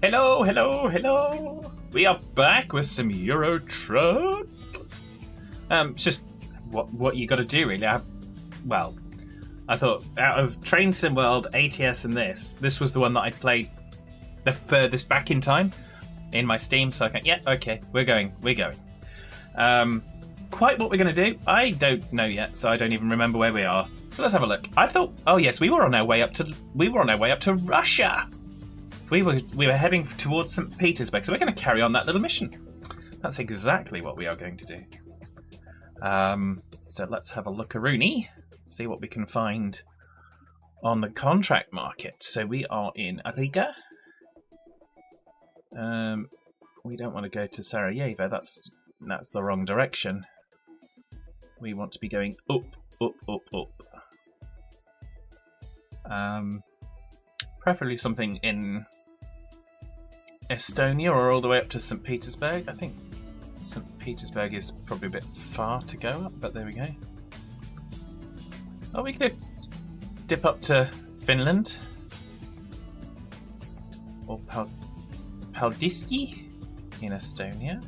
Hello, hello, hello. We are back with some Euro Truck. It's just what you got to do, really. I thought out of Train Sim World, ATS, and this was the one that I played the furthest back in time in my Steam. So I can, yeah, okay, we're going. Quite what we're going to do, I don't know yet, so I don't even remember where we are. So let's have a look. I thought, oh yes, we were on our way up to Russia. We were heading towards St. Petersburg, so we're going to carry on that little mission. That's exactly what we are going to do. So let's have a look-a-rooney, see what we can find on the contract market. So we are in Riga. We don't want to go to Sarajevo. That's the wrong direction. We want to be going up, up, up, up. Preferably something in Estonia or all the way up to St. Petersburg. I think St. Petersburg is probably a bit far to go up, but there we go. Oh, we could dip up to Finland. Or Paldiski in Estonia.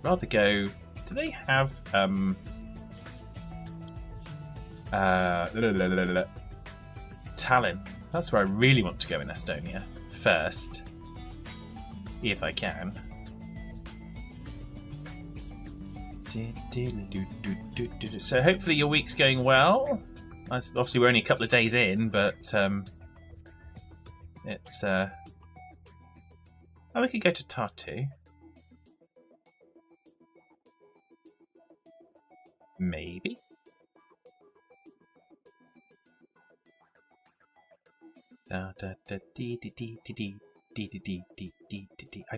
Rather go... Do they have... Tallinn. That's where I really want to go in Estonia first, if I can. So hopefully your week's going well. Obviously we're only a couple of days in, but it's... Oh, we could go to Tartu. Maybe. I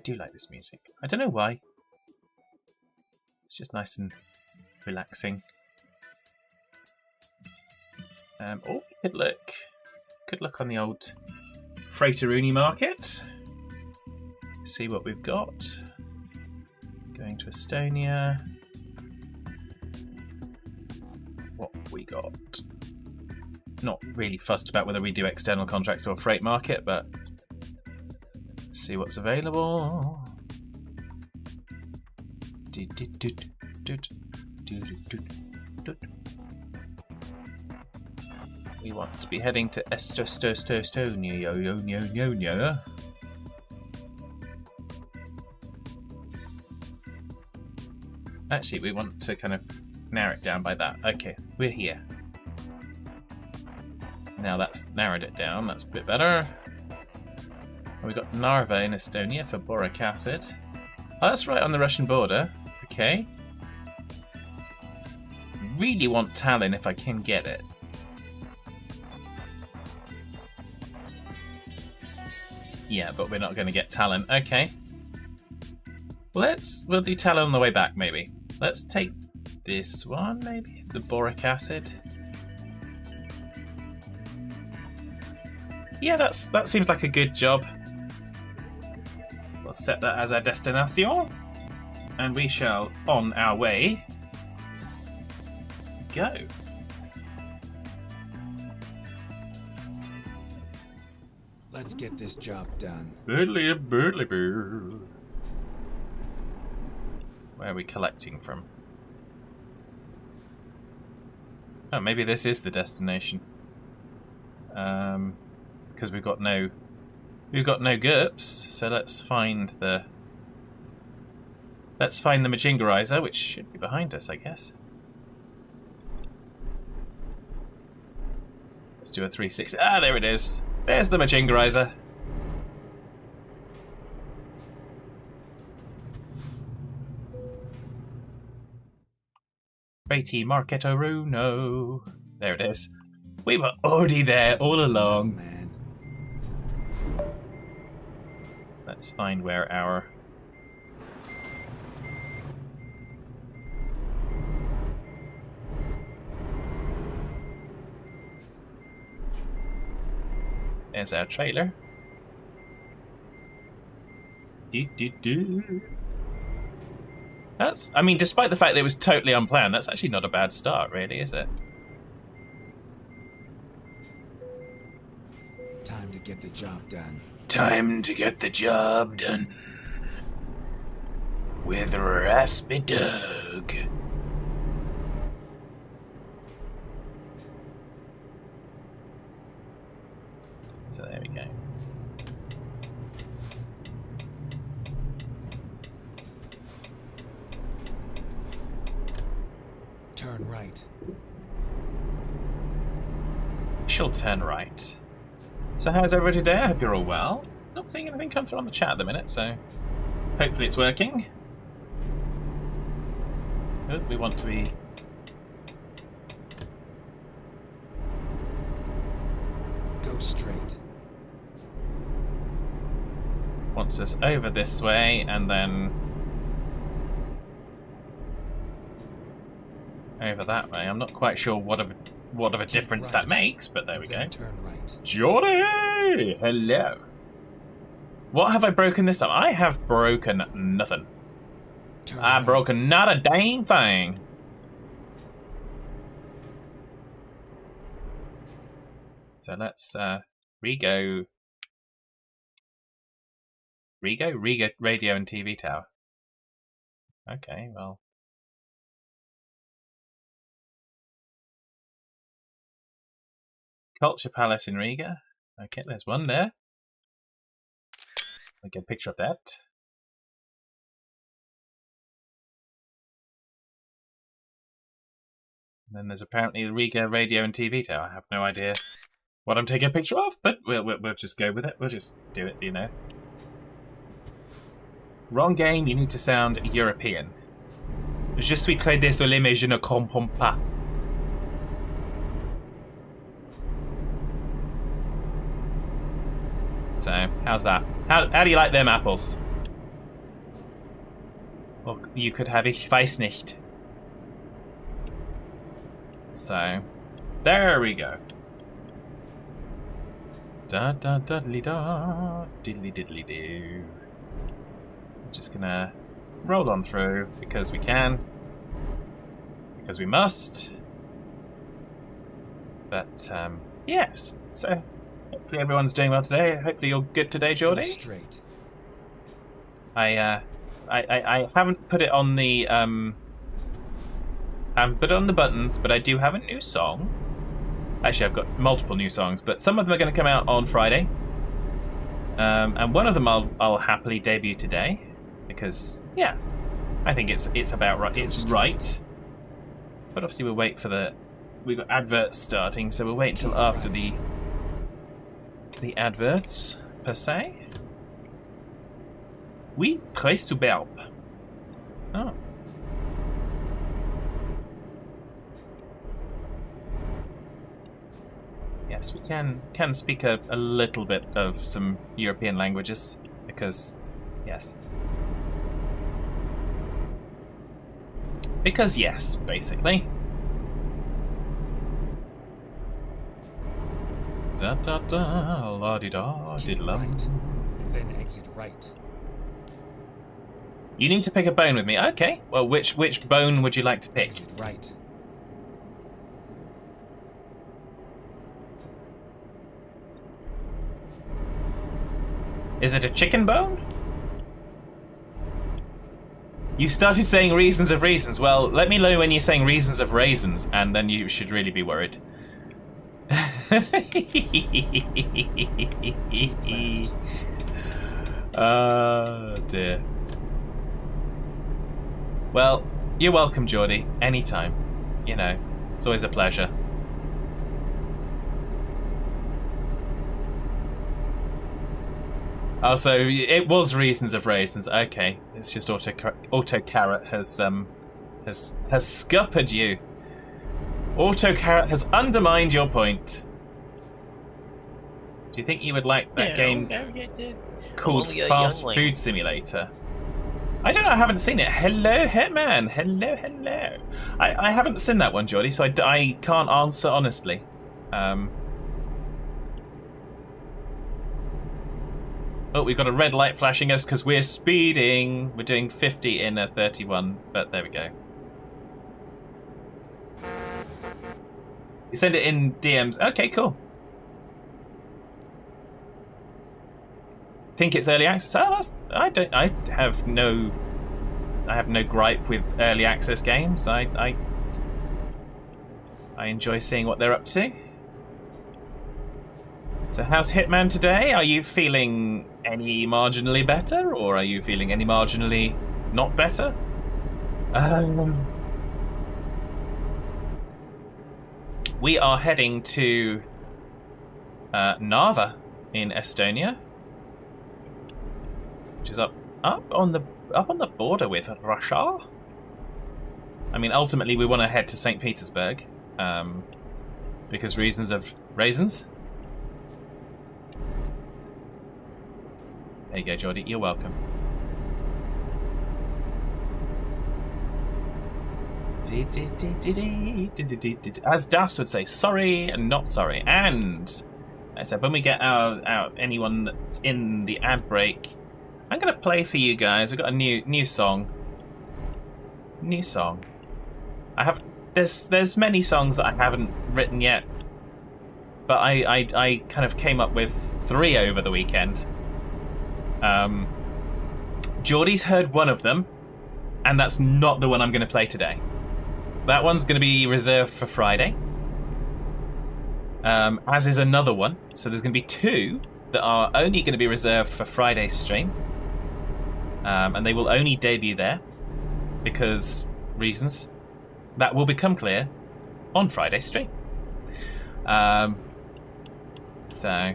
do like this music. I don't know why. It's just nice and relaxing. Oh, good look. Good look on the old Freighteroonie market. See what we've got. Going to Estonia. What we got? Not really fussed about whether we do external contracts or freight market, but see what's available. We want to be heading to Estonia. Actually, we want to kind of narrow it down by that. Okay, we're here. Now that's narrowed it down, that's a bit better. We've got Narva in Estonia for boric acid. Oh, that's right on the Russian border. Okay. Really want Tallinn if I can get it. Yeah, but we're not going to get Tallinn. Okay. We'll do Tallinn on the way back, maybe. Let's take this one, maybe. The boric acid. Yeah, that seems like a good job. We'll set that as our destination, and we shall, on our way, go. Let's get this job done. Where are we collecting from? Oh, maybe this is the destination. Because we've got no GURPS, so let's find the Majingarizer, which should be behind us, I guess. Let's do a 360. Ah, there it is. There's the Majingarizer. Freighty Marketoruno. There it is. We were already there all along. Man. Let's find where our... There's our trailer. That's, I mean, despite the fact that it was totally unplanned, that's actually not a bad start, really, is it? Time to get the job done. Time to get the job done. With Raspy Doug. So there we go. Turn right. She'll turn right. So how's everybody today? I hope you're all well. Not seeing anything come through on the chat at the minute, so hopefully it's working. Good, we want to be... Go straight. Wants us over this way, and then over that way. I'm not quite sure what of a difference that makes, but there we go. Turn right. Jordy! Hello. What have I broken this time? I have broken nothing. I've broken not a dang thing. So let's Rigo radio and TV tower. Okay, well. Culture Palace in Riga. Okay, there's one there. I'll get a picture of that. And then there's apparently the Riga radio and TV tower. I have no idea what I'm taking a picture of, but we'll just go with it. We'll just do it, you know. Wrong game, you need to sound European. Je suis très désolé, mais je ne comprends pas. So, how's that? How do you like them apples? Or you could have ich weiß nicht. So, there we go. Da da da diddly da, diddly diddly do. Just gonna roll on through because we can, because we must. But yes, so hopefully everyone's doing well today. Hopefully you're good today, Geordie. Straight. I haven't put it on the I haven't put it on the buttons, but I do have a new song. Actually, I've got multiple new songs, but some of them are going to come out on Friday, and one of them I'll happily debut today. Because, yeah, I think it's about right. It's right. But obviously we'll wait for the... We've got adverts starting, so we'll wait until after the adverts, per se. Oui, très superbe. Oh. Yes, we can speak a little bit of some European languages, because, yes. Because yes, basically. Da da da, la di da, diddle. Right. And then exit right. You need to pick a bone with me. Okay. Well, which bone would you like to pick? Exit right. Is it a chicken bone? You started saying reasons of reasons. Well, let me know when you're saying reasons of raisins, and then you should really be worried. Oh, dear. Well, you're welcome, Geordie. Anytime. You know, it's always a pleasure. Oh, so it was reasons of raisins. Okay, it's just AutoCarrot has scuppered you. AutoCarrot has undermined your point. Do you think you would like that game called Fast Food Simulator? I don't know. I haven't seen it. Hello, Hitman. Hello, hello. I haven't seen that one, Geordie, so I can't answer honestly. Oh, we've got a red light flashing us because we're speeding. We're doing 50 in a 31, but there we go. You send it in DMs. Okay, cool. think it's early access. Oh, I have no gripe with early access games. I enjoy seeing what they're up to. So how's Hitman today? Are you feeling any marginally better, or are you feeling any marginally not better? We are heading to Narva in Estonia, which is up on the border with Russia. I mean, ultimately we want to head to St. Petersburg because raisins. There you go, Geordie. You're welcome. As Das would say, sorry and not sorry. And I said, when we get anyone that's in the ad break, I'm gonna play for you guys. We've got a new song. New song. There's many songs that I haven't written yet, but I kind of came up with 3 over the weekend. Geordie's heard one of them, and that's not the one I'm going to play today. That one's going to be reserved for Friday, as is another one. So there's going to be 2 that are only going to be reserved for Friday's stream, and they will only debut there because reasons that will become clear on Friday's stream. So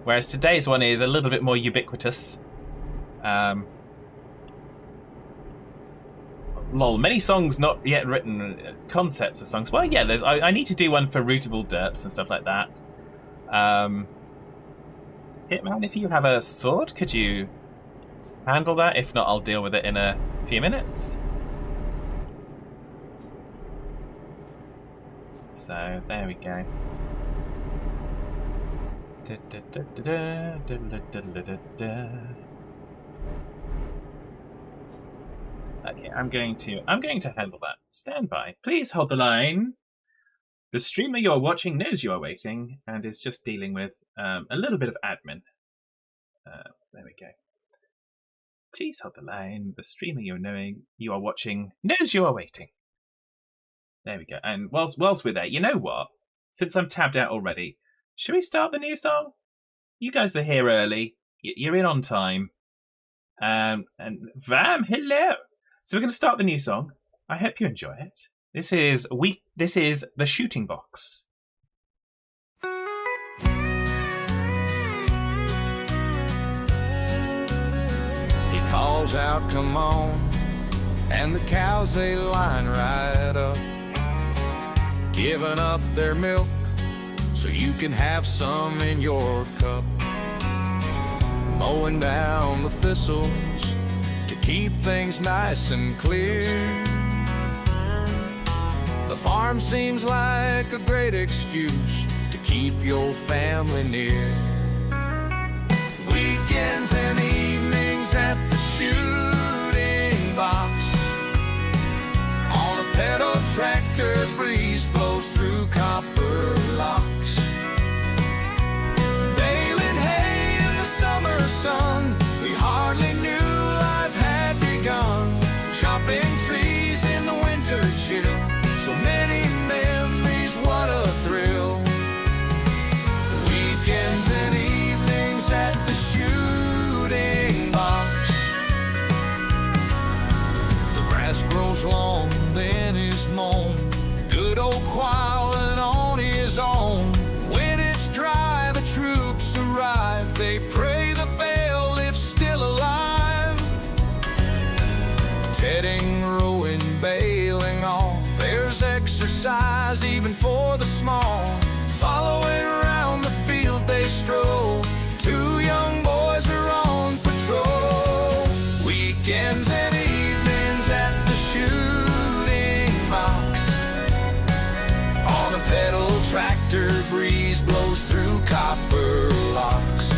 whereas today's one is a little bit more ubiquitous. Lol, many songs not yet written, concepts of songs. Well, yeah, I need to do one for rootable derps and stuff like that. Hitman, if you have a sword, could you handle that? If not, I'll deal with it in a few minutes. So, there we go. Okay, I'm going to handle that. Stand by. Please hold the line. The streamer you are watching knows you are waiting and is just dealing with a little bit of admin. There we go. Please hold the line. The streamer you are watching knows you are waiting. There we go. And whilst we're there, you know what? Since I'm tabbed out already, should we start the new song? You guys are here early. You're in on time. And Vam, hello. So we're going to start the new song. I hope you enjoy it. This is The Shooting Box. He calls out, come on, and the cows, they line right up, giving up their milk so you can have some in your cup, mowing down the thistles to keep things nice and clear. The farm seems like a great excuse to keep your family near. Weekends and evenings at the shooting box, on a pedal tractor, breeze blows through copper locks. Baling hay in the summer sun, we hardly knew life had begun. Chopping trees in the winter chill, so many memories, what a thrill. Weekends and evenings at the shooting box. The grass grows long, then is mown. Good old Quillen on his own. When it's dry, the troops arrive. They pray the bailiff's still alive. Tedding, rowing, bailing off. There's exercise even for the small. Following around the field they stroll. 2 young boys are on patrol. Weekends and evenings at the shooting box, on a pedal tractor, breeze blows through copper locks.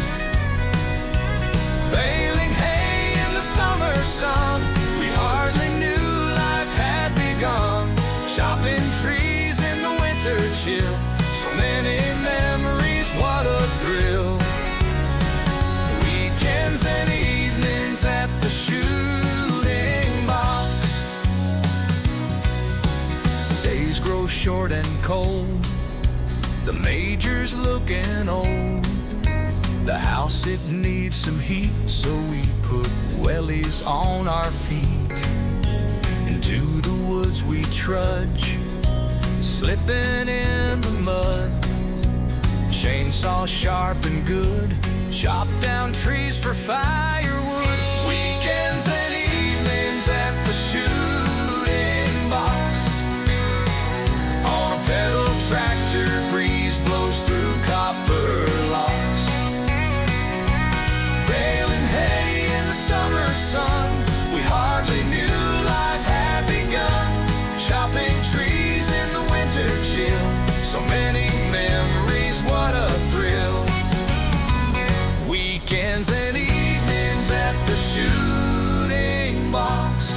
Baling hay in the summer sun, we hardly knew life had begun. Chopping trees in the winter chill, so many memories, what a thrill. Weekends days grow short and cold. The major's looking old. The house, it needs some heat, so we put wellies on our feet. Into the woods we trudge, slipping in the mud. Chainsaw sharp and good, chop down trees for firewood. Weekends and evenings at the shooting box. On a pedal tractor, breeze blows through copper locks. Baling hay in the summer sun, we hardly knew life had begun. Chopping trees in the winter chill, so many memories, what a thrill. Weekends and evenings at the shooting box.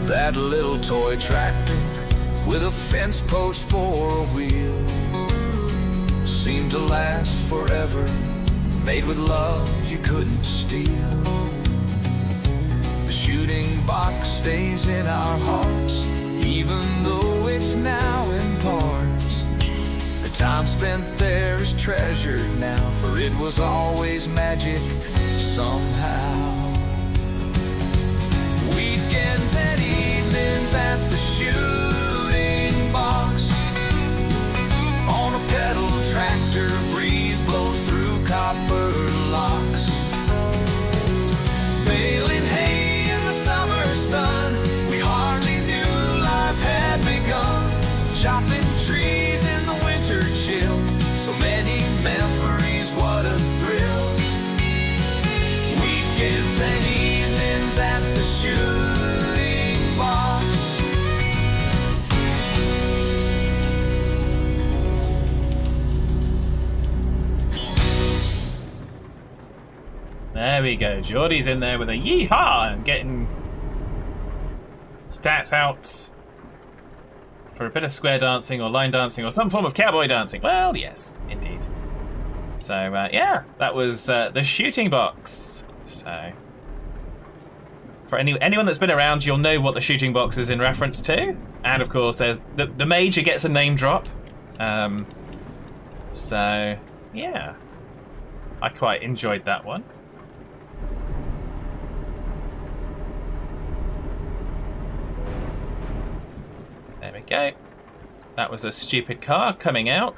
That little toy tractor with a fence post for a wheel seemed to last forever, made with love you couldn't steal. The shooting box stays in our hearts, even though it's now in parts. The time spent there is treasured now, for it was always magic somehow. Weekends and evenings at the shooting box. On a pedal tractor, breeze blows through copper locks. Baling hay in the summer sun, we hardly knew life had begun. Chopping trees in the winter chill, so many memories, what a thrill. Weekends and evenings at the shooting box. There we go. Geordie's in there with a yeehaw and getting stats out for a bit of square dancing or line dancing or some form of cowboy dancing. Well, yes, indeed. So, yeah, that was the shooting box. So, for anyone that's been around, you'll know what the shooting box is in reference to. And, of course, there's the major gets a name drop. So, yeah. I quite enjoyed that one. There we go. That was a stupid car coming out.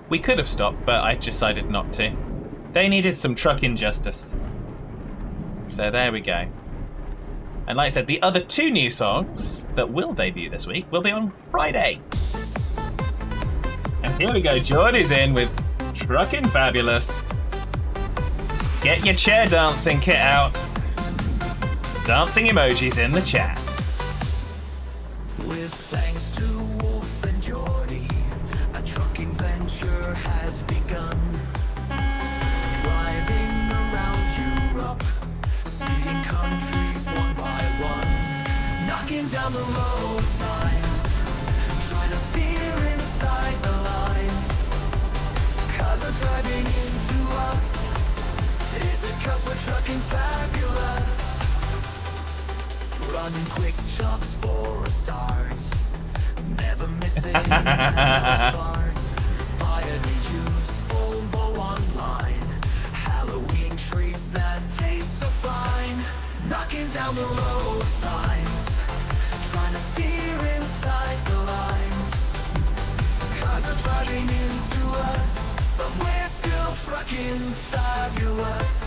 We could have stopped, but I decided not to. They needed some trucking justice. So there we go. And like I said, the other two new songs that will debut this week will be on Friday. And here we go, Geordie's in with Truckin' Fabulous. Get your chair dancing kit out. Dancing emojis in the chat. With thanks to Wolf and Geordie, a trucking venture has begun. Driving around Europe, seeing countries one by one, knocking down the road signs, trying to steer inside the lines. Cars are driving into us. Is it 'cause we're trucking fabulous? Running quick jobs for a start, never missing parts. Buy any used Volvo online, Halloween treats that taste so fine. Knocking down the road signs, trying to steer inside the lines. Cars are driving into us, but we're still trucking fabulous.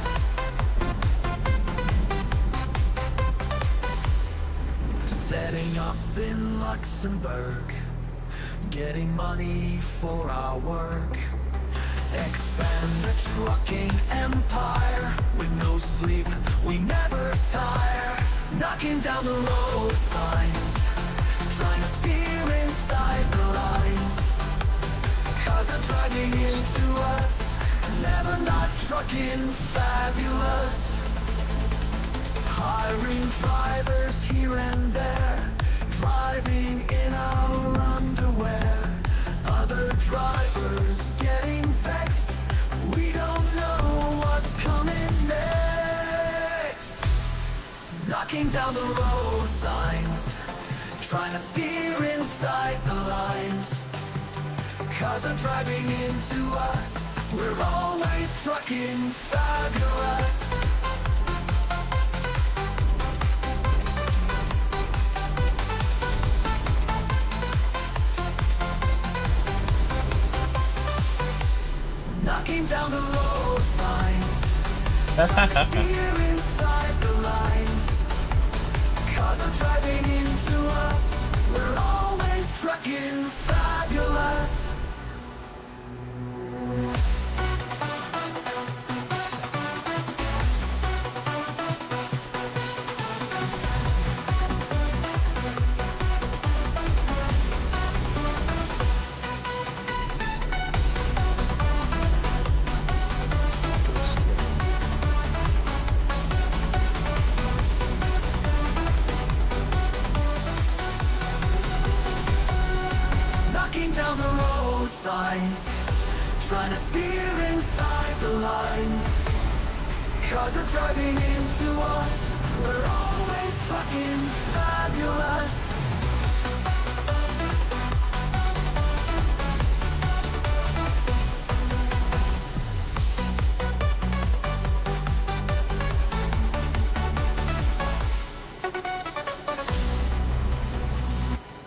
Setting up in Luxembourg, getting money for our work. Expand the trucking empire, with no sleep, we never tire. Knocking down the road signs, trying to steer inside the lines. Cars are driving into us, never not trucking fabulous. Hiring drivers here and there, driving in our underwear. Other drivers getting vexed, we don't know what's coming next. Knocking down the road signs, trying to steer inside the lines. Cars are driving into us, we're always trucking fabulous. Knocking down the road signs, trying to steer inside the lines. Cars are driving into us, we're always trucking fabulous. Down the road signs, trying to steer inside the lines. Cars are driving into us, we're always trucking fabulous.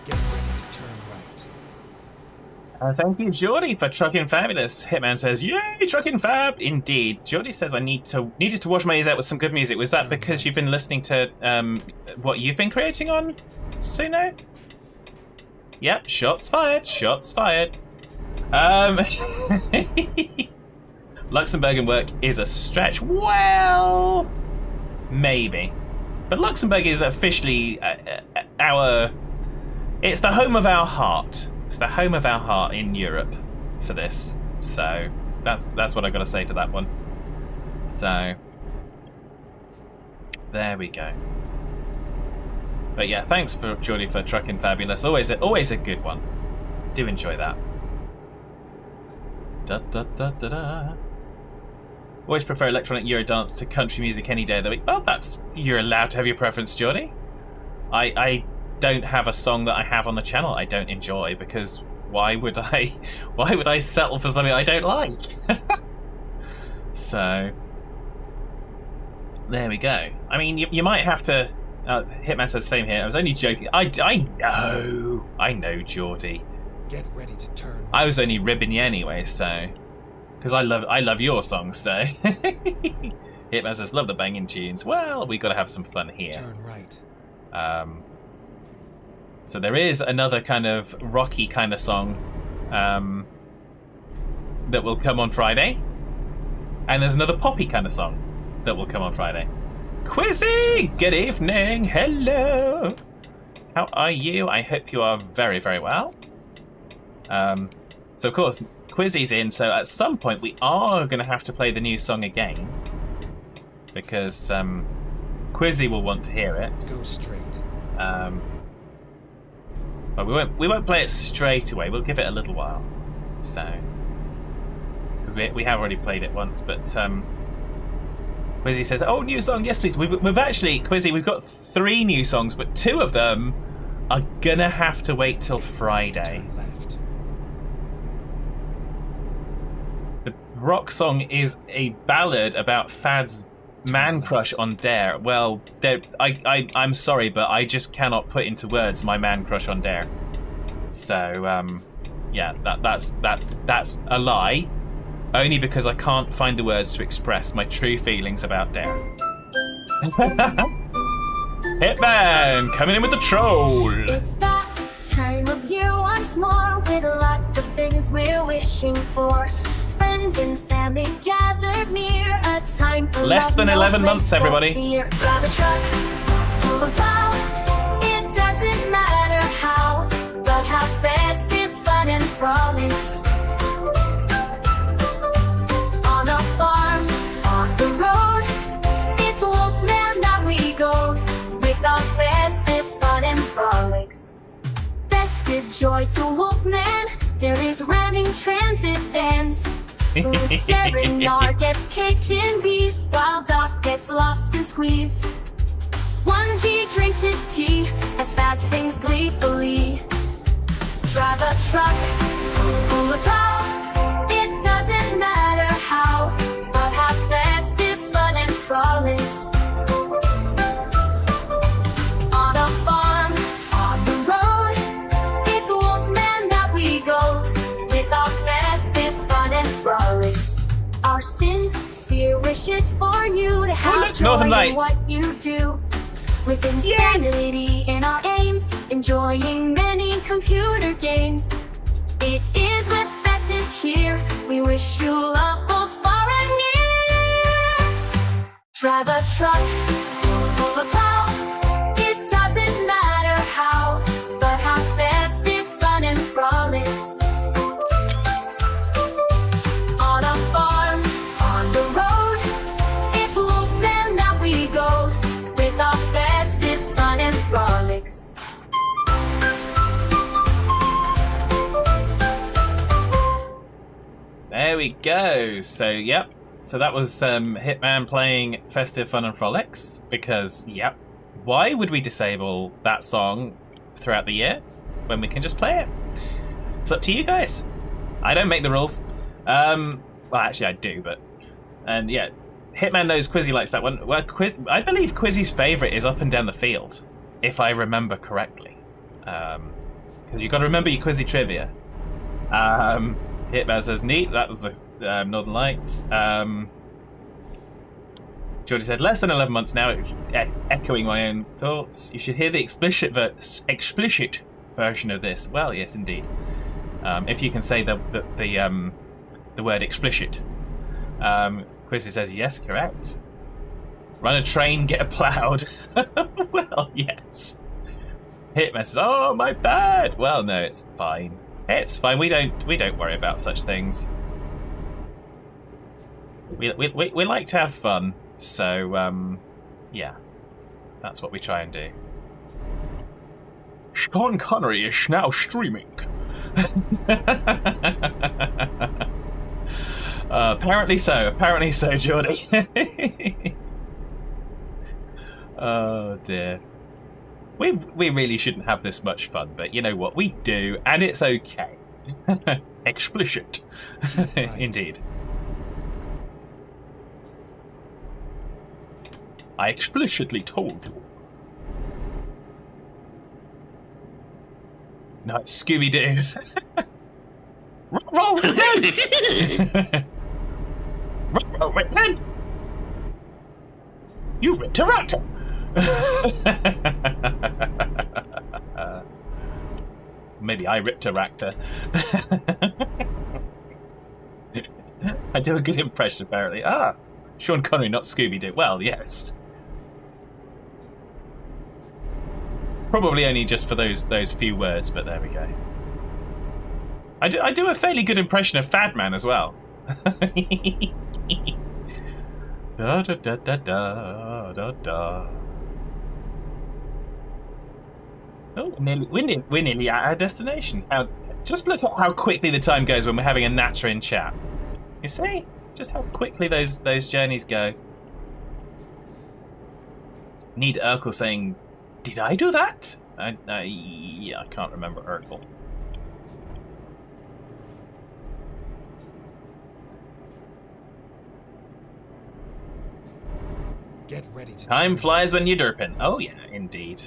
Get ready to turn right. Thank you, Geordie, for trucking fabulous. Hitman says, "Yay, trucking fab!" Indeed. Geordie says, "I needed to wash my ears out with some good music." Was that because you've been listening to what you've been creating on Suno? Yep. Shots fired. Shots fired. Luxembourgian work is a stretch. Well, maybe, but Luxembourg is officially it's the home of our heart. It's the home of our heart in Europe for this. So that's what I got to say to that one. So there we go. But yeah, thanks for Geordie for trucking fabulous. Always a good one. Do enjoy that. Da da da da da. Always prefer electronic Eurodance to country music any day of the week. Well, you're allowed to have your preference, Geordie. I don't have a song that I have on the channel I don't enjoy, because why would I settle for something I don't like? So there we go. I mean, you might have to. Hitman says same here. I was only joking. I know, Geordie. Get ready to turn right. I was only ribbing you anyway, so because I love your songs. So Hitman says love the banging tunes. Well, we got to have some fun here. Turn right. So there is another kind of rocky kind of song that will come on Friday, and there's another poppy kind of song that will come on Friday. Quizzy, good evening, hello. How are you? I hope you are very, very well. So of course, Quizzy's in, so at some point we are going to have to play the new song again, because Quizzy will want to hear it. Go straight. But we won't play it straight away. We'll give it a little while. So we have already played it once, but Quizzy says, "Oh, new song, yes, please." We've actually, Quizzy, we've got 3 new songs, but 2 of them are gonna have to wait till Friday. Turn left. The rock song is a ballad about Fad's man crush on Dare. Well, I'm sorry, but I just cannot put into words my man crush on Dare. So yeah, that's a lie. Only because I can't find the words to express my true feelings about Dare. Hitman coming in with the troll. It's that time of year once more, with lots of things we're wishing for. Friends and family gathered near, a time for less than 11 months, everybody. Drive a truck, pull a plow. It doesn't matter how, but have festive fun and frolics. On a farm, on the road, it's Wolfman that we go, with our festive fun and frolics. Festive joy to Wolfman, there is ramming transit vans. Serenade gets caked in bees, while Doss gets lost and squeezed. 1G drinks his tea as Fab sings gleefully. Drive a truck, pull a plow, it doesn't matter how, but have festive fun and frolics. On a farm, on the road, it's Wolfman that we go, with our festive fun and frolics. Our sincere wishes for you to have look, joy Northern in Lights. what you do. With insanity in our aims, enjoying many computer games. It is with festive cheer we wish you love both far and near. Drive a truck, pull a plow, it doesn't matter how, but have festive fun and frolics. On a farm, on the road, it's Wolfman that we go, with our festive fun and frolics. There we go. So, yep. So that was Hitman playing Festive Fun and Frolics. Because, yep. Why would we disable that song throughout the year when we can just play it? It's up to you guys. I don't make the rules. Well, actually, I do, but... And, yeah. Hitman knows Quizzy likes that one. Well, I believe Quizzy's favourite is Up and Down the Field, if I remember correctly. Because you've got to remember your Quizzy trivia. Hitman says, neat, that was the Northern Lights. Geordie said, less than 11 months now, echoing my own thoughts. You should hear the explicit version of this. Well, yes, indeed. If you can say the word explicit. Quizzy says, yes, correct. Run a train, get a ploughed. Well, yes. Hitman says, oh, my bad. Well, no, it's fine. It's fine. We don't worry about such things. We like to have fun, so yeah, that's what we try and do. Sean Connery is now streaming. Apparently so, Geordie. Oh dear. We really shouldn't have this much fun, but you know what? We do, and it's okay. Explicit. Indeed. I explicitly told you. No, it's Scooby-Doo. Roll again! Roll again! You ripped a rat! Maybe I ripped a raptor. I do a good impression, apparently. Ah, Sean Connery, not Scooby-Doo. Well, yes. Probably only just for those few words, but there we go. I do a fairly good impression of Fadman as well. Da da da da da da da. Oh, we're nearly at our destination. Just look at how quickly the time goes when we're having a natter in chat. You see? Just how quickly those journeys go. Need Urkel saying, did I do that? Yeah, I can't remember Urkel. Get ready to Time flies when you're derping. Oh yeah, indeed.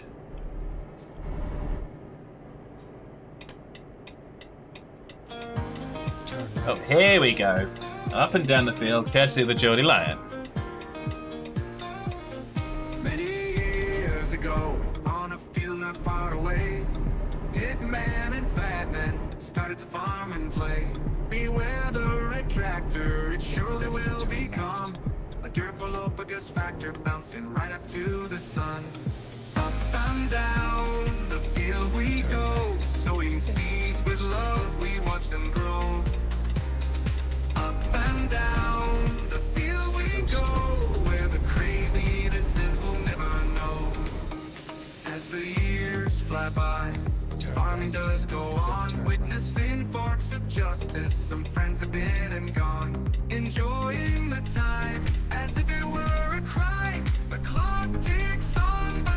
turn Oh, here we go. Up and down the field, courtesy of the Geordie Lion. Many years ago, on a field not far away, Hitman and Fatman started to farm and play. Beware the red tractor, it surely will become a Derpalophagus factor, bouncing right up to the sun. Up and down the field we go, sowing seeds with love, we watch them grow. Up and down the field we go, where the crazy innocent will never know. As the years fly by, farming does go on, witnessing forks of justice, some friends have been and gone. Enjoying the time, as if it were a crime, the clock ticks on by.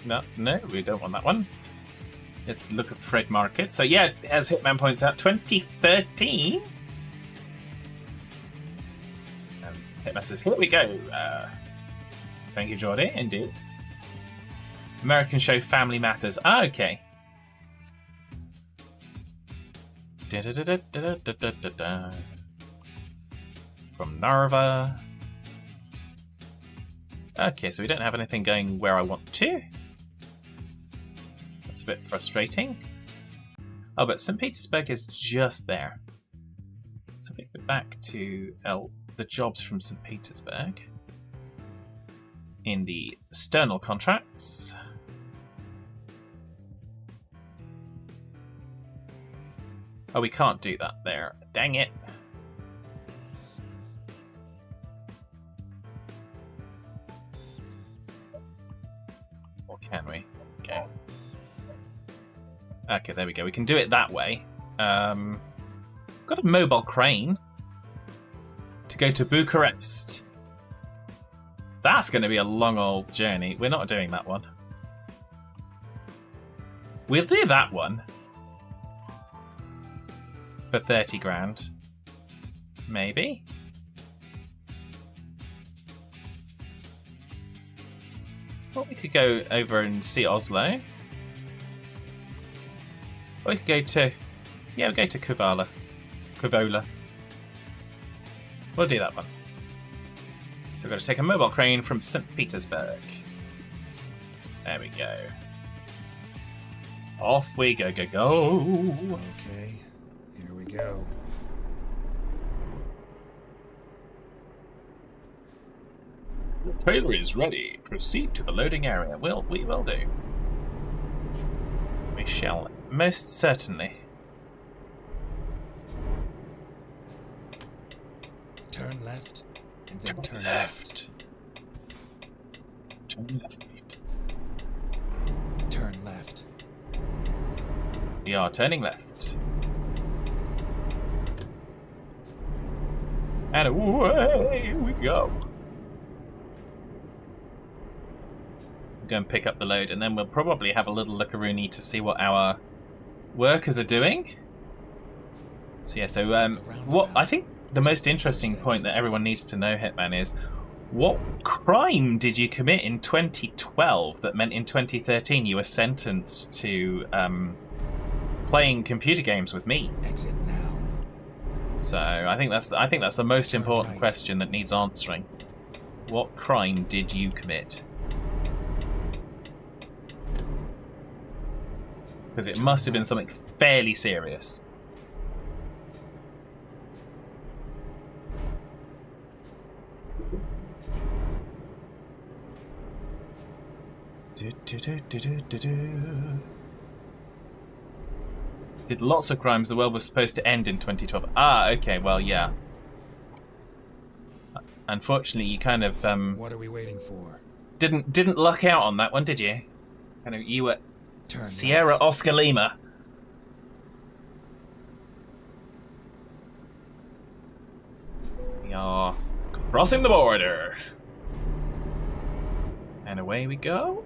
No, we don't want that one. Let's look at Fred Market. So yeah, as Hitman points out, 2013. Hitman says, here we go. Thank you, Jordy. Indeed. American show Family Matters. Ah, okay. From Narva. Okay, so we don't have anything going where I want to. That's a bit frustrating. Oh, but St. Petersburg is just there. So if we go back to the jobs from St. Petersburg in the external contracts. Oh, we can't do that there. Dang it. Or can we? Okay. Okay, there we go. We can do it that way. Got a mobile crane to go to Bucharest. That's going to be a long old journey. We're not doing that one. We'll do that one. For 30 grand. Maybe. Well, we could go over and see Oslo. Or we could go to... Yeah, we'll go to Kuvala. We'll do that one. So we've got to take a mobile crane from St. Petersburg. There we go. Off we go. Okay, here we go. The trailer is ready. Proceed to the loading area. We will do. We shall most certainly. Turn left, and then turn left. Turn left. Turn left. We are turning left. And away we go. Go and pick up the load, and then we'll probably have a little lookaroonie to see what our workers are doing. So yeah, so what I think the most interesting point that everyone needs to know, Hitman, is what crime did you commit in 2012 that meant in 2013 you were sentenced to playing computer games with me? Exit now. So I think that's the most important question that needs answering. What crime did you commit? Because it must have been something fairly serious. Did lots of crimes. The world was supposed to end in 2012. Ah, okay, well, yeah. Unfortunately, you kind of What are we waiting for? didn't luck out on that one, did you? Kind of, you were Turn Sierra left. Oscar Lima. We are crossing the border. And away we go.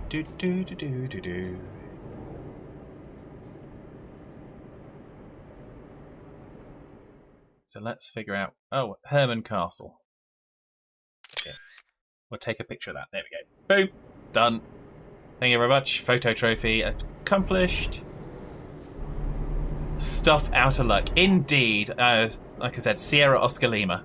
Do. So let's figure out... Oh, Herman Castle. Okay. We'll take a picture of that. There we go. Boom. Done. Thank you very much. Photo trophy accomplished. Stuff out of luck. Indeed. Like I said, Sierra Oscar Lima.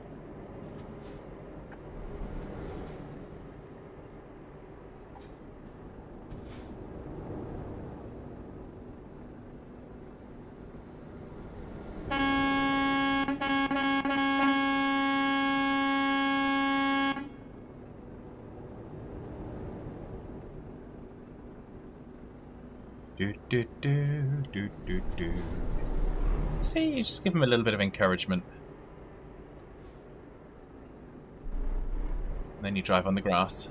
Do. See, you just give him a little bit of encouragement. And then you drive on the grass.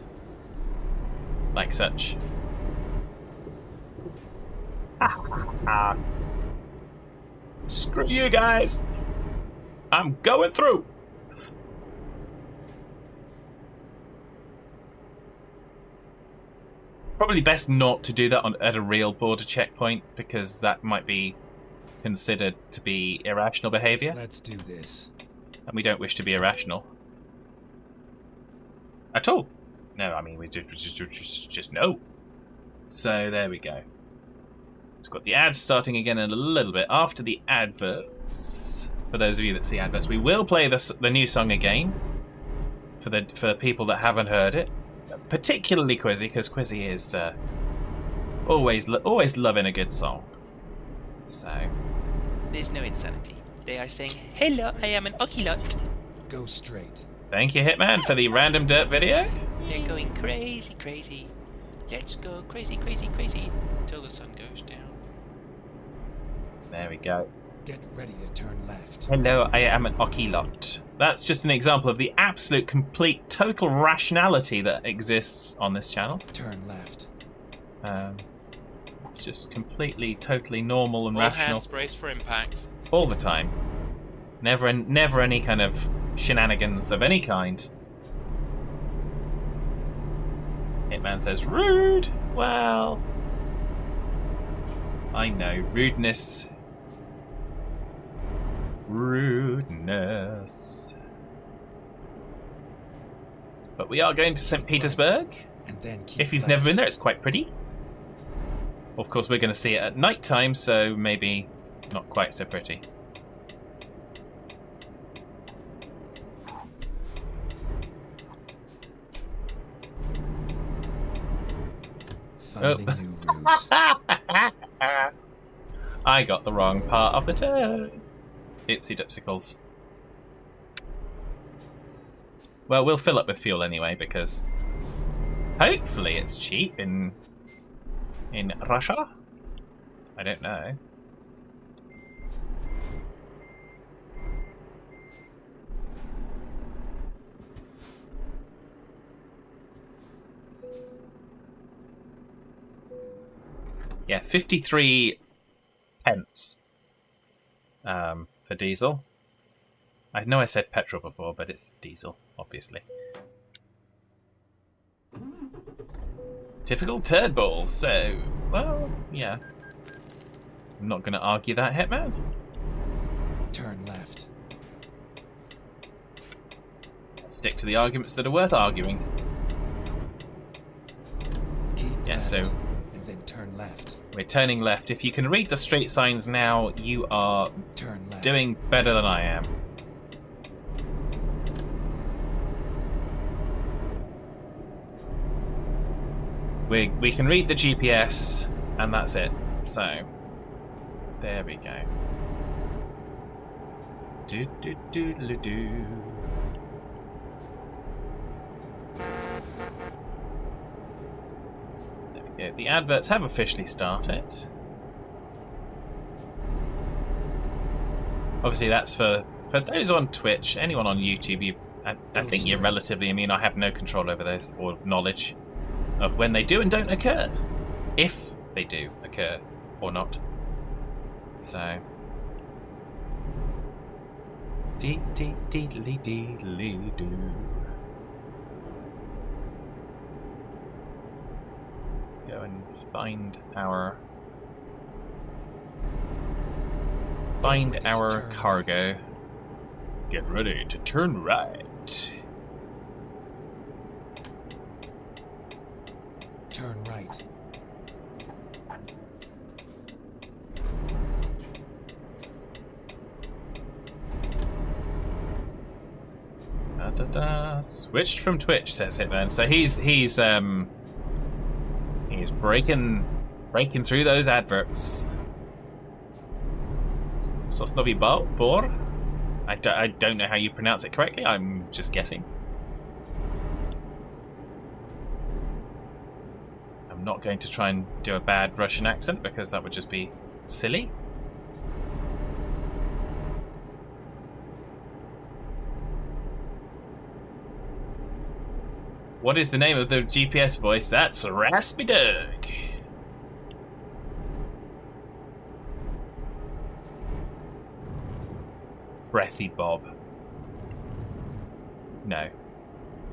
Like such. Screw you guys. I'm going through. Probably best not to do that at a real border checkpoint, because that might be considered to be irrational behavior. Let's do this. And we don't wish to be irrational. At all. No, I mean, we just no. So there we go. We've got the ads starting again in a little bit. After the adverts, for those of you that see adverts, we will play the new song again for people that haven't heard it. Particularly Quizzy, because Quizzy is always loving a good song. So There's no insanity. They are saying, "Hello, I am an Ocelot." Go straight. thank you, Hitman, for the random dirt video. They're going crazy, crazy. Let's go crazy, crazy, crazy till the sun goes down. There we go. Get ready to turn left. Hello, I am an Ocelot. That's just an example of the absolute, complete, total rationality that exists on this channel. Turn left. It's just completely, totally normal and All rational hands brace for impact. all the time. Never any kind of shenanigans of any kind. Hitman says, rude! Well, I know, rudeness. Rudeness. But we are going to St. Petersburg. And then keep If you've left. never been there, it's quite pretty. Of course, we're going to see it at night time, so maybe not quite so pretty. Finding new routes. I got the wrong part of the turn. Oopsie dipsicles. Well, we'll fill up with fuel anyway, because hopefully it's cheap in Russia. I don't know. Yeah, 53 pence for diesel. I know I said petrol before, but it's diesel, obviously. Typical turd ball, so, well, yeah. I'm not going to argue that, Hitman. Turn left. Stick to the arguments that are worth arguing. Keep Yeah, left. so And then turn left. we're turning left. If you can read the street signs now, you are Turn left. doing better than I am. We can read the GPS, and that's it. So, there we go. Do do do do do. There we go. The adverts have officially started. Obviously, that's for those on Twitch. Anyone on YouTube, I think you're relatively immune. I have no control over those or knowledge of when they do and don't occur, if they do occur or not. So, dee dee deedly deedly doo. Go and find our cargo. Get ready to turn right. Turn right. Da, da, da. Switched from Twitch, says Hitman. So he's breaking through those adverts. Sosnovi Bor? I don't know how you pronounce it correctly. I'm just guessing. I'm not going to try and do a bad Russian accent because that would just be silly. What is the name of the GPS voice? That's Raspy Doug. Breathy Bob. No.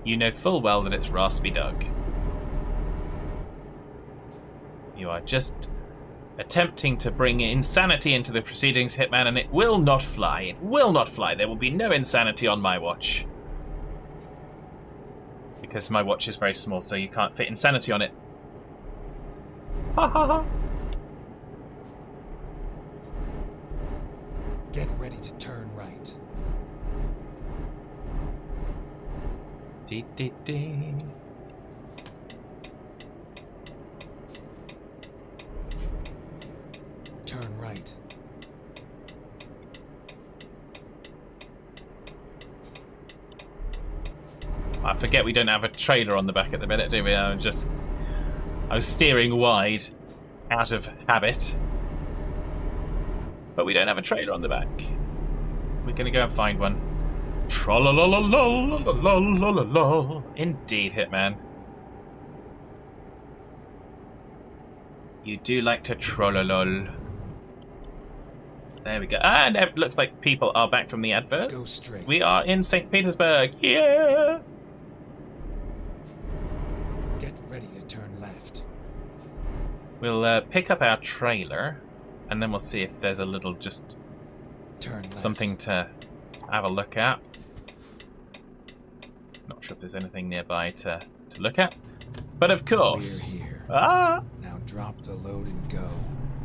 You know full well that it's Raspy Doug. You are just attempting to bring insanity into the proceedings, Hitman, and it will not fly. It will not fly. There will be no insanity on my watch. Because my watch is very small, so you can't fit insanity on it. Ha ha ha. Get ready to turn right. Dee dee dee. Turn right. I forget we don't have a trailer on the back at the minute, do we? I was steering wide out of habit. But we don't have a trailer on the back. We're going to go and find one. Tra-la-la-la-la-la-la-la-la-la. Indeed, Hitman. You do like to troll-a-lol. There we go. And it looks like people are back from the Go adverts. straight. We are in St. Petersburg. Yeah! Get ready to turn left. We'll pick up our trailer, and then we'll see if there's a little just Turn left. something to have a look at. Not sure if there's anything nearby to look at. But of course... We're here. Ah! Now drop the load and go.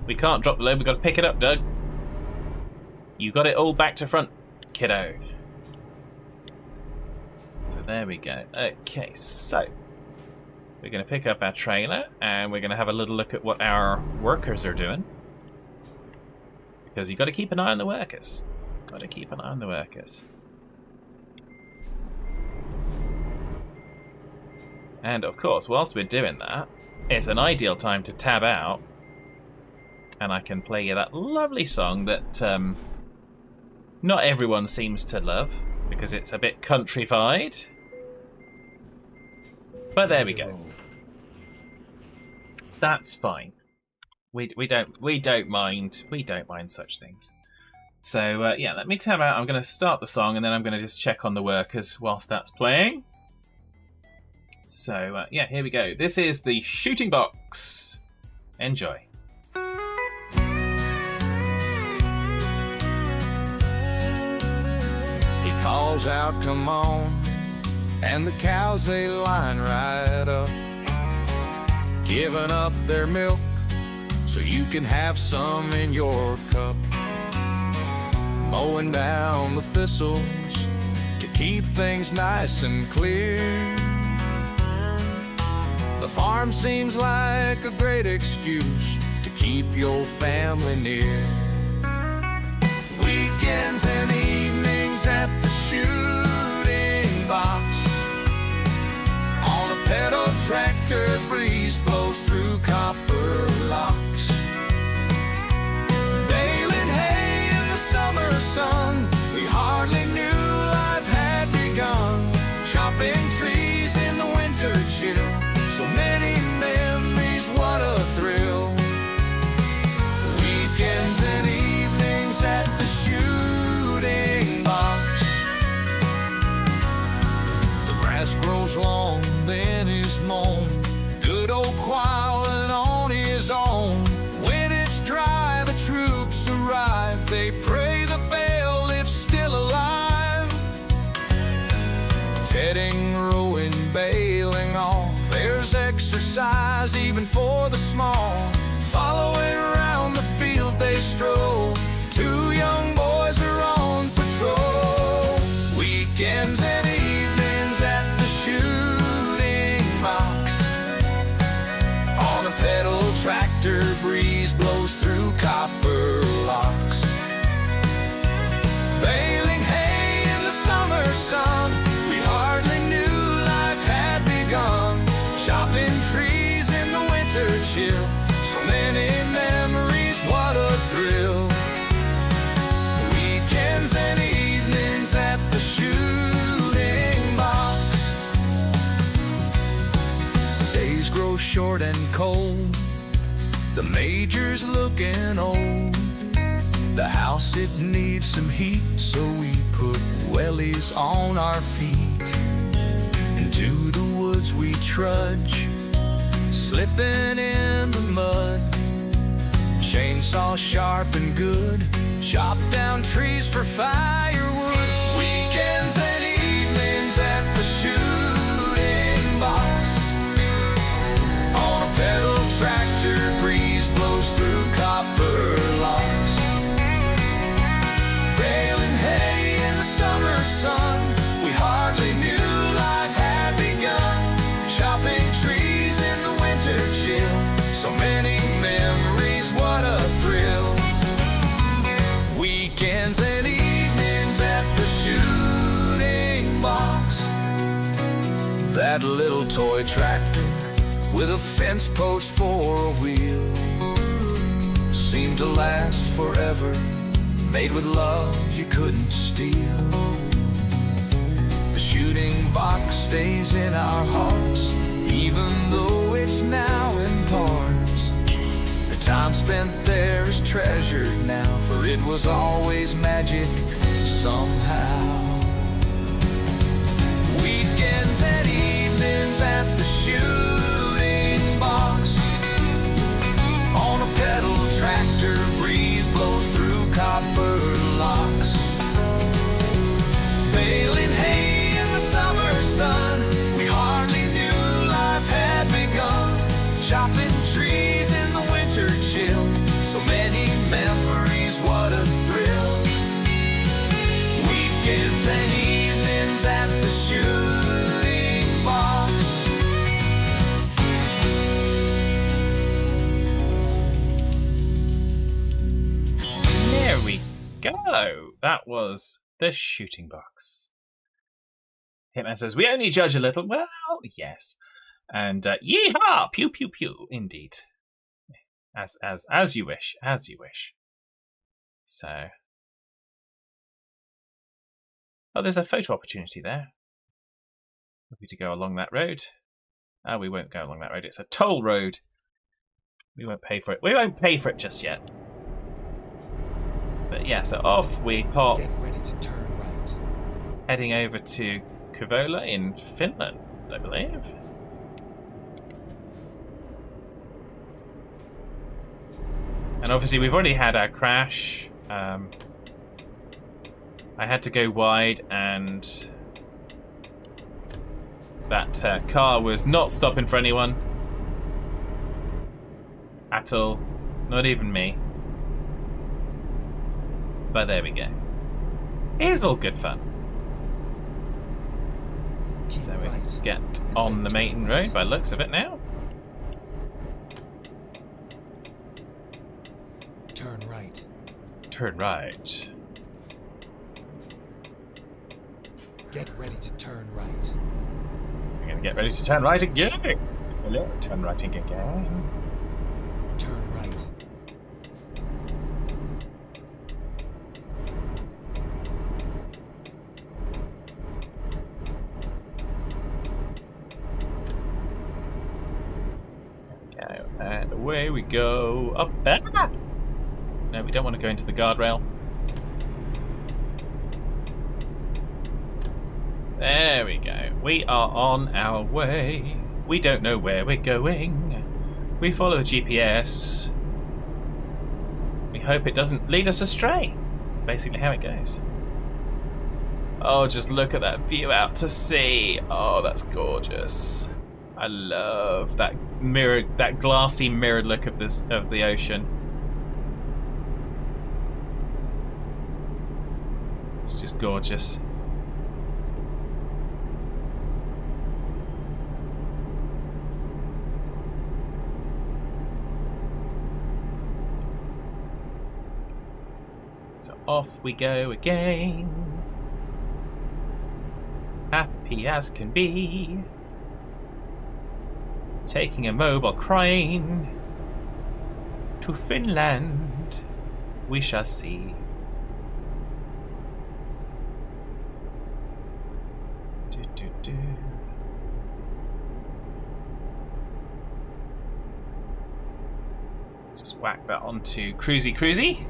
We can't drop the load, we've got to pick it up, Doug. You got it all back to front, kiddo. So there we go. Okay, so... we're going to pick up our trailer, and we're going to have a little look at what our workers are doing. Because you've got to keep an eye on the workers. Got to keep an eye on the workers. And of course, whilst we're doing that, it's an ideal time to tab out, and I can play you that lovely song that not everyone seems to love, because it's a bit countrified. But there we go. That's fine. We don't mind such things. So yeah, let me tab out. I'm going to start the song, and then I'm going to just check on the workers whilst that's playing. So yeah, here we go. This is the Shooting Box. Enjoy. He calls out, come on, and the cows, they line right up, giving up their milk so you can have some in your cup. Mowing down the thistles to keep things nice and clear. The farm seems like a great excuse to keep your family near. Weekends and evenings at the shooting box, on a pedal tractor, breeze blows through copper locks. Baling hay in the summer sun, we hardly knew life had begun. Chopping trees in the winter chill, so many memories, what a thrill. Weekends and evenings at the shooting box. The grass grows long, then is mown. Good old Quillen on his own. When it's dry, the troops arrive. They pray the bailiff's still alive. Tedding, rowing, bailing off. There's exercise even for the small. Following around the field they stroll. Two young boys are on patrol. Weekends and evenings at the shooting box, on a pedal tractor, breeze blows through copper locks. Baling hay in the summer sun, we hardly knew life had begun. Chopping trees in the winter chill, so many memories, what a thrill. Weekends and evenings at the shooting box. Days grow short and cold, the major's looking old. The house, it needs some heat, so we put wellies on our feet. Into the woods we trudge, slipping in the mud. Chainsaw sharp and good, chop down trees for firewood. Weekends and evenings at the shooting box. On a pedal tractor, breeze blows through copper locks. Baling hay in the summer sun, we hardly knew life had begun. Chopping trees in the winter chill, so many memories, what a thrill. Weekends and evenings at the shooting box. That little toy tractor with a fence post for a wheel seemed to last forever, made with love you couldn't steal. The shooting box stays in our hearts, even though it's now in parts. The time spent there is treasured now, for it was always magic somehow. Weekends and evenings at the shooting box. On a pedal tractor, breeze blows through copper locks. Baling hay in the summer sun, we hardly knew life had begun. Chopping trees in the winter chill, so many memories, what a thrill. Weekends and evenings at the shooting box. There we go. That was the shooting box. Hitman says, we only judge a little. Well, yes. And yeehaw! Pew pew pew. Indeed. As you wish. As you wish. So. Oh, there's a photo opportunity there. Happy to go along that road. Oh, we won't go along that road. It's a toll road. We won't pay for it. We won't pay for it just yet. But yeah, so off we pop. Get ready to turn right. Heading over to Kouvola in Finland, I believe. And obviously we've already had our crash. I had to go wide and that car was not stopping for anyone. At all. Not even me. But there we go. It's all good fun. So let's get on the main road by the looks of it now. Turn right. Turn right. Get ready to turn right. We're going to get ready to turn right again. Hello, turn right again. Turn right. And away we go. Up there. No, we don't want to go into the guardrail. There we go. We are on our way. We don't know where we're going. We follow the GPS. We hope it doesn't lead us astray. That's basically how it goes. Oh, just look at that view out to sea. Oh, that's gorgeous. I love that mirrored, that glassy mirrored look of the ocean. It's just gorgeous. So off we go again. Happy as can be. Taking a mobile crane to Finland, we shall see. Just whack that onto cruisy.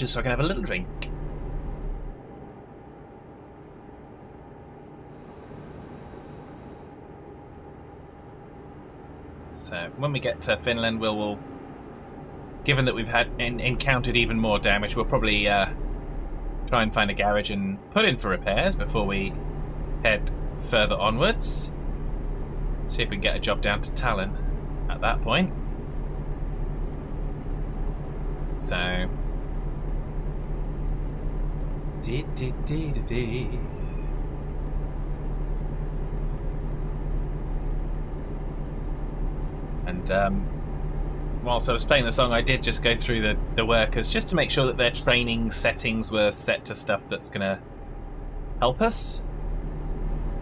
just so I can have a little drink. So when we get to Finland, we'll given that we've had encountered even more damage, we'll probably try and find a garage and put in for repairs before we head further onwards. See if we can get a job down to Tallinn at that point. So and whilst I was playing the song, I did just go through the workers just to make sure that their training settings were set to stuff that's gonna help us,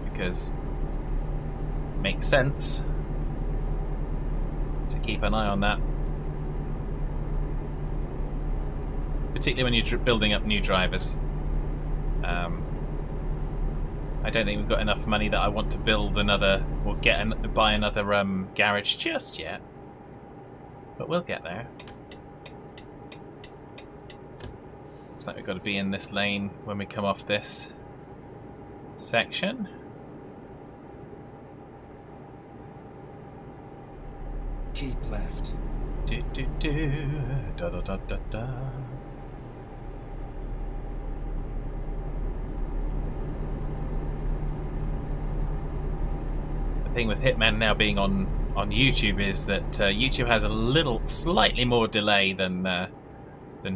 because it makes sense to keep an eye on that, particularly when you're building up new drivers. I don't think we've got enough money that I want to build another or buy another garage just yet, but we'll get there. Looks like we've got to be in this lane when we come off this section. Keep left. Do do do da da da da da. The thing with Hitman now being on YouTube is that YouTube has a slightly more delay than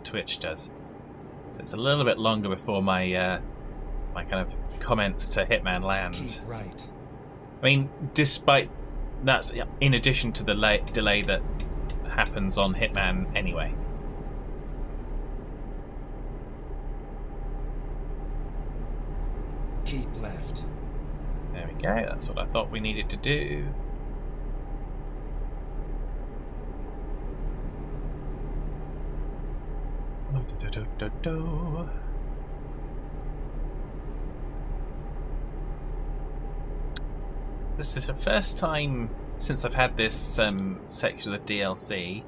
Twitch does, so it's a little bit longer before my my kind of comments to Hitman land. Keep right. I mean, despite that's in addition to the delay that happens on Hitman anyway. Keep left. There we go, that's what I thought we needed to do. This is the first time since I've had this section of the DLC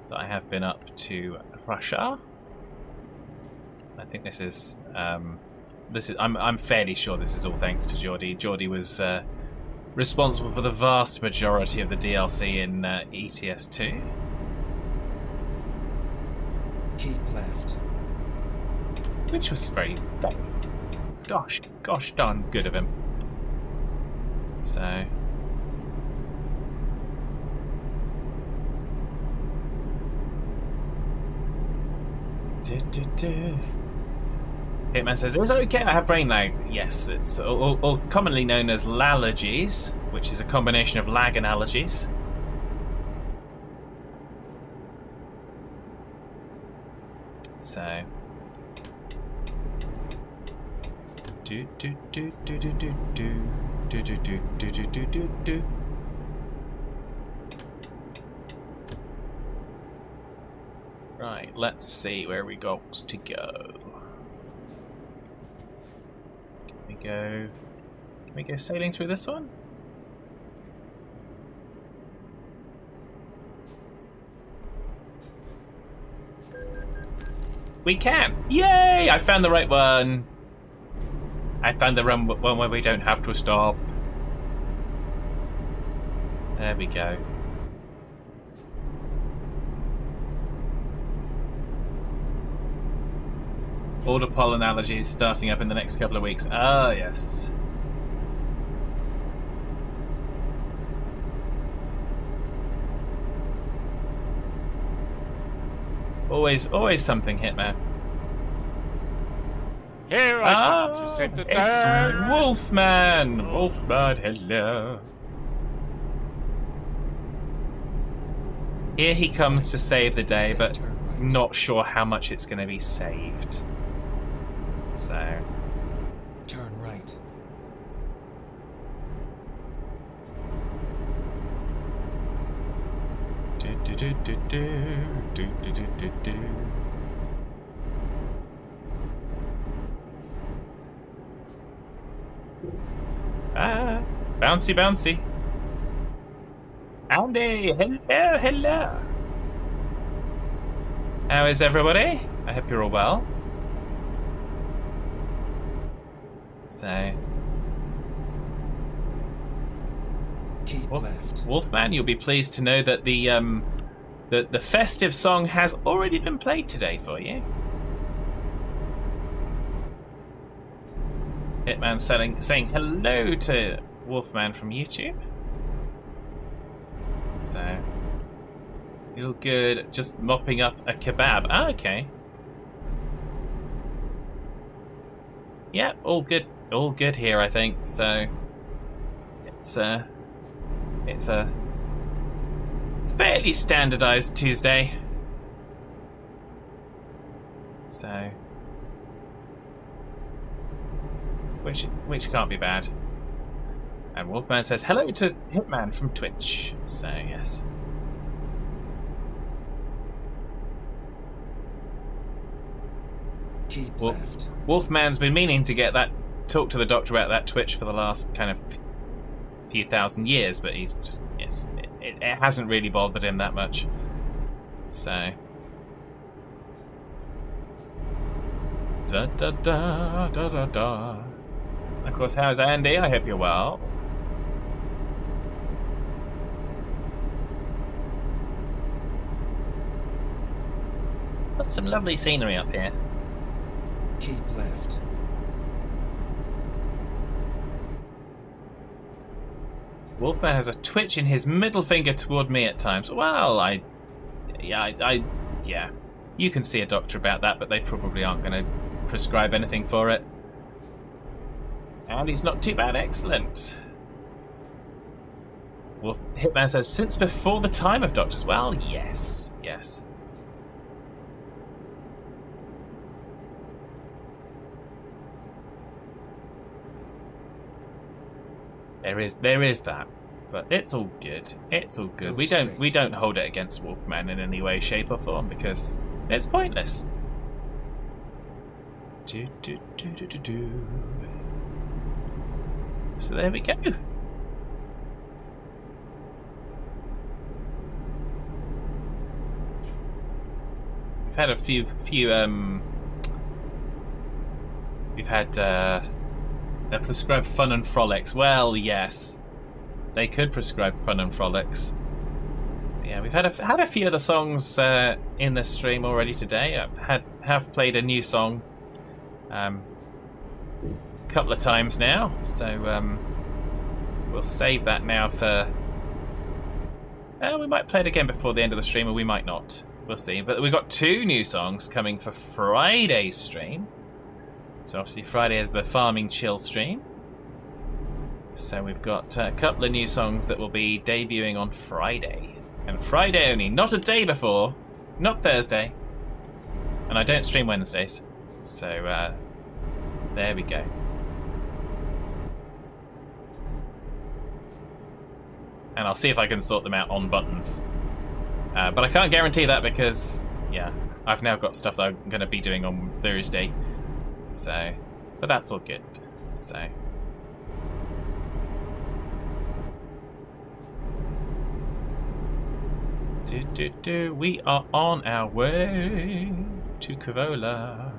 that I have been up to Russia. I think this is I'm fairly sure this is all thanks to Geordie. Geordie was responsible for the vast majority of the DLC in ETS2. Keep left. Which was very gosh darn good of him. So Hitman says, "Is it okay? I have brain lag." Yes, it's also commonly known as lallergies, which is a combination of lag and allergies. So Right, let's see where we got to go. Can we go sailing through this one? We can! Yay! I found the right one! I found the one where we don't have to stop. There we go. Border pollen allergies starting up in the next couple of weeks. Ah, yes. Always something, Hitman. Here I come to set the it's Wolfman! Wolfman, hello. Here he comes to save the day, but not sure how much it's going to be saved. So Turn right. Ah, bouncy, bouncy. Howdy, hello, hello. How is everybody? I hope you're all well. So, Keep left. Wolfman, you'll be pleased to know that the festive song has already been played today for you. Hitman saying hello to Wolfman from YouTube. So, you're good. Just mopping up a kebab. Ah, okay. Yeah, all good. All good here, I think. So, it's a fairly standardized Tuesday. So, which can't be bad. And Wolfman says hello to Hitman from Twitch. So yes. Keep left. Wolfman's been meaning to get that talk to the doctor about that Twitch for the last kind of few thousand years, but he's just it hasn't really bothered him that much. So da da da da da da. Of course, how's Andy? I hope you're well. Got some lovely scenery up here. Keep left. Wolfman has a twitch in his middle finger toward me at times. Well, yeah, you can see a doctor about that, but they probably aren't going to prescribe anything for it. And he's not too bad. Excellent. Hitman says, since before the time of doctors. Well, yes. Yes. There is that. But it's all good. It's all good. We don't hold it against Wolfman in any way, shape or form because it's pointless. So there we go. We've had a few we've had they prescribe fun and frolics. Well, yes, they could prescribe fun and frolics. Yeah, we've had a few of the songs in the stream already today. Have played a new song a couple of times now, so we'll save that now for. We might play it again before the end of the stream, or we might not. We'll see. But we've got 2 new songs coming for Friday's stream. So obviously Friday is the Farming Chill stream. So we've got a couple of new songs that will be debuting on Friday. And Friday only, not a day before, not Thursday. And I don't stream Wednesdays. So there we go. And I'll see if I can sort them out on buttons. But I can't guarantee that because, yeah, I've now got stuff that I'm going to be doing on Thursday. So, but that's all good. So. We are on our way to Cavola.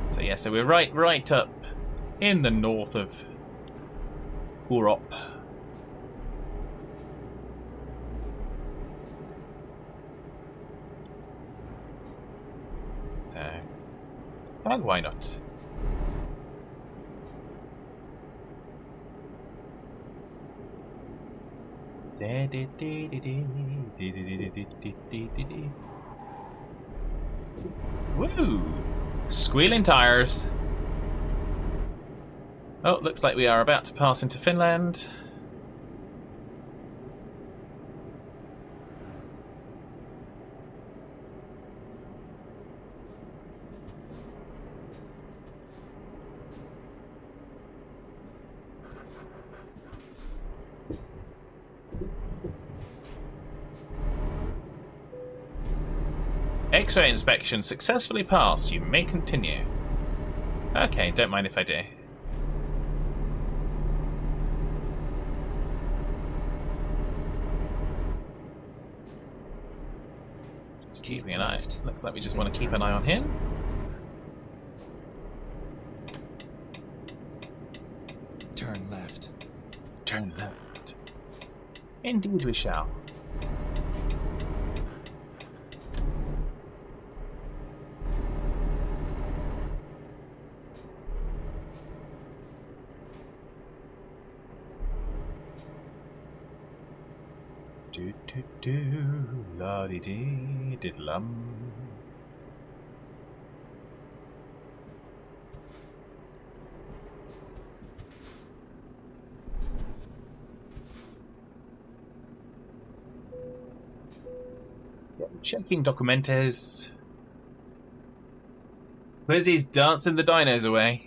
So yeah, so we're right up in the north of Europe. So, and why not? Woo! Squealing tires. Oh, looks like we are about to pass into Finland. X-ray inspection successfully passed. You may continue. Okay, don't mind if I do. Just Keep keeping an eye. left. Looks like we just want to keep an eye on him. Turn left. Turn left. Indeed we shall. Do do do la di dee diddlum. Checking documentes. Quizzy's dancing the dinos away.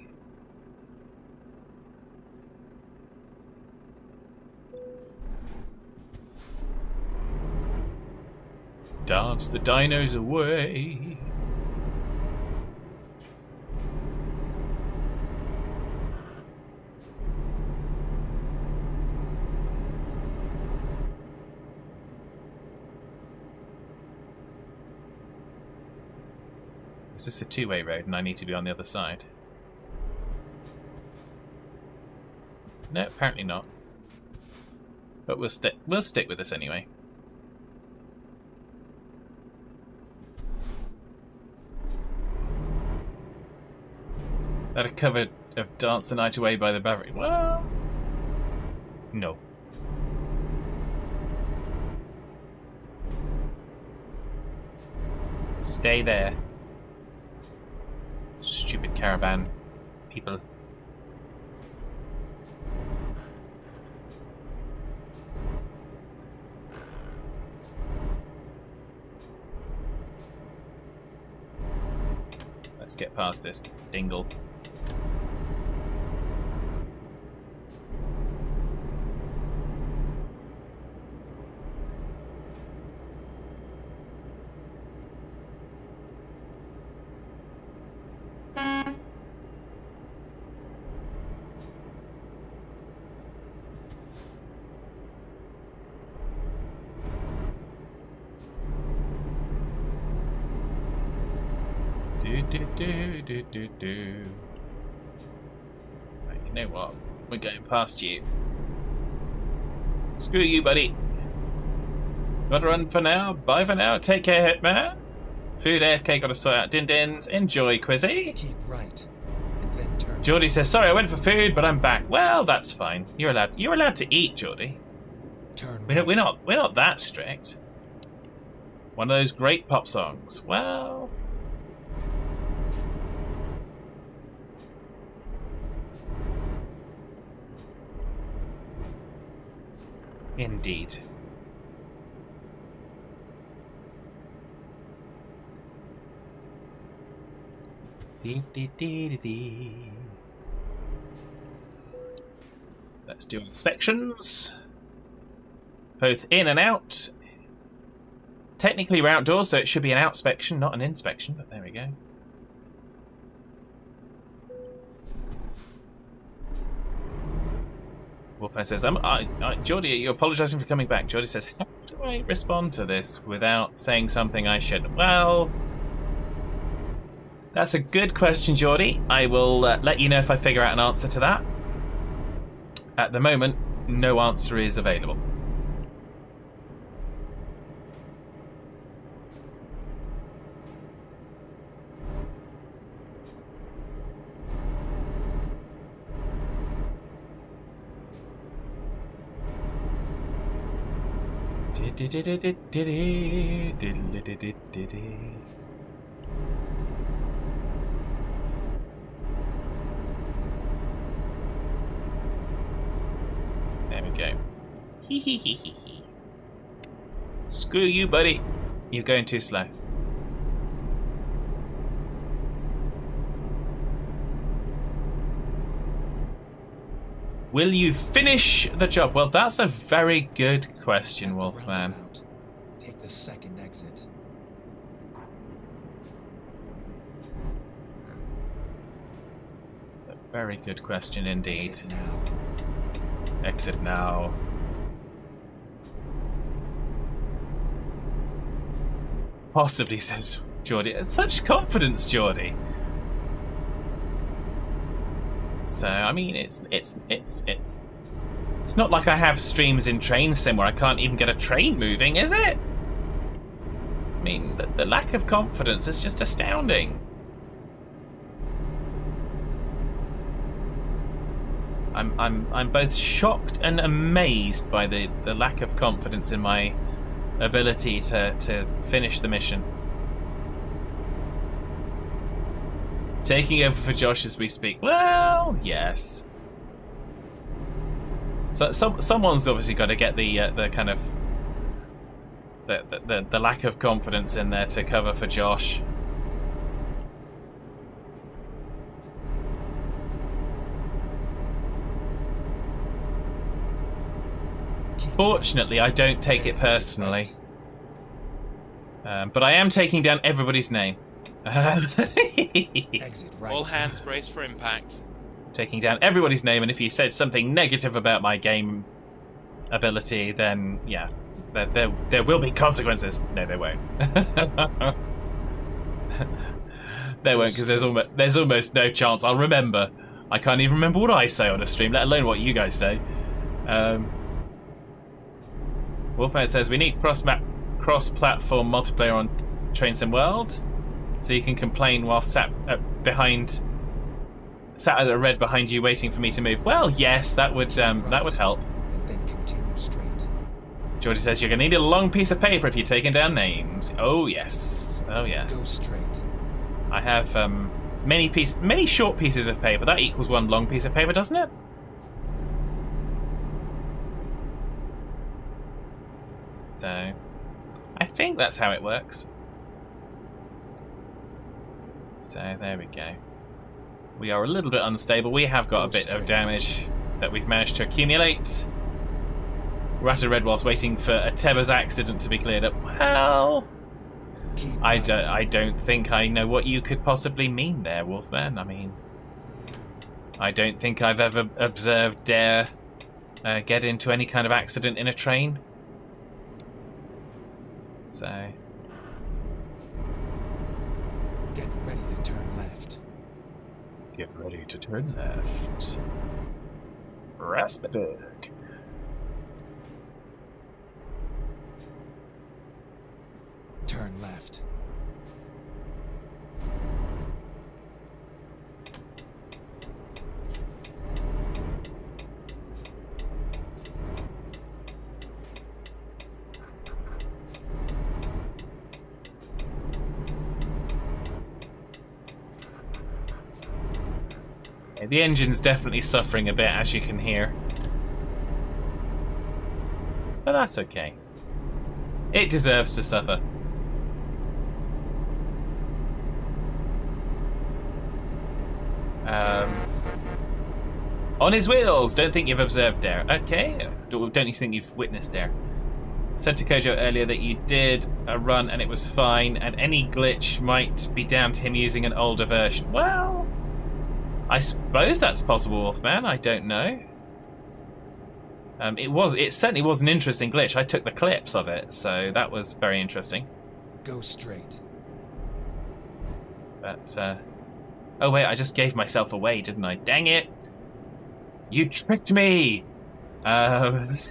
Dance the dinos away. Is this a two-way road and I need to be on the other side? No, apparently not. But we'll stick with this anyway. That a cover of Dance the Night Away by the Battery. Well, no. Stay there. Stupid caravan people. Let's get past this dingle. Do. Right, you know what? We're going past you. Screw you, buddy. Gotta run for now. Bye for now. Take care, Hitman. Food AFK, gotta sort out din-dins. Enjoy, Quizzy. Keep right. And then turn. Geordie says, sorry, I went for food, but I'm back. Well, that's fine. You're allowed to eat, Geordie. Turn We're not that strict. One of those great pop songs. Well, indeed. Let's do inspections. Both in and out. Technically we're outdoors, so it should be an outspection, not an inspection, but there we go. Wolfman says, Geordie, are you apologising for coming back? Geordie says, how do I respond to this without saying something I shouldn't? Well, that's a good question, Geordie. I will let you know if I figure out an answer to that. At the moment, no answer is available. There we go. Hee hee hee hee hee. Screw you, buddy. You're going too slow. Will you finish the job? Well, that's a very good question, Wolfman. Take the second exit. It's a very good question indeed. Exit now. Exit now. possibly, says Geordie. Such confidence, Geordie. So I mean, it's not like I have streams in train sim where I can't even get a train moving, is it? I mean, the lack of confidence is just astounding. I'm both shocked and amazed by the lack of confidence in my ability to finish the mission. Taking over for Josh as we speak. Well, yes. So someone's obviously got to get the kind of the lack of confidence in there to cover for Josh. Fortunately, I don't take it personally. But I am taking down everybody's name. Exit right. All hands brace for impact. Taking down everybody's name, and if he said something negative about my game ability, then yeah, there will be consequences. No, there won't. There won't, because there's almost no chance I'll remember. I can't even remember what I say on a stream, let alone what you guys say. Wolfman says we need cross-platform multiplayer on Train Sim World, so you can complain while sat at a red behind you, waiting for me to move. Well, yes, that would help. And then continue straight. Geordie says you're gonna need a long piece of paper if you're taking down names. Oh yes, oh Go yes. straight. I have many short pieces of paper. That equals one long piece of paper, doesn't it? So, I think that's how it works. So, there we go. We are a little bit unstable. We have got a bit of damage that we've managed to accumulate. We're at a red whilst waiting for a Teba's accident to be cleared up. Well, I don't think I know what you could possibly mean there, Wolfman. I mean, I don't think I've ever observed Dare get into any kind of accident in a train. So, Get ready to turn left. get ready to turn left. Raspenberg. Turn left. The engine's definitely suffering a bit, as you can hear. But that's okay. It deserves to suffer. On his wheels! Don't think you've observed Dare. Okay. Don't you think you've witnessed Dare? Said to Kojo earlier that you did a run and it was fine, and any glitch might be down to him using an older version. Well, I suppose that's possible, Wolfman. I don't know. It certainly was an interesting glitch. I took the clips of it, so that was very interesting. Go straight. But, oh wait, I just gave myself away, didn't I? Dang it! You tricked me! Get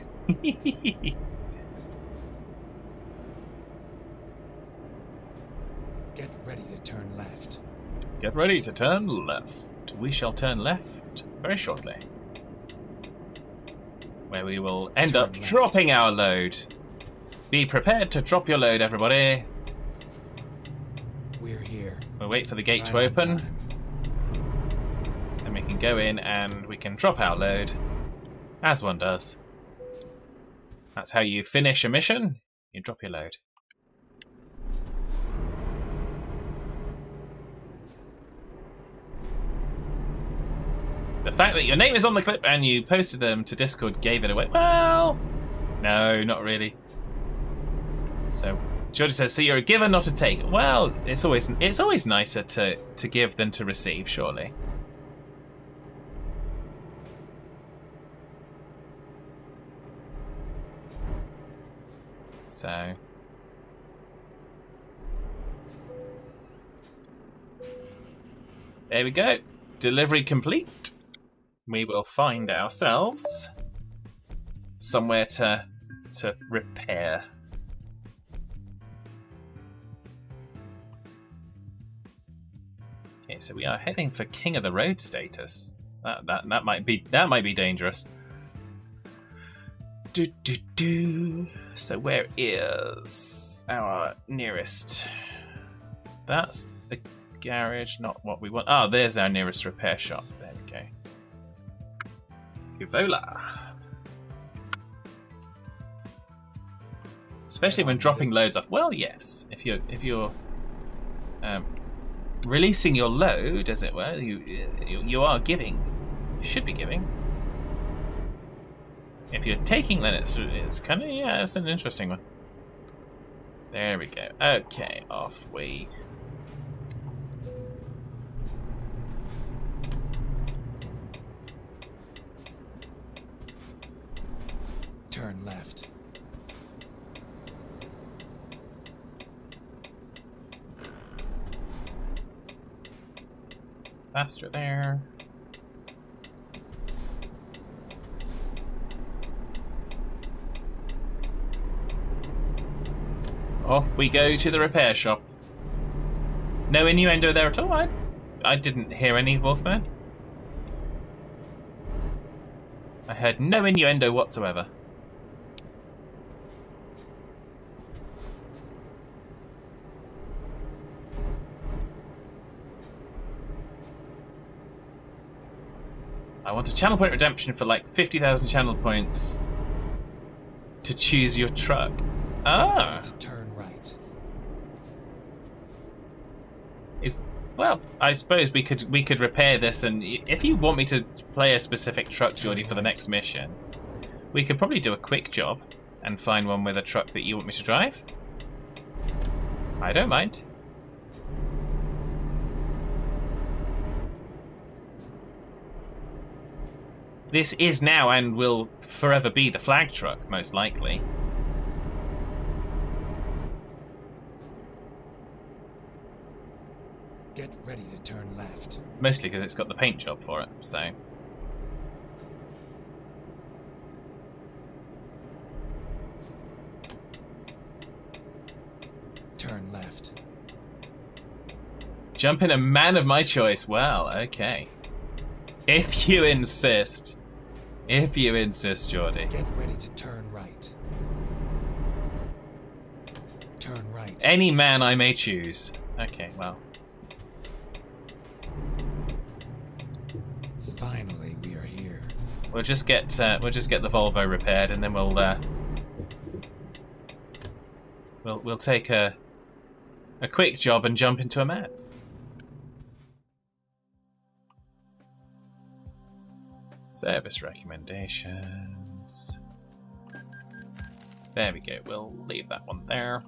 ready to turn left. Get ready to turn left. We shall turn left very shortly. Where we will end up dropping our load. Be prepared to drop your load, everybody. We're here. We'll wait for the gate to Right on open. time. Then we can go in and we can drop our load. As one does. That's how you finish a mission. You drop your load. The fact that your name is on the clip and you posted them to Discord gave it away. Well, no, not really. So, Georgia says, so you're a giver, not a taker. Well, it's always nicer to give than to receive, surely. So, There we go. Delivery complete. We will find ourselves somewhere to repair. Okay, so we are heading for King of the Road status. That might be dangerous. So where is our nearest? That's the garage, not what we want. Oh, there's our nearest repair shop. There we go. Evola. Especially when dropping loads off. Well, yes. If you're releasing your load, as it were, you are giving. You should be giving. If you're taking, then it's kind of, yeah, it's an interesting one. There we go. Okay, off we. Turn left. Faster there. Off we go to the repair shop. No innuendo there at all. I didn't hear any, Wolfman. I heard no innuendo whatsoever. I want a channel point redemption for like 50,000 channel points to choose your truck. Ah. Turn right. Well, I suppose we could repair this, and if you want me to play a specific truck, Geordie, for the next mission, we could probably do a quick job and find one with a truck that you want me to drive. I don't mind. This is now and will forever be the flag truck, most likely. Get ready to turn left. Mostly because it's got the paint job for it, so. Turn left. Jump in a man of my choice. Well, okay. If you insist. If you insist, Geordie. Get ready to turn right. Turn right. Any man I may choose. Okay, well. Finally, we are here. We'll just get the Volvo repaired, and then we'll take a quick job and jump into a man. Service recommendations. There we go. We'll leave that one there.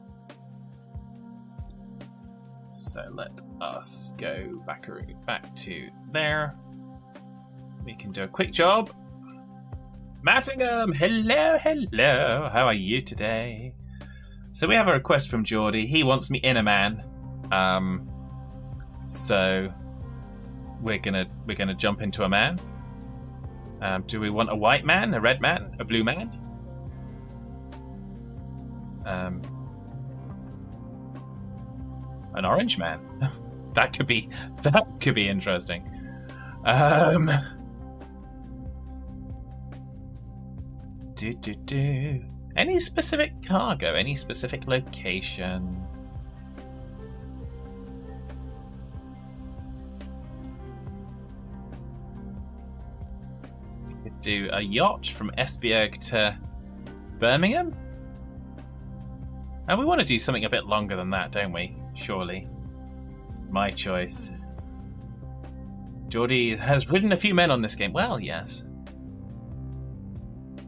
So let us go back to there. We can do a quick job. Mattingham, hello, hello. How are you today? So we have a request from Geordie. He wants me in a man. So we're gonna jump into a man. Do we want a white man, a red man, a blue man? An orange man. That could be interesting. Any specific cargo? Any specific location? We could do a yacht from Esbjerg to Birmingham. And we want to do something a bit longer than that, don't we? Surely. My choice. Geordie has ridden a few men on this game. Well, yes.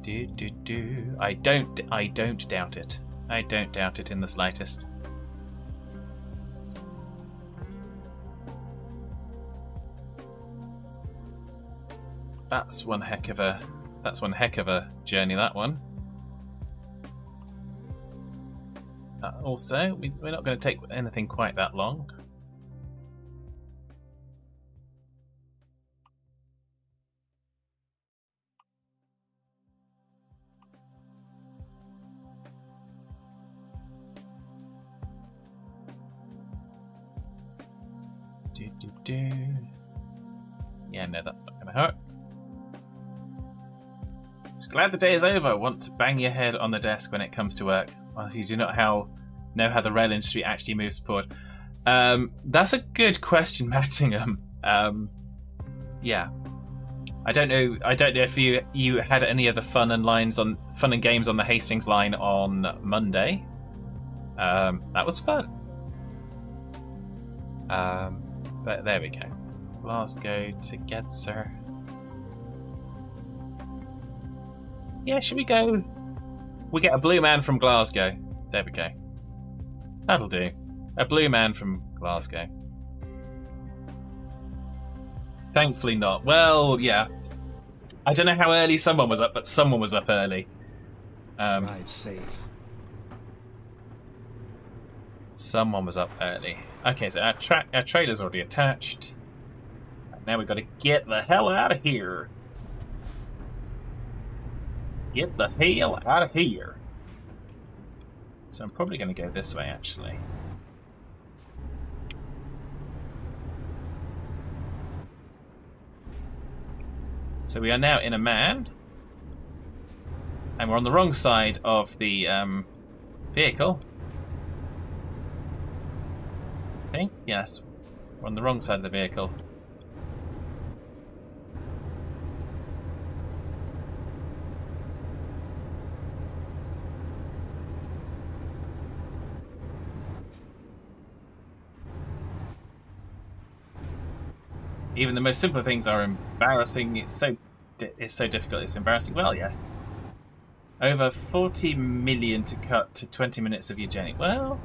I don't doubt it. I don't doubt it in the slightest. That's one heck of a journey, that one. Also, we're not going to take anything quite that long. Yeah, no, that's not going to hurt. Just glad the day is over. Want to bang your head on the desk when it comes to work. Well, you do not know how the rail industry actually moves forward. That's a good question, Mattingham. Yeah. I don't know if you had any other fun and games on the Hastings line on Monday. That was fun. But there we go. Glasgow together. Yeah, should we go? We get a blue man from Glasgow. There we go. That'll do. A blue man from Glasgow. Thankfully not. Well, yeah. I don't know how early someone was up, but someone was up early. Drive safe. Someone was up early. Okay, so our trailer's already attached. Now we've got to get the hell out of here. Get the hell out of here. So I'm probably going to go this way, actually. So we are now in a man. And we're on the wrong side of the vehicle. I think, yes. We're on the wrong side of the vehicle. Even the most simple things are embarrassing. It's so difficult. It's embarrassing. Well, yes. Over 40 million to cut to 20 minutes of your journey. Well,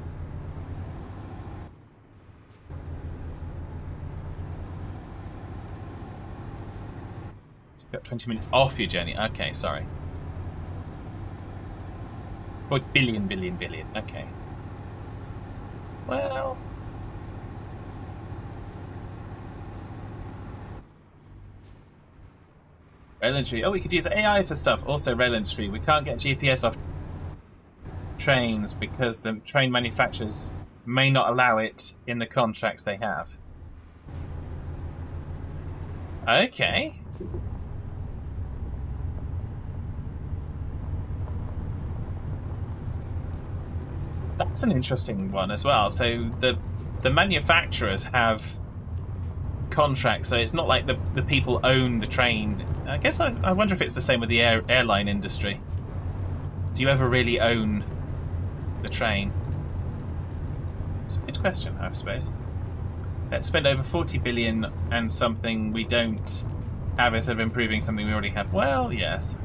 to cut 20 minutes off your journey. Okay, sorry. 40 billion. Okay. Well. Rail industry. Oh, we could use AI for stuff. Also, rail industry. We can't get GPS off trains because the train manufacturers may not allow it in the contracts they have. Okay. That's an interesting one as well. So the manufacturers have contracts, so it's not like the people own the train. I guess I wonder if it's the same with the airline industry. Do you ever really own the train? It's a good question, I suppose. Let's spend over 40 billion and something we don't have instead of improving something we already have. Well, yes.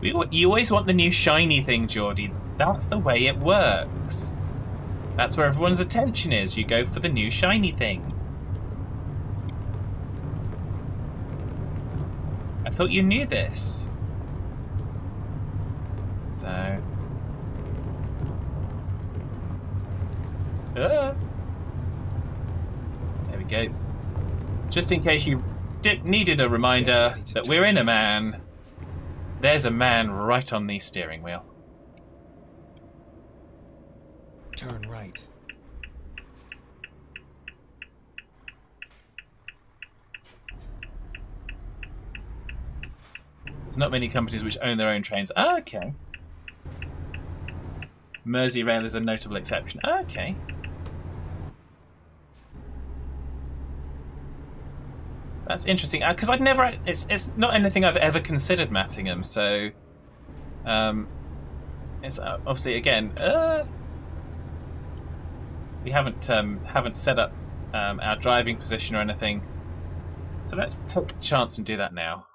You always want the new shiny thing, Geordie. That's the way it works. That's where everyone's attention is. You go for the new shiny thing. I thought you knew this. So... there we go. Just in case you needed a reminder that we're in a man. There's a man right on the steering wheel. Turn right. There's not many companies which own their own trains. Ah, okay. Merseyrail is a notable exception. Ah, okay. That's interesting. Because I'd never... It's not anything I've ever considered, Mattingham, so... it's obviously, again... we haven't set up our driving position or anything. So let's take the chance and do that now.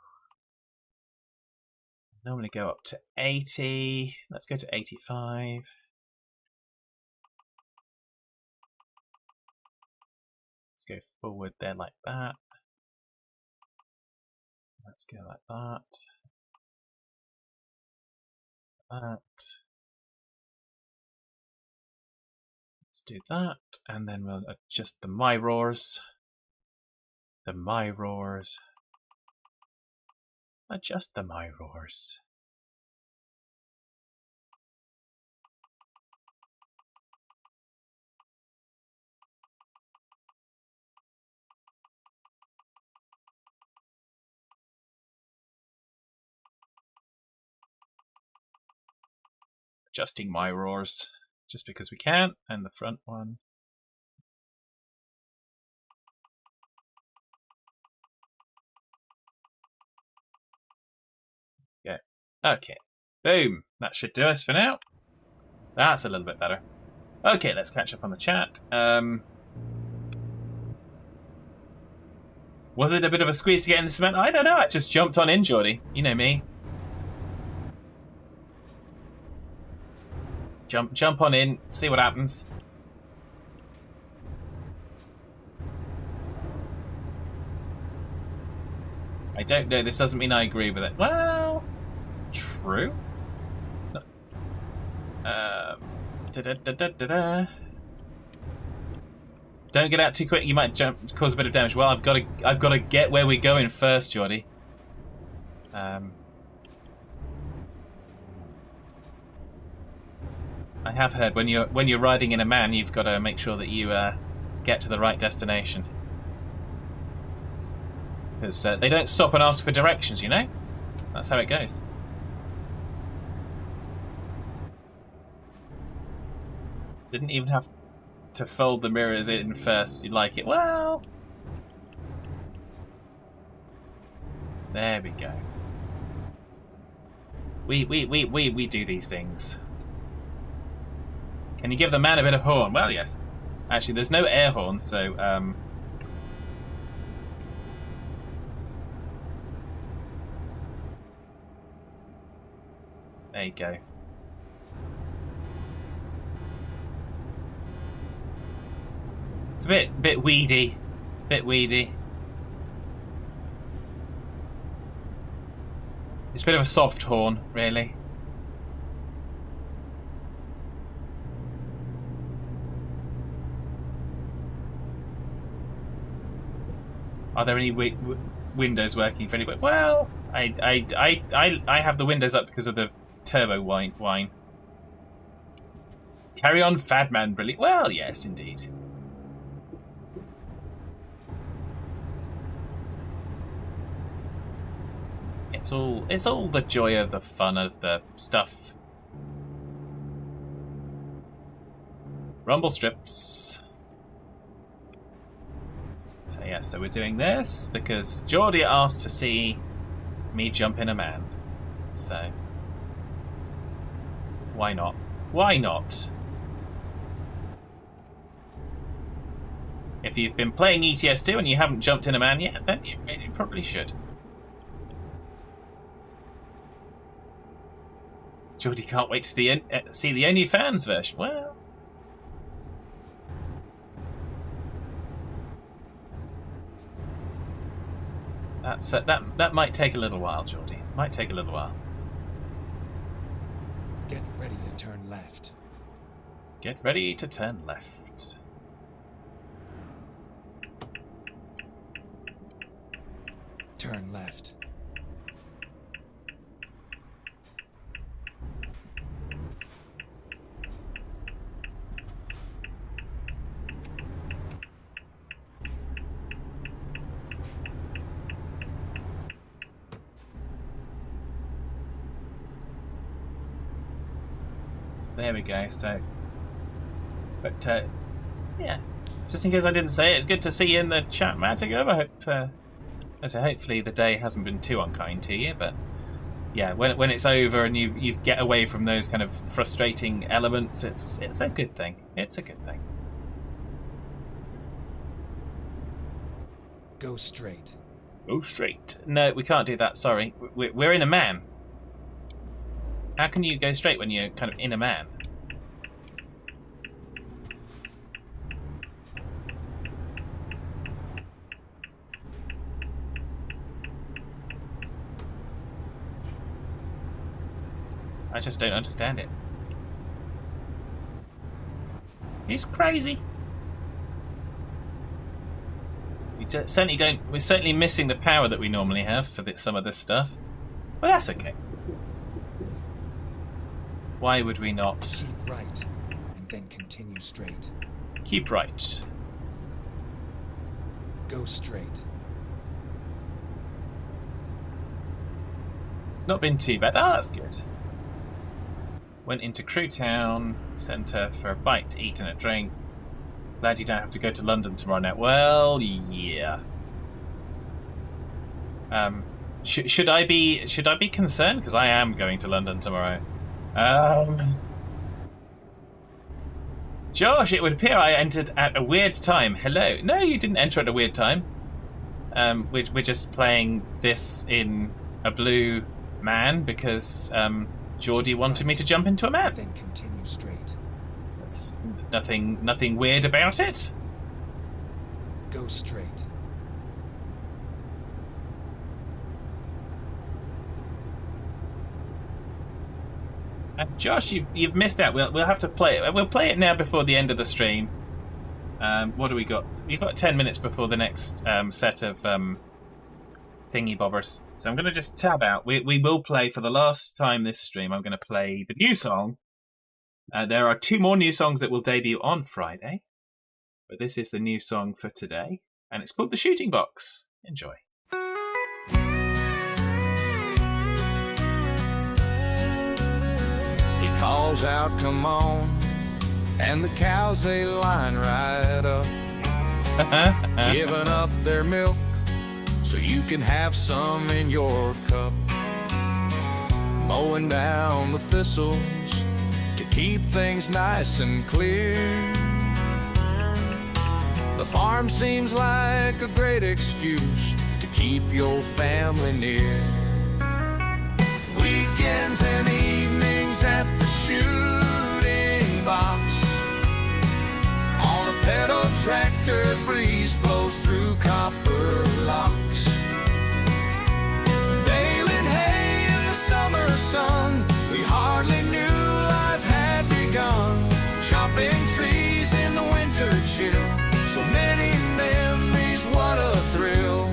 Normally go up to 80. Let's go to 85. Let's go forward there like that. Let's go like that. That. Let's do that, and then we'll adjust the mirrors. The mirrors. Adjust the mirrors. adjusting my roars just because we can, and the front one. Yeah. Okay. Boom. That should do us for now. That's a little bit better. Okay, let's catch up on the chat. Was it a bit of a squeeze to get in the cement? I don't know. I just jumped on in, Geordie. You know me. Jump on in. See what happens. I don't know. This doesn't mean I agree with it. Well, true. Don't get out too quick. You might cause a bit of damage. Well, I've got to get where we're going first, Geordie. I have heard when you're riding in a man, you've got to make sure that you get to the right destination, because they don't stop and ask for directions. You know, that's how it goes. Didn't even have to fold the mirrors in first. You like it? Well, there we go. We do these things. Can you give the man a bit of horn? Well, yes. Actually, there's no air horn, so there you go. It's a bit weedy. Bit weedy. It's a bit of a soft horn, really. Are there any windows working for anybody? Well, I have the windows up because of the turbo wine. Carry on, Fadman, brilliant. Well, yes, indeed. It's all the joy of the fun of the stuff. Rumble strips. So yeah, so we're doing this because Geordie asked to see me jump in a man. So why not? Why not? If you've been playing ETS2 and you haven't jumped in a man yet, then you probably should. Geordie can't wait to see the OnlyFans version. Well, that might take a little while, Geordie. Might take a little while. Get ready to turn left. Get ready to turn left. Turn left. There we go. So, but yeah, just in case I didn't say it, it's good to see you in the chat, Matagov. I hope, hopefully the day hasn't been too unkind to you. But yeah, when it's over and you get away from those kind of frustrating elements, it's a good thing. It's a good thing. Go straight. Go straight. No, we can't do that. Sorry, we're in a man. How can you go straight when you're kind of in a man? I just don't understand it. He's crazy. We're certainly missing the power that we normally have for some of this stuff. But that's okay. Why would we not? Keep right, and then continue straight. Keep right. Go straight. It's not been too bad. Oh, that's good. Went into Crewtown Centre for a bite to eat and a drink. Glad you don't have to go to London tomorrow night. Well, yeah. Should I be concerned? Because I am going to London tomorrow. Josh, it would appear I entered at a weird time. Hello. No, you didn't enter at a weird time. We're just playing this in a blue man because Geordie wanted me to jump into a man. Then continue straight. There's nothing weird about it. Go straight. Josh, you've missed out. We'll have to play it. We'll play it now before the end of the stream. What do we got? We've got 10 minutes before the next set of thingy bobbers. So I'm going to just tab out. We will play for the last time this stream. I'm going to play the new song. There are 2 more new songs that will debut on Friday, but this is the new song for today, and it's called The Shooting Box. Enjoy. He calls out, come on, and the cows, they line right up, giving up their milk so you can have some in your cup, mowing down the thistles to keep things nice and clear. The farm seems like a great excuse to keep your family near. Weekends and evenings at the shooting box, on a pedal tractor, breeze blows through copper locks, baling hay in the summer sun. We hardly knew life had begun, chopping trees in the winter chill. So many memories, what a thrill.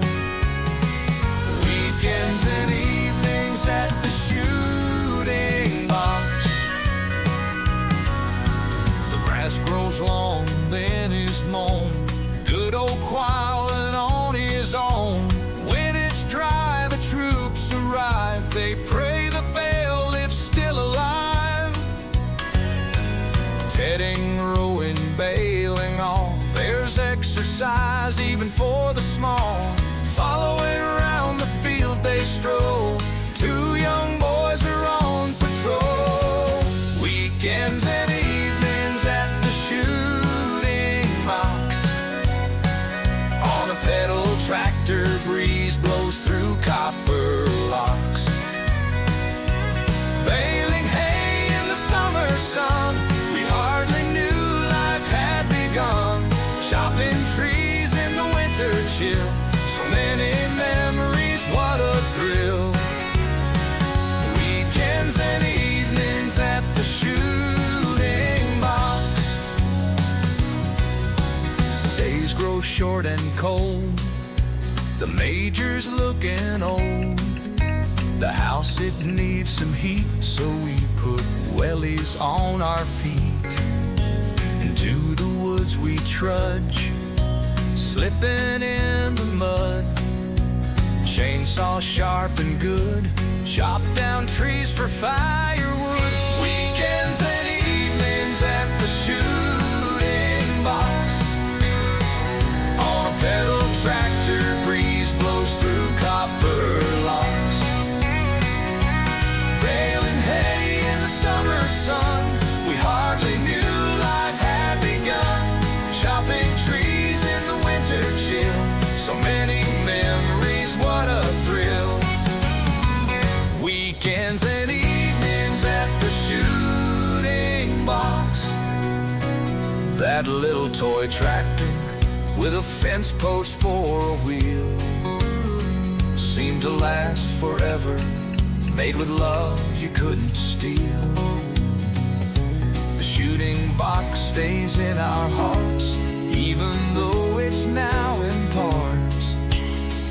Weekends and evenings at the shooting box. The grass grows long, then is mown. Good old Quilin on his own. When it's dry, the troops arrive. They pray the bailiff's still alive. Tedding, rowing, bailing off. There's exercise even for the small. Following around the field they stroll. 2 young boys are on patrol. Weekends and evenings at the shooting box, on a pedal tractor, breeze blows through copper locks, baling hay in the summer sun. We hardly knew life had begun, chopping trees in the winter chill. So many memories, what a thrill. Weekends and evenings at the shooting box. Days grow short and cold, the major's looking old. The house, it needs some heat, so we put wellies on our feet. Into the woods we trudge, slipping in the mud. Chainsaw sharp and good, chop down trees for firewood. Weekends and evenings at the shooting box, on a pedal tractor, breeze blows through copper locks, baling hay in the summer sun. We hardly knew life had begun, chopping trees in the winter chill. So many memories, what a thrill. Weekends and evenings at the shooting box. That little toy tractor with a fence post for a wheel seemed to last forever, made with love you couldn't steal. The shooting box stays in our hearts, even though it's now in parts.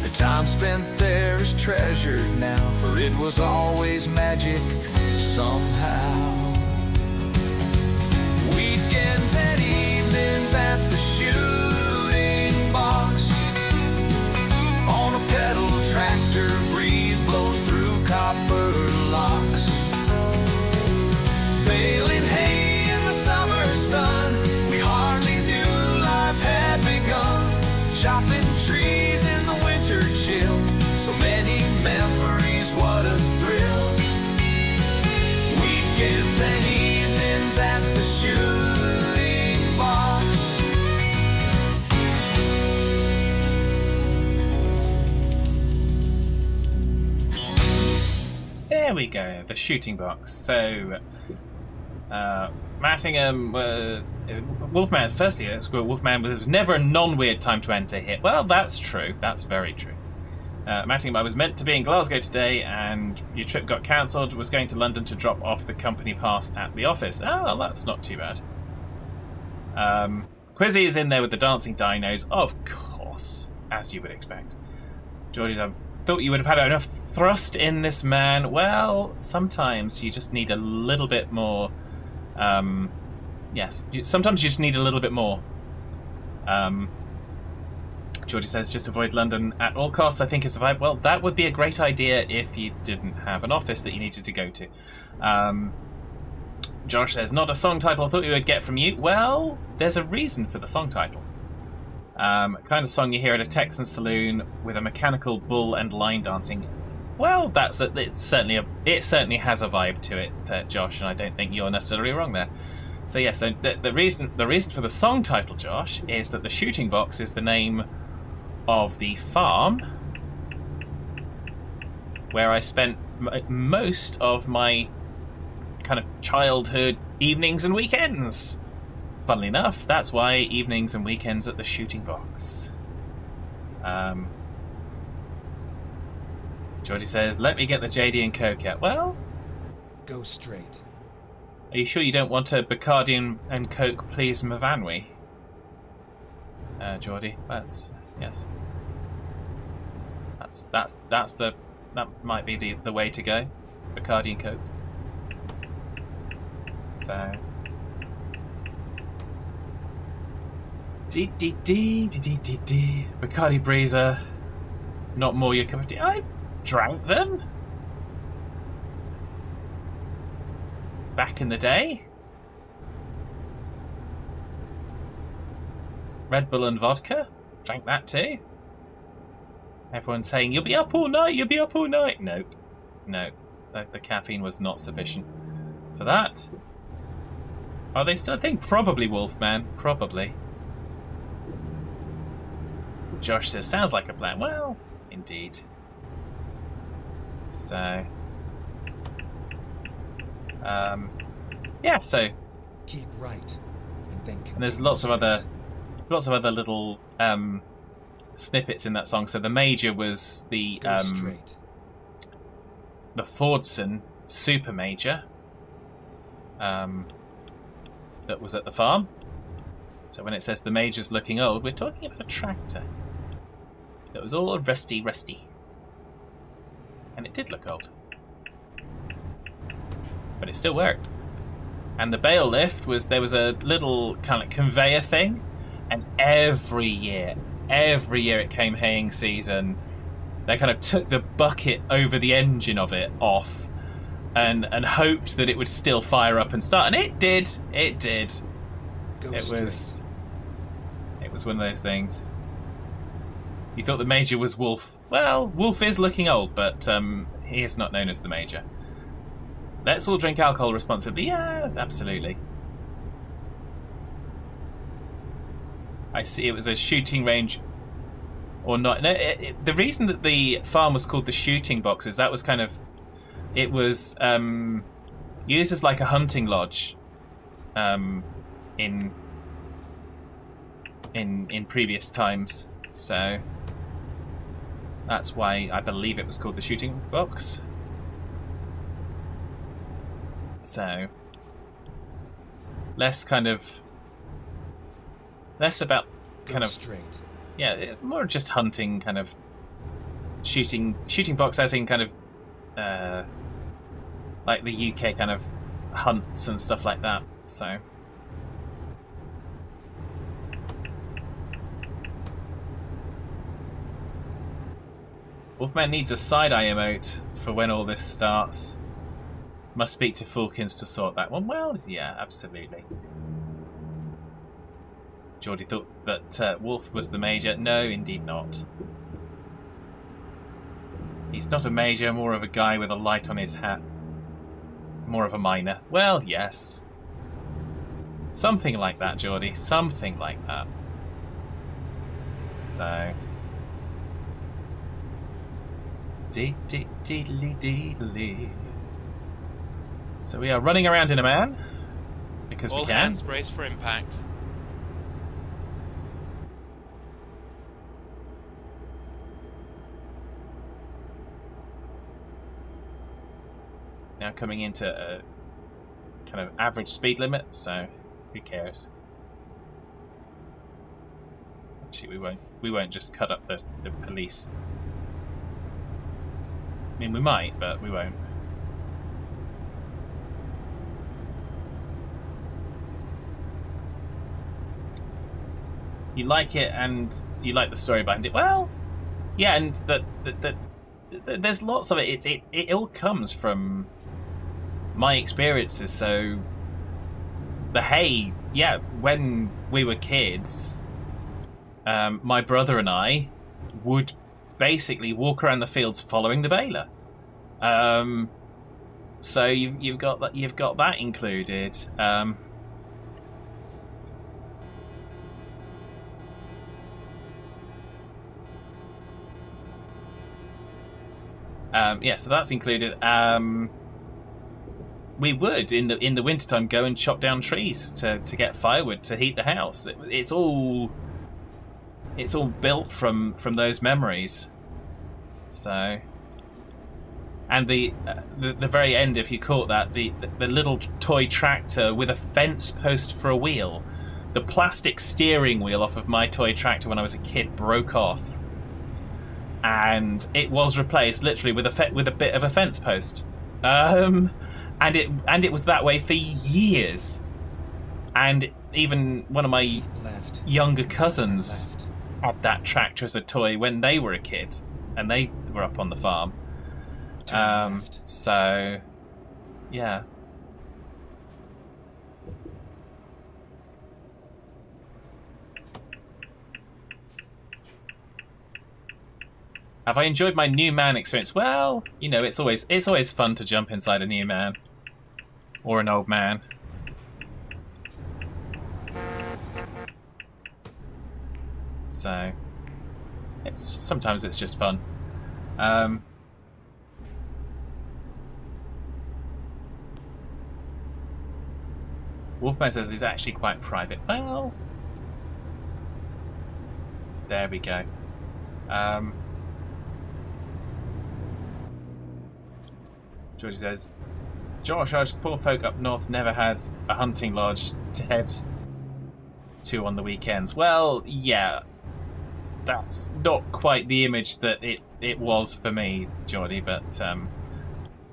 The time spent there is treasured now, for it was always magic somehow. Weekends and evenings at the shooting box, on a pedal tractor, breeze blows through copper locks, we go. The shooting box. So, Mattingham was... Wolfman, firstly, Wolfman was never a non-weird time to enter here. Well, that's true. That's very true. Mattingham, I was meant to be in Glasgow today, and your trip got cancelled. Was going to London to drop off the company pass at the office. Oh, well, that's not too bad. Quizzy is in there with the dancing dinos, of course, as you would expect. Geordie, I thought you would have had enough thrust in this man. Well, sometimes you just need a little bit more. Yes, sometimes you just need a little bit more. Geordie says, just avoid London at all costs, I think is the vibe. Well, that would be a great idea if you didn't have an office that you needed to go to. Josh says, not a song title I thought we would get from you. Well, there's a reason for the song title. Kind of song you hear at a Texan saloon with a mechanical bull and line dancing. Well, it certainly has a vibe to it, Josh, and I don't think you're necessarily wrong there. So yeah, so the reason for the song title, Josh, is that the shooting box is the name of the farm where I spent most of my kind of childhood evenings and weekends. Funnily enough, that's why evenings and weekends at the shooting box. Geordie says, let me get the JD and Coke out. Well, Go straight. are you sure you don't want a Bacardi and Coke, please, Mavanwi? Geordie, yes. That might be the way to go. Bacardi and Coke. So. Bacardi Breezer. Not more your cup of tea. I drank them. Back in the day. Red Bull and vodka. Drank that too. Everyone's saying, you'll be up all night, you'll be up all night. Nope. No. The caffeine was not sufficient for that. Are they still a thing? Probably, Wolfman. Probably. Josh says, sounds like a plan. Well, indeed. So... yeah, so... Keep right. And then And there's lots of other little snippets in that song. So the major was the Go straight. the Fordson super major that was at the farm. So when it says the major's looking old, we're talking about a tractor that was all rusty, and it did look old, but it still worked. And the bale lift there was a little kind of conveyor thing, and every year it came haying season, they kind of took the bucket over the engine of it off and hoped that it would still fire up and start, and it did. Go It straight. was one of those things. You thought the major was Wolf. Well, Wolf is looking old, but he is not known as the major. Let's all drink alcohol responsibly. Yeah, absolutely. I see it was a shooting range or not. No, the reason that the farm was called the shooting box is that was kind of... It was used as like a hunting lodge in previous times. So that's why I believe it was called the shooting box. So less about kind Go of straight. yeah, more just hunting, kind of shooting box, as in kind of like the UK kind of hunts and stuff like that. So Wolfman needs a side-eye emote for when all this starts. Must speak to Fulkins to sort that one. Well, yeah, absolutely. Geordie thought that Wolf was the major. No, indeed not. He's not a major, more of a guy with a light on his hat. More of a minor. Well, yes. Something like that, Geordie. Something like that. So... Dee-dee-dee-dee-dee-dee. So we are running around in a man because All we can. hands brace for impact. Now coming into a kind of average speed limit, so who cares? Actually, we won't just cut up the police. I mean, we might, but we won't. You like it, and you like the story behind it. Well, yeah, and there's lots of it. It all comes from my experiences. So the hay, yeah, when we were kids, my brother and I would basically walk around the fields following the baler. So you've got that included. Yeah, so that's included. We would in the wintertime go and chop down trees to get firewood to heat the house. It's all built from those memories. So, and the very end, if you caught that, the little toy tractor with a fence post for a wheel, the plastic steering wheel off of my toy tractor when I was a kid broke off. And it was replaced literally with a bit of a fence post, and it was that way for years. And even one of my younger cousins had that tractor as a toy when they were a kid, and they were up on the farm. So, yeah. Have I enjoyed my new man experience? Well, you know, it's always fun to jump inside a new man. Or an old man. So sometimes it's just fun. Wolfman says he's actually quite private. Well, there we go. Georgie says, Josh, us poor folk up north never had a hunting lodge to head to on the weekends. Well, yeah, that's not quite the image that it was for me, Geordie, but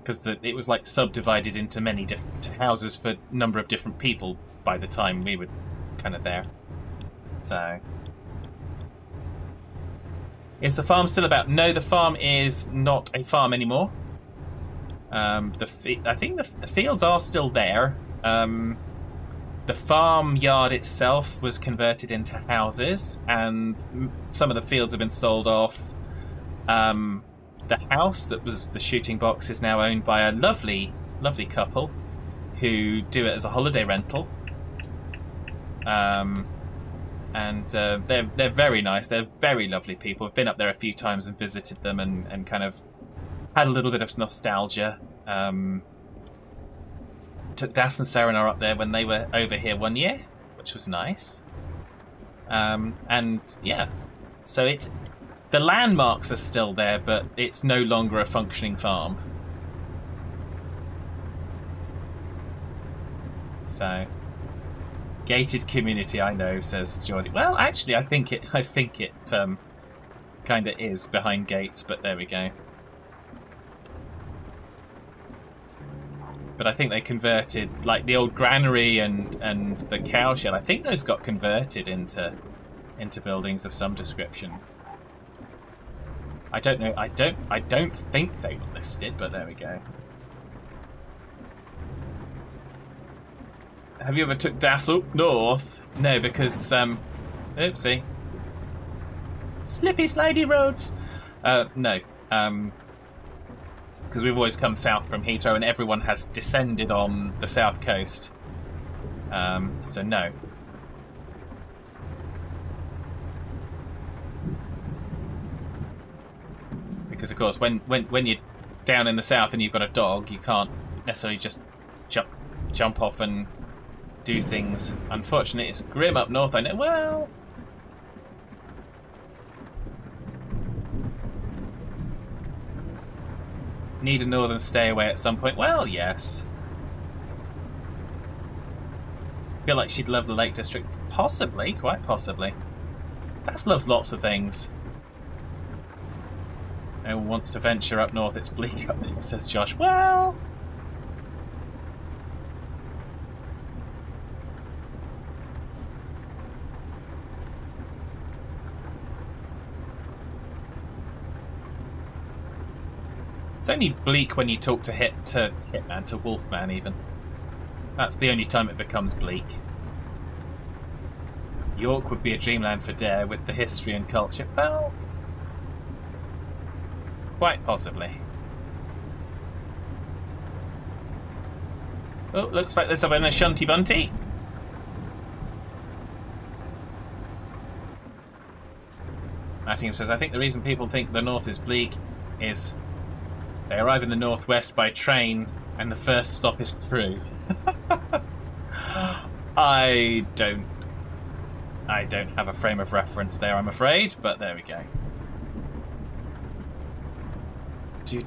because it was like subdivided into many different houses for a number of different people by the time we were kind of there. So, is the farm still about? No, the farm is not a farm anymore. I think the fields are still there. The farmyard itself was converted into houses, and some of the fields have been sold off. The house that was the shooting box is now owned by a lovely, lovely couple who do it as a holiday rental. And they're very nice. They're very lovely people. I've been up there a few times and visited them, and kind of had a little bit of nostalgia. Took Das and Sarah and I up there when they were over here one year, which was nice. And yeah, so the landmarks are still there, but it's no longer a functioning farm. So, gated community, I know, says Geordie. Well, actually, I think it kind of is behind gates, but there we go. But I think they converted, like the old granary and the cow shed. I think those got converted into buildings of some description. I don't know. I don't think they were listed, but there we go. Have you ever took Das up north? No, because oopsie. Slippy slidey roads. No. Because we've always come south from Heathrow, and everyone has descended on the south coast. So no. Because of course, when you're down in the south and you've got a dog, you can't necessarily just jump off and do things. Unfortunately, it's grim up north. I know. Well, need a northern stay away at some point. Well, yes. Feel like she'd love the Lake District. Possibly, quite possibly. That's loves lots of things. No one wants to venture up north. It's bleak up there, says Josh. Well, it's only bleak when you talk to Hitman, to Wolfman even. That's the only time it becomes bleak. York would be a dreamland for Dare with the history and culture. Well, quite possibly. Oh, looks like there's a Shunty Bunty. Mattingham says, I think the reason people think the north is bleak is they arrive in the northwest by train and the first stop is Crewe. I don't have a frame of reference there, I'm afraid, but there we go. Do.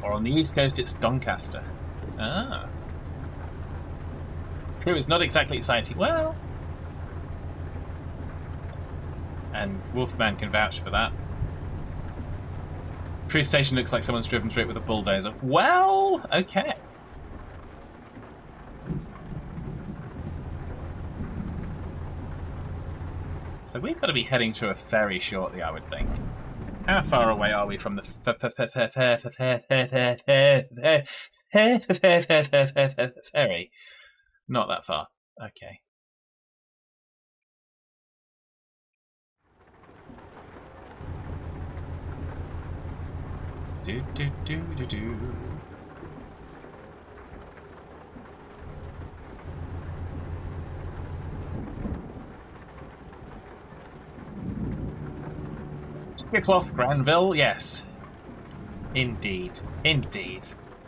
Or on the east coast, it's Doncaster. Ah. Crewe is not exactly exciting. Well, and Wolfman can vouch for that. Crewe station looks like someone's driven through it with a bulldozer. Well, okay. So we've got to be heading to a ferry shortly, I would think. How far away are we from the ferry? Not that far. Okay. Do. Cloth Granville, yes. Indeed.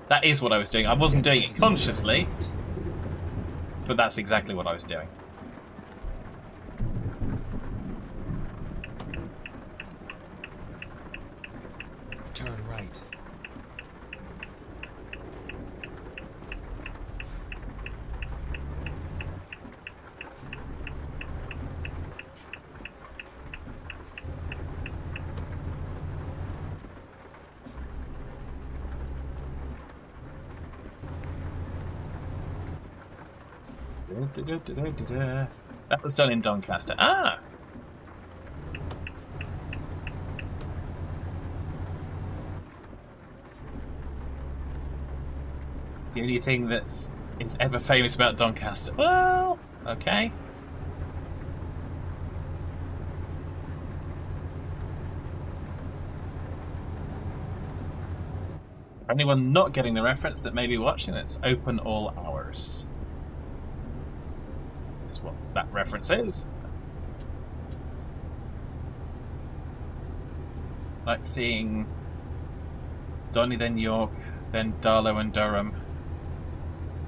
That is what I was doing. I wasn't doing it consciously, but that's exactly what I was doing. Turn right. That was done in Doncaster. Ah! It's the only thing is ever famous about Doncaster. Well, okay. For anyone not getting the reference that may be watching, it's open all hours. That's what that reference is. Like seeing Donny, then York, then Darlow and Durham,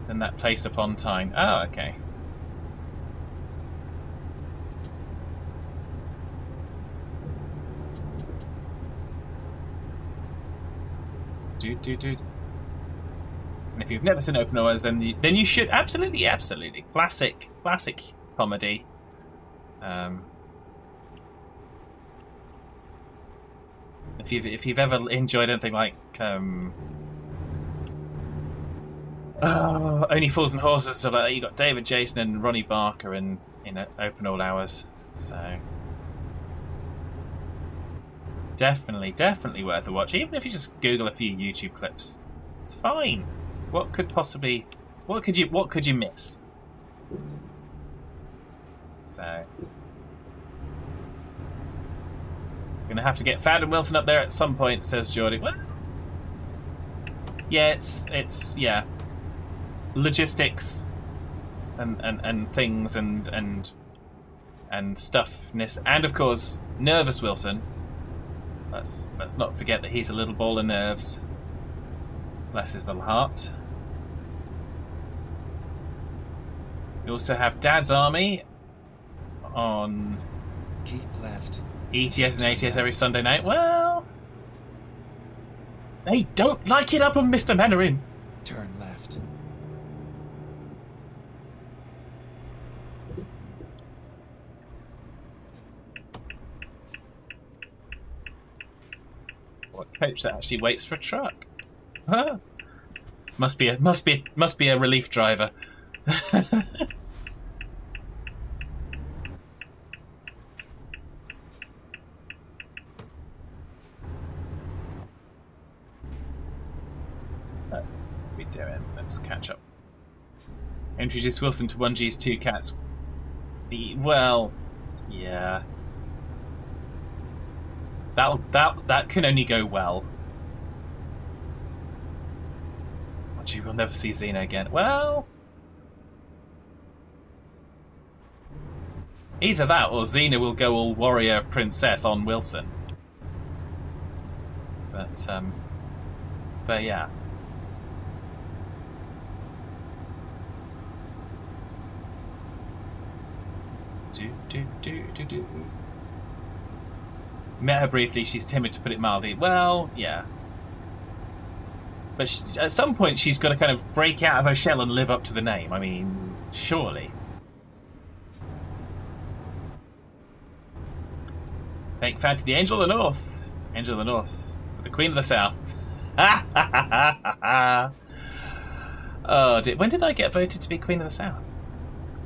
then that place upon Tyne. Oh, okay. Dude. And if you've never seen Open Hours, then you should absolutely. Classic comedy. If you've ever enjoyed anything like Only Fools and Horses and stuff like that, you got David Jason and Ronnie Barker in Open All Hours. So definitely worth a watch. Even if you just Google a few YouTube clips, it's fine. What could you miss? So gonna have to get Fad and Wilson up there at some point, says Geordie. Well, yeah, it's logistics and things and and stuffness, and of course nervous Wilson. Let's not forget that he's a little ball of nerves. Bless his little heart. We also have Dad's Army on Keep left. ETS and ATS every Sunday night. Well, they don't like it up on Mr. Mandarin. Turn left. What coach that actually waits for a truck? Huh? Must be a relief driver. What are we doing? Let's catch up. Introduce Wilson to 1G's 2 cats. Well, yeah. That can only go well. Gee, we'll never see Xena again. Well, either that or Xena will go all warrior princess on Wilson. But yeah. Do. Met her briefly. She's timid, to put it mildly. Well, yeah. But at some point, she's got to kind of break out of her shell and live up to the name. I mean, surely. Take fan to the Angel of the North. Angel of the North. For the Queen of the South. Oh, when did I get voted to be Queen of the South?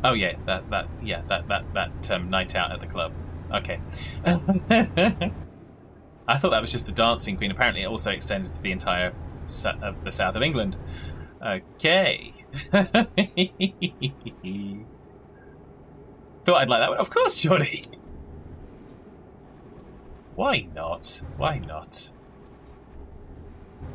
Oh yeah, that night out at the club. Okay. I thought that was just the dancing queen. Apparently, it also extended to the entire of the south of England. Okay. Thought I'd like that one. Of course, Jordy. Why not? Why not?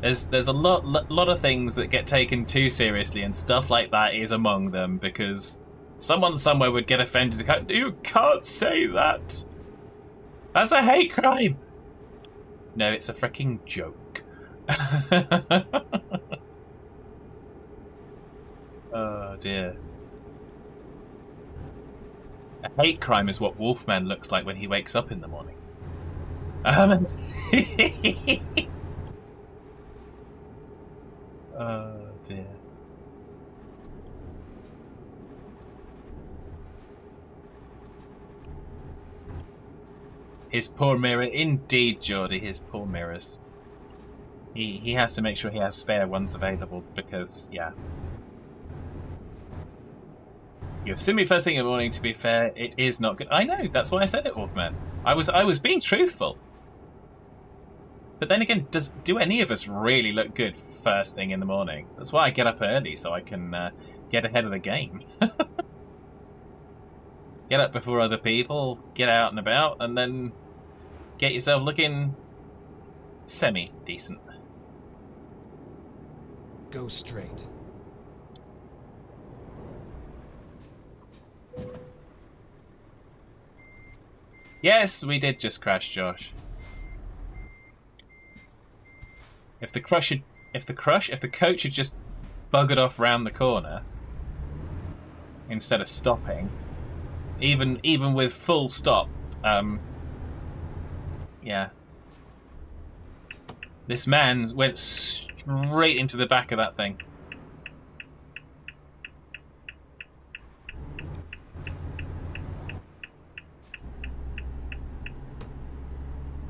There's a lot of things that get taken too seriously, and stuff like that is among them, because someone somewhere would get offended. You can't say that. That's a hate crime. No, it's a freaking joke. Oh dear. A hate crime is what Wolfman looks like when he wakes up in the morning. Oh dear. His poor mirror, indeed, Geordie. His poor mirrors. He has to make sure he has spare ones available because, yeah. You've seen me first thing in the morning. To be fair, it is not good. I know. That's why I said it, Wolfman. I was being truthful. But then again, do any of us really look good first thing in the morning? That's why I get up early, so I can get ahead of the game. Get up before other people, get out and about, and then get yourself looking semi-decent. Go straight. Yes, we did just crash, Josh. If the coach had just buggered off round the corner instead of stopping, even with full stop, yeah, this man went straight into the back of that thing.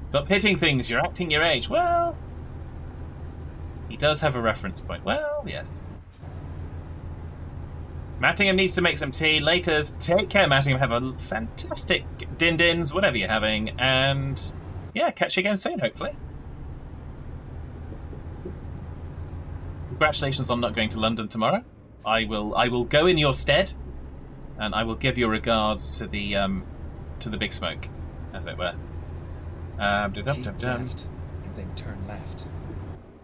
Stop hitting things, you're acting your age. Well, he does have a reference point. Well, yes. Mattingham needs to make some tea. Laters, take care, Mattingham. Have a fantastic din-dins, whatever you're having. And, yeah, catch you again soon, hopefully. Congratulations on not going to London tomorrow. I will go in your stead, and I will give your regards to the Big Smoke, as it were. Keep left, and then turn left.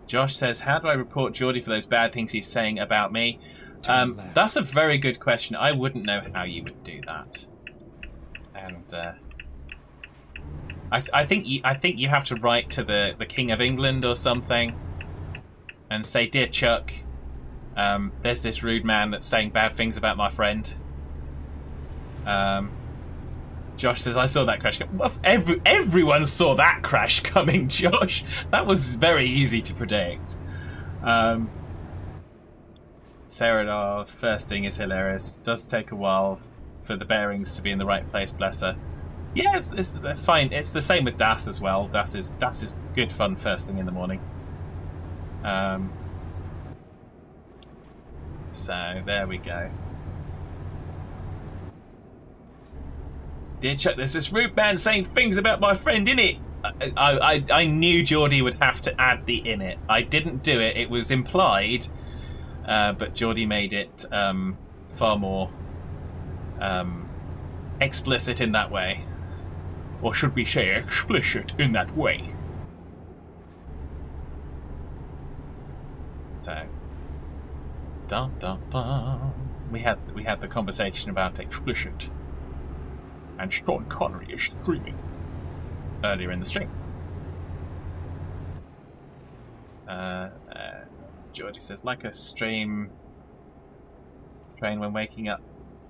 Josh says, how do I report Geordie for those bad things he's saying about me? Turn left. That's a very good question. I wouldn't know how you would do that. And I think you have to write to the King of England or something, and say, "Dear Chuck, there's this rude man that's saying bad things about my friend." Josh says, "I saw that crash." Well, everyone saw that crash coming, Josh. That was very easy to predict. Sarah, first thing is hilarious. Does take a while for the bearings to be in the right place, bless her. Yeah, it's fine. It's the same with Das as well. Das is good fun first thing in the morning. So there we go. Dear Chuck, there's this rude man saying things about my friend in it. I knew Geordie would have to add the "in it." I didn't do it. It was implied, but Geordie made it far more explicit in that way. Or should we say explicit in that way? So, dun dun dun. We had the conversation about explicit, and Sean Connery is streaming earlier in the stream. Geordie says, like a stream train when waking up,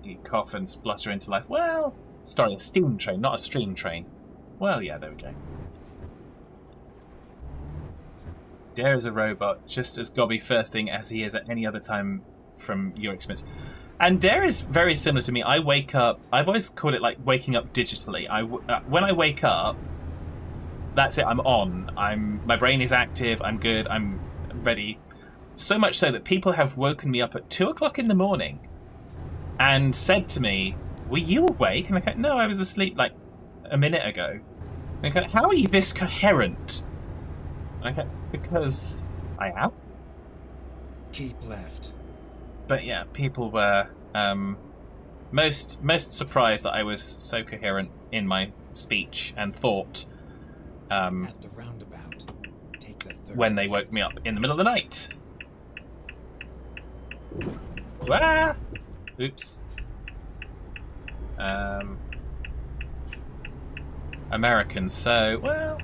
you cough and splutter into life. Well, sorry, a steam train, not a stream train. Well, yeah, there we go. Dare is a robot, just as gobby first thing as he is at any other time from your experience. And Dare is very similar to me. I wake up, I've always called it like waking up digitally. When I wake up, that's it, I'm on. My brain is active, I'm good, I'm ready. So much so that people have woken me up at 2 o'clock in the morning and said to me, "Were you awake?" And I go, "No, I was asleep like a minute ago." And I go, "How are you this coherent?" And I go, "Because I am." Keep left. But yeah, people were most surprised that I was so coherent in my speech and thought At the roundabout, take the third. when they woke me up in the middle of the night. Ah! Oops. American, so, well,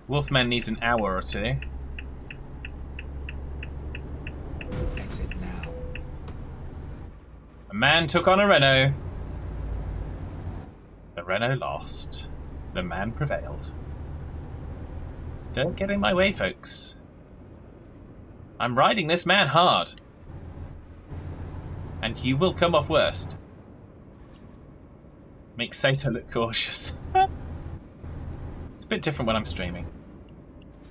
Wolfman needs an hour or two. Exit now. A man took on a Renault. The Renault lost. The man prevailed. Don't get in my way, folks. I'm riding this man hard. And you will come off worst. Makes Sato look cautious. It's a bit different when I'm streaming.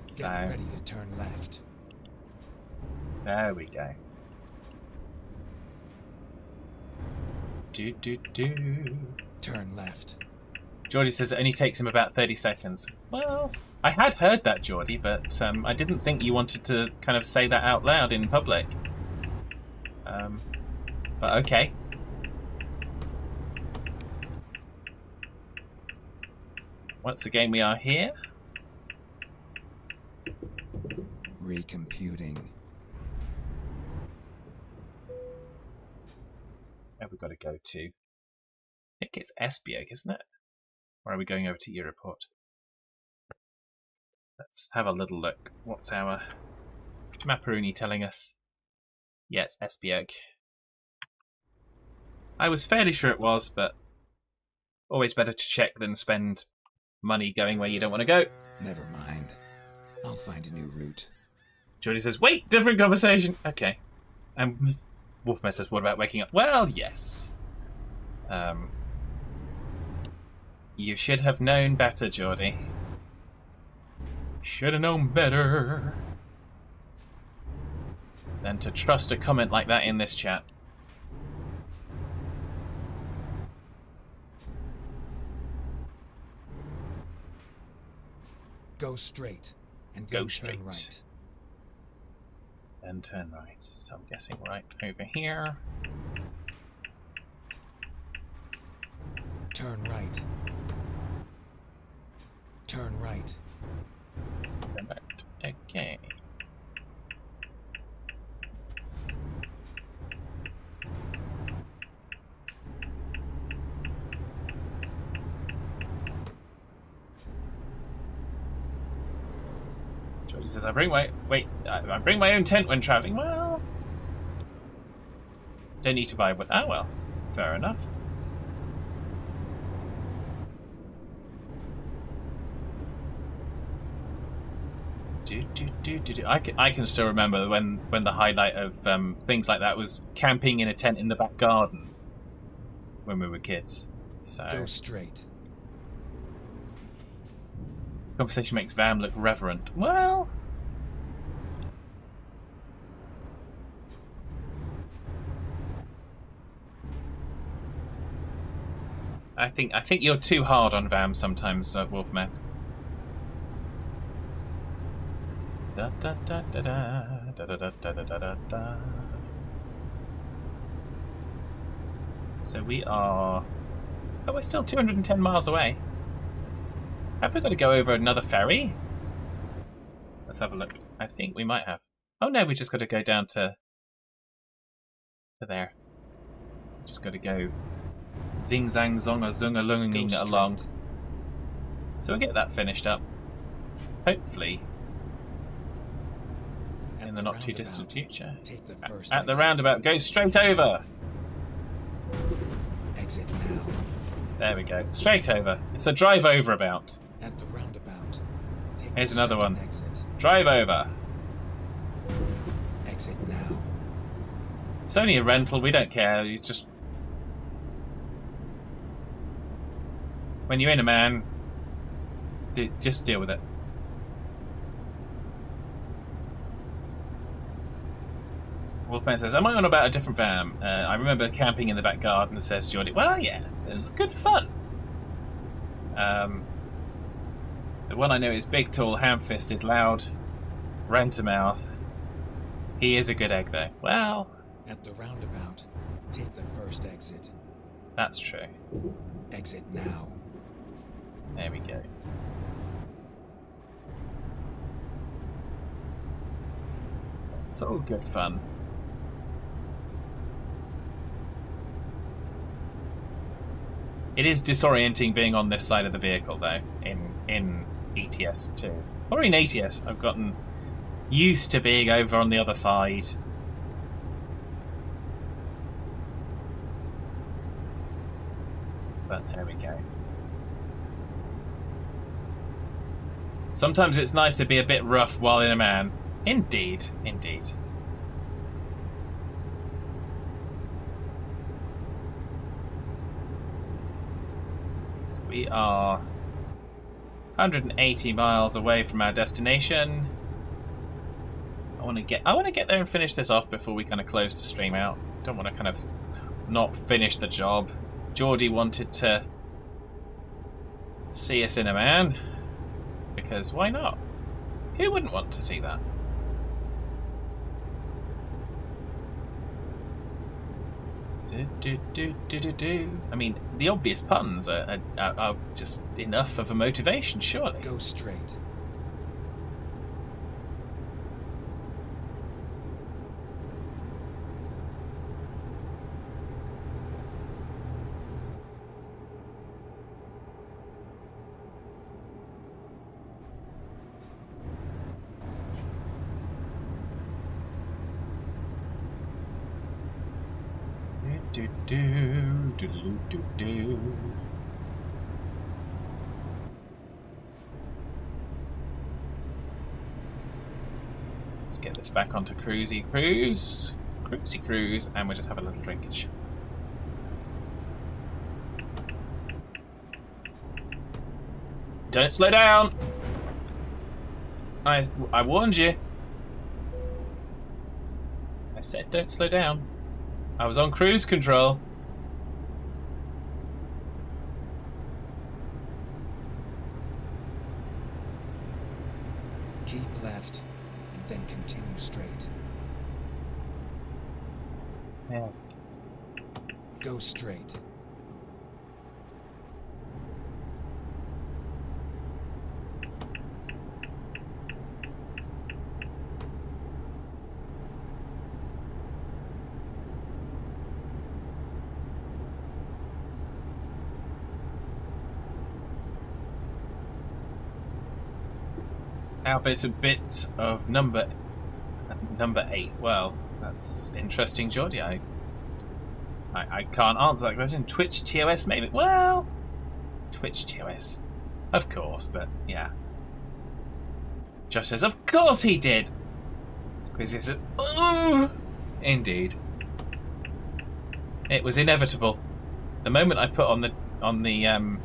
So, Get ready to turn left. there we go. Do. Turn left. Geordie says it only takes him about 30 seconds. Well, I had heard that, Geordie, but I didn't think you wanted to kind of say that out loud in public. But okay. Once again, we are here. Recomputing. Where have we got to go to? I think it's Esbjerg, isn't it? Or are we going over to Europort? Let's have a little look. What's our Maparoni telling us? Yeah, it's Esbjerg. I was fairly sure it was, but always better to check than spend money going where you don't want to go. Never mind. I'll find a new route. Geordie says, wait, different conversation. Okay. And Wolfman says, what about waking up? Well, yes. You should have known better, Geordie. Should have known better than to trust a comment like that in this chat. Go straight. And Go then straight. Turn right. Then turn right. So I'm guessing right over here. Turn right. Turn right. Turn right. Okay. Jody says, I bring my own tent when travelling. Well, don't need to buy one. Oh well, fair enough. I can still remember when the highlight of things like that was camping in a tent in the back garden when we were kids. So Go straight. this conversation makes Vam look reverent. Well, I think you're too hard on Vam sometimes, Wolfman. Da, da, da, da, da, da, da, da, da, da, da. So we are... Oh, we're still 210 miles away. Have we got to go over another ferry? Let's have a look. I think we might have. Oh no, we just got to go down to there. Just got to go zing zang zonga zunga lunging along. So we'll get that finished up. Hopefully. In the not too distant future. Take the first At the exit. roundabout, go straight over. Exit now. There we go. Straight over. It's a drive over about. At the roundabout. Take Here's the another second one. Exit. Drive over. Exit now. It's only a rental, we don't care. You just... When you're in a man, just deal with it. Wolfman says, am I on about a different Vam? I remember camping in the back garden, says Geordie. Well, yeah, it was good fun. The one I know is big, tall, ham-fisted, loud, rent-a-mouth. He is a good egg, though. Well, At the roundabout. Take the first exit. that's true. Exit now. There we go. It's all good fun. It is disorienting being on this side of the vehicle, though, in ETS 2. Or in ATS, I've gotten used to being over on the other side. But there we go. Sometimes it's nice to be a bit rough while in a man. Indeed, indeed. So we are 180 miles away from our destination. I want to get there and finish this off before we kind of close the stream out. Don't want to kind of not finish the job. Geordie wanted to see us in a man, because why not? Who wouldn't want to see that? I mean, the obvious puns are just enough of a motivation, surely. Go straight. Let's get this back onto Cruisy Cruise, and we'll just have a little drinkage. Don't slow down! I warned you. I said don't slow down. I was on cruise control. Keep left, and then continue straight. Yeah. Go straight. How about a bit of number 8? Well, that's interesting, Geordie. I can't answer that question. Twitch TOS maybe? Well, Twitch TOS. Of course, but yeah. Josh says, of course he did! Quizzy says, oh! Indeed. It was inevitable. The moment I put on the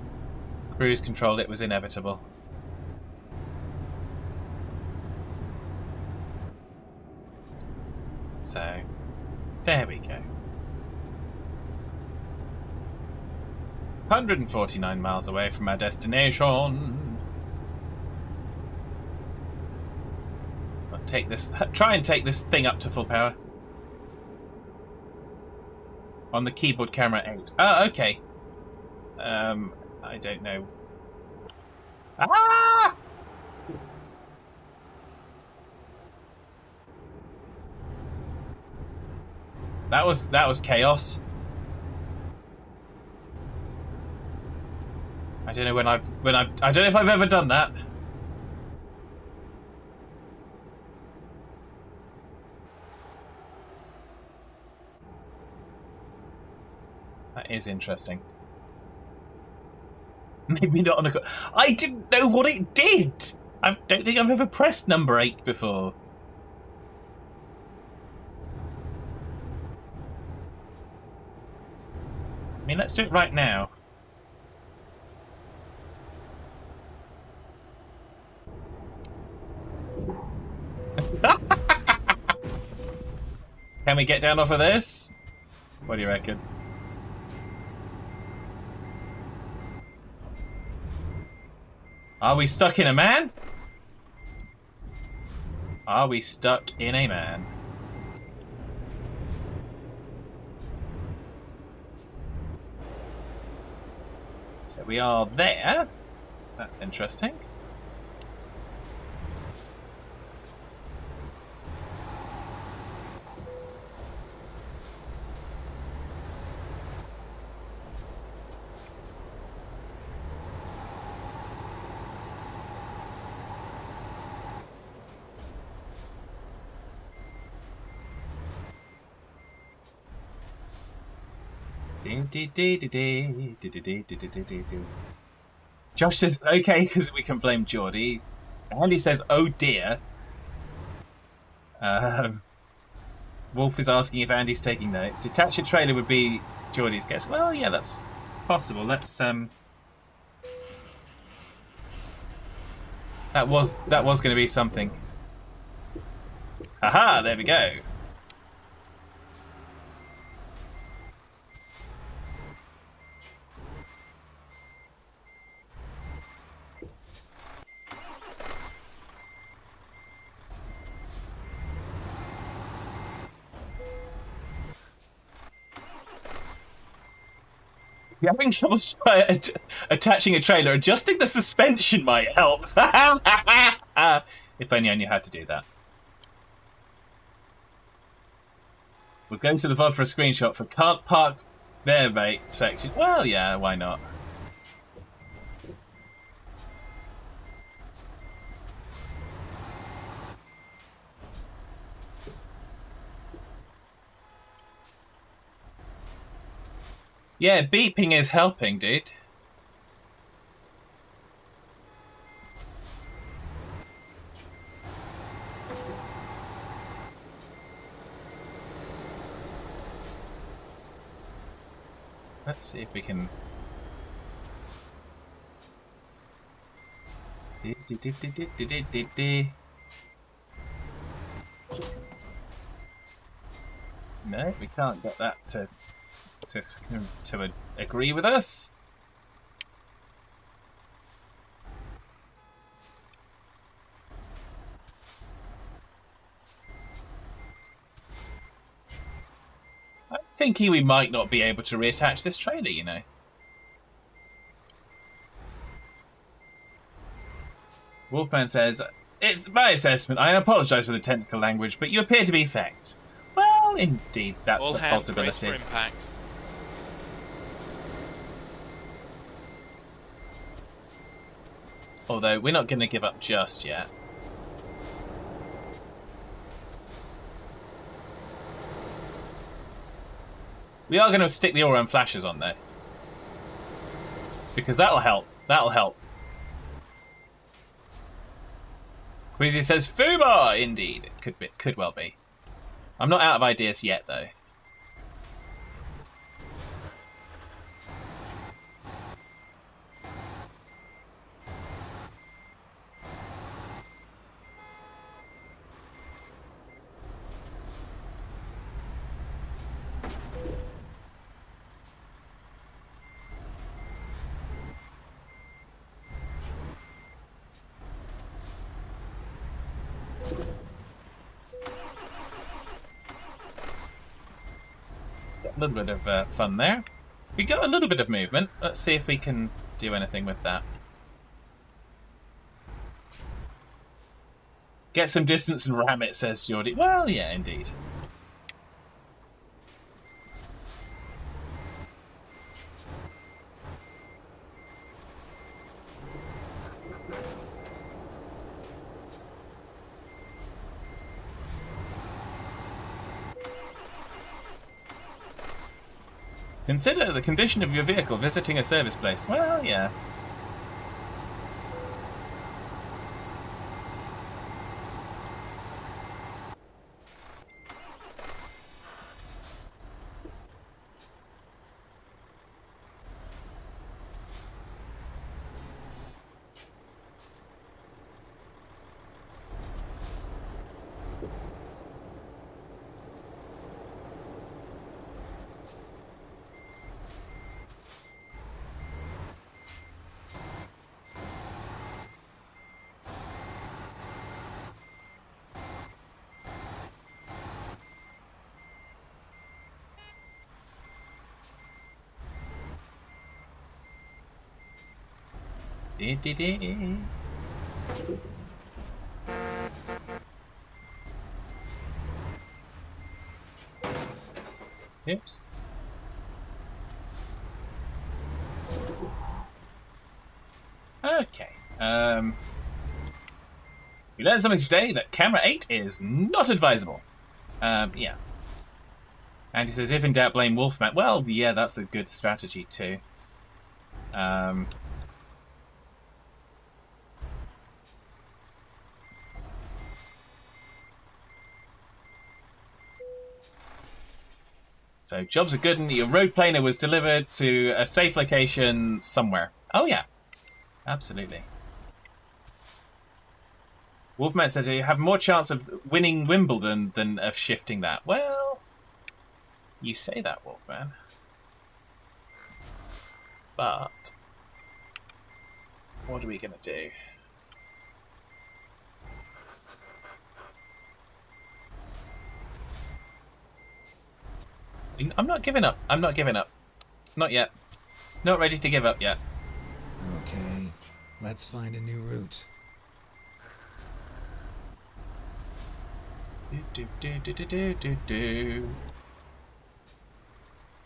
cruise control, it was inevitable. So, there we go. 149 miles away from our destination. I'll take this. Try and take this thing up to full power. On the keyboard camera 8. Oh, okay. I don't know. Ah! That was chaos. I don't know I don't know if I've ever done that. That is interesting. Maybe not on a. I didn't know what it did. I don't think I've ever pressed number 8 before. I mean, let's do it right now. Can we get down off of this? What do you reckon? Are we stuck in a man? Are we stuck in a man? So we are there. That's interesting. Josh says, okay, because we can blame Geordie. Andy says, oh dear. Wolf is asking if Andy's taking notes. Detach a trailer would be Geordie's guess. Well, yeah, that's possible. Let's that was going to be something. Aha, there we go. If you're having trouble attaching a trailer, adjusting the suspension might help. If only I knew how to do that. We'll go to the VOD for a screenshot for can't park there, mate section. Well, yeah, why not? Yeah, beeping is helping, dude. Let's see if we can. No, we can't get that to agree with us. I'm thinking we might not be able to reattach this trailer, you know. Wolfman says, it's my assessment. I apologise for the technical language, but you appear to be fact. Well, indeed, that's All a hands possibility. brace for impact. Although, we're not going to give up just yet. We are going to stick the all-round flashers on though, because that'll help. That'll help. Queasy says FUBAR! Indeed, it could well be. I'm not out of ideas yet though. A little bit of fun there. We got a little bit of movement. Let's see if we can do anything with that. Get some distance and ram it, says Geordie. Well, yeah, indeed. Consider the condition of your vehicle visiting a service place. Well, yeah. Oops. Okay. We learned something today that camera 8 is not advisable. Yeah. And he says, if in doubt, blame Wolfman. Well, yeah, that's a good strategy too. So, jobs are good and your road planer was delivered to a safe location somewhere. Oh, yeah. Absolutely. Wolfman says you have more chance of winning Wimbledon than of shifting that. Well, you say that, Wolfman. But what are we going to do? I'm not giving up. I'm not giving up. Not yet. Not ready to give up yet. Okay, let's find a new route.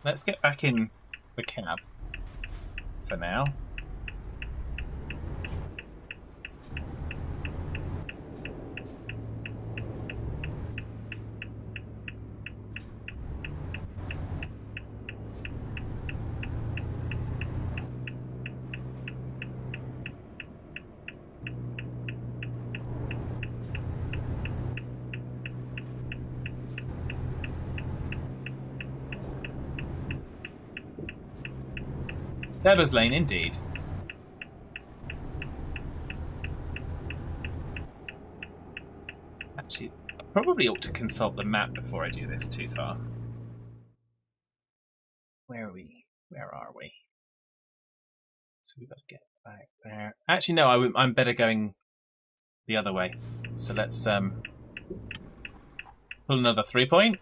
Let's get back in the cab for now. Thebers Lane, indeed. Actually, I probably ought to consult the map before I do this too far. Where are we? Where are we? So we've got to get back there. Actually, no, I'm better going the other way. So let's pull another 3-point.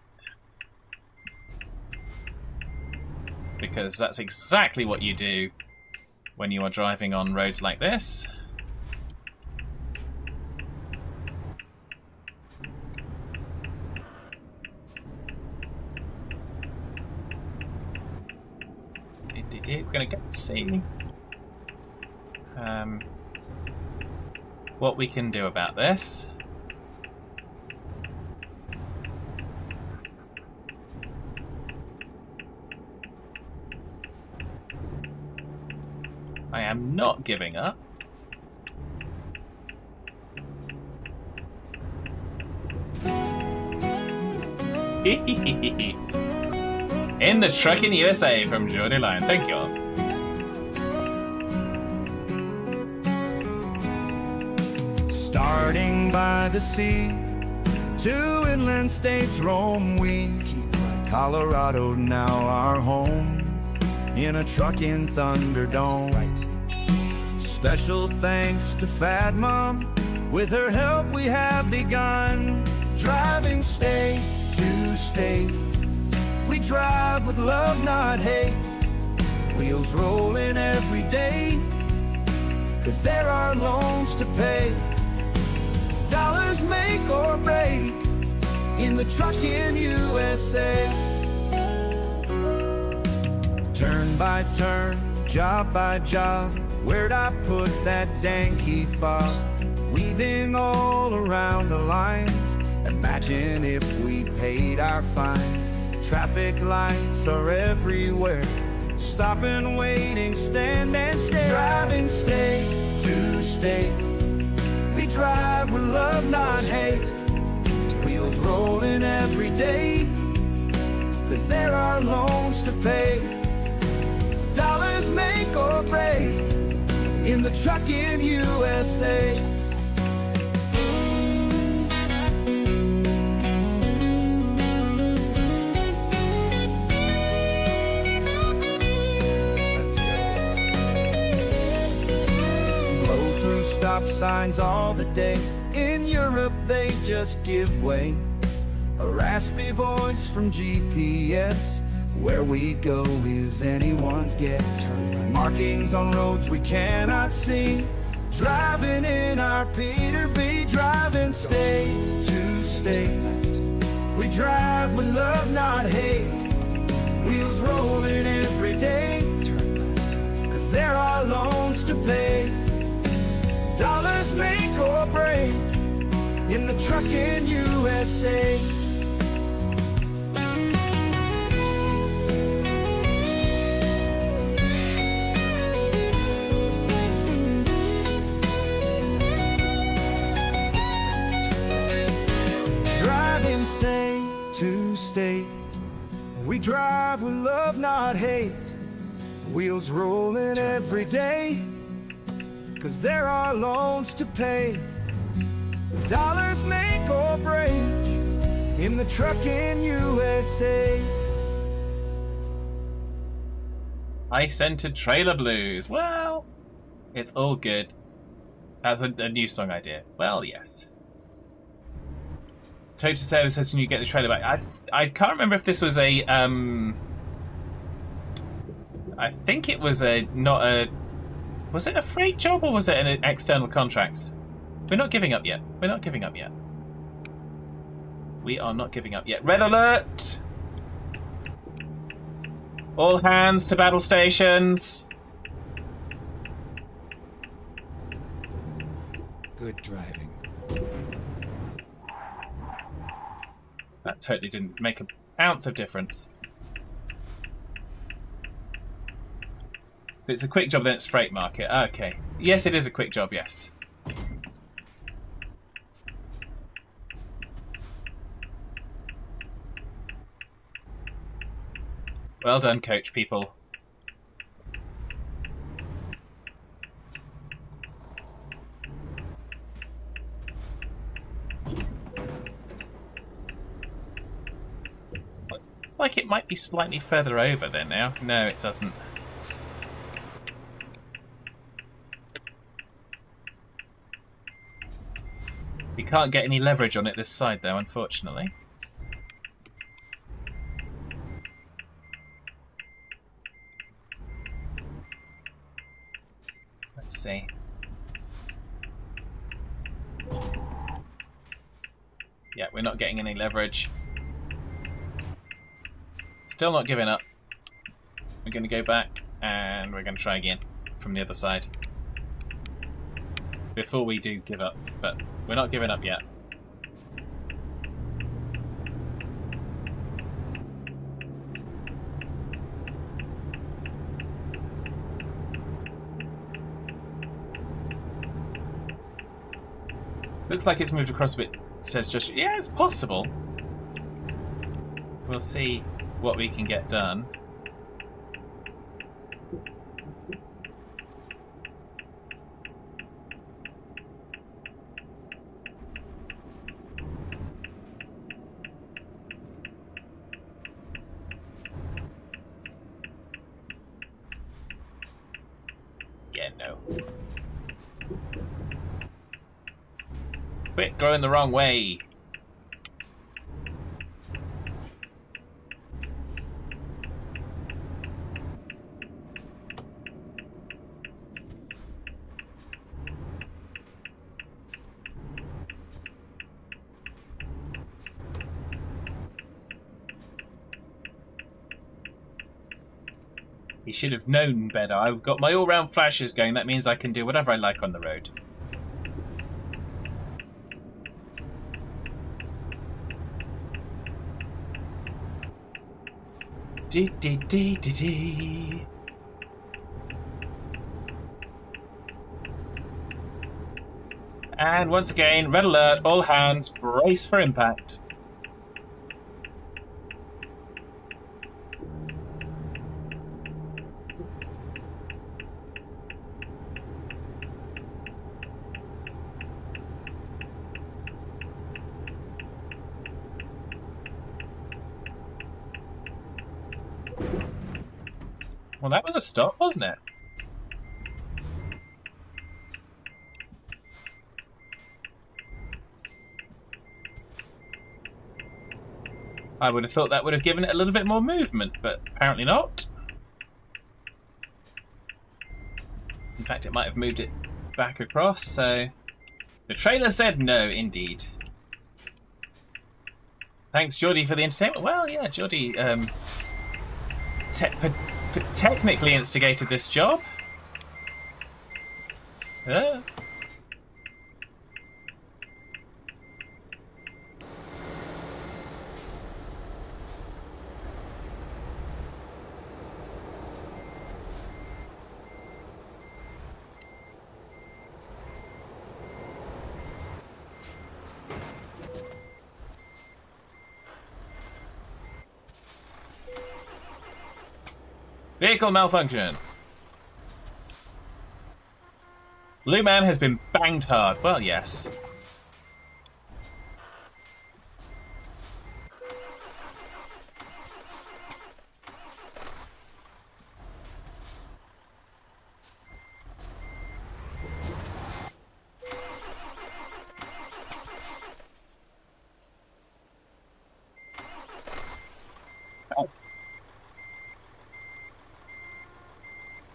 Because that's exactly what you do when you are driving on roads like this. We're going to go see what we can do about this. am not giving up. In the Trucking USA from Jordy Lion. Thank you all. Starting by the sea, two inland states roam we. Colorado now our home, in a trucking Thunderdome. Special thanks to Fat Mom, with her help we have begun. Driving state to state, we drive with love, not hate. Wheels rolling every day, 'cause there are loans to pay. Dollars make or break in the trucking USA. Turn by turn, job by job, where'd I put that dang key fob? Weaving all around the lines, imagine if we paid our fines. Traffic lights are everywhere, stopping, waiting, stand and stare. Driving state to state, we drive with love, not hate. Wheels rolling every day, 'cause there are loans to pay. Dollars make or break in the trucking USA. Stop signs all the day. In Europe they just give way. A raspy voice from GPS, where we go is anyone's guess. Markings on roads we cannot see, driving in our Peterbilt. Driving state to state, we drive with love, not hate. Wheels rolling every day, 'cause there are loans to pay. Dollars make or break in the trucking USA. Driving state to state, we drive with love, not hate. Wheels rolling every day, 'cause there are loans to pay. Dollars make or break in the trucking USA. I-centered trailer blues. Well, it's all good. That's a new song idea. Well, yes. Total Service says, can you get the trailer back? I can't remember if this was a I think it was was it a freight job or was it an external contract? We're not giving up yet. We're not giving up yet. We are not giving up yet. Red alert! All hands to battle stations. Good driving. That totally didn't make an ounce of difference. If it's a quick job, then it's freight market. Okay. Yes, it is a quick job, yes. Well done, coach people. It's like it might be slightly further over there now. No, it doesn't. We can't get any leverage on it this side, though, unfortunately. Let's see. Yeah, we're not getting any leverage. Still not giving up. We're going to go back and we're going to try again from the other side. Before we do give up, but we're not giving up yet. Looks like it's moved across a bit, says Josh. Yeah, it's possible. We'll see what we can get done. Yeah, no. Quit going the wrong way. He should have known better. I've got my all-round flashes going. That means I can do whatever I like on the road. Dee dee dee dee dee. And once again, red alert, all hands, brace for impact. Well, that was a stop, wasn't it? I would have thought that would have given it a little bit more movement, but apparently not. In fact, it might have moved it back across, so... The trailer said no, indeed. Thanks, Geordie, for the entertainment. Well, yeah, Geordie technically instigated this job. Vehicle malfunction. Blue Man has been banged hard. Well, yes.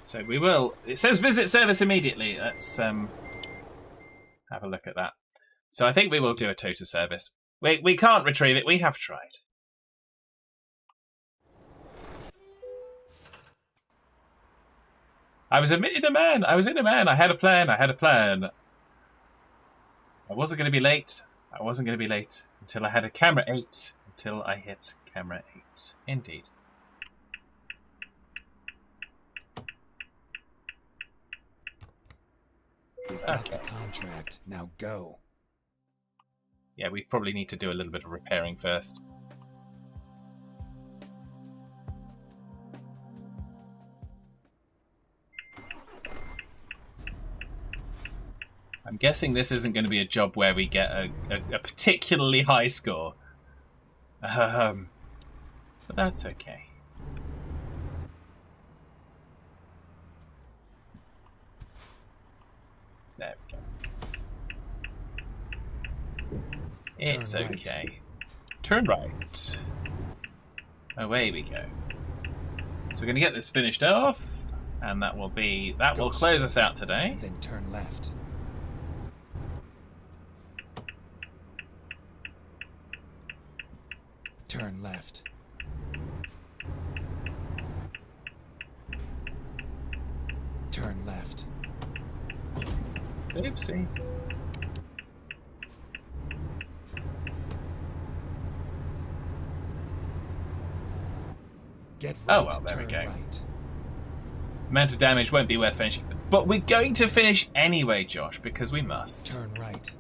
So we will. It says visit service immediately. Let's have a look at that. So I think we will do a tow to service. We can't retrieve it. We have tried. I was in a man. I was in a man. I had a plan. I had a plan. I wasn't going to be late. I wasn't going to be late until I had a camera 8. Until I hit camera 8. Indeed. You've got the contract. Now go. Yeah, we probably need to do a little bit of repairing first. I'm guessing this isn't going to be a job where we get a particularly high score. But that's okay. There we go. It's okay. Turn right. Away we go. So we're going to get this finished off, and that will close us out today. Then turn left. Turn left. Turn left. Oopsie. Get Oh ready well, to there we turn go. right. Amount of damage won't be worth finishing. But we're going to finish anyway, Josh, because we must. Turn right.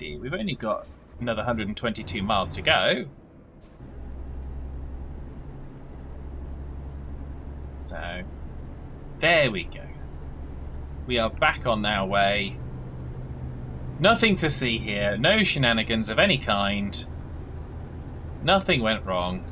We've only got another 122 miles to go. So, there we go. We are back on our way. Nothing to see here. No shenanigans of any kind. Nothing went wrong.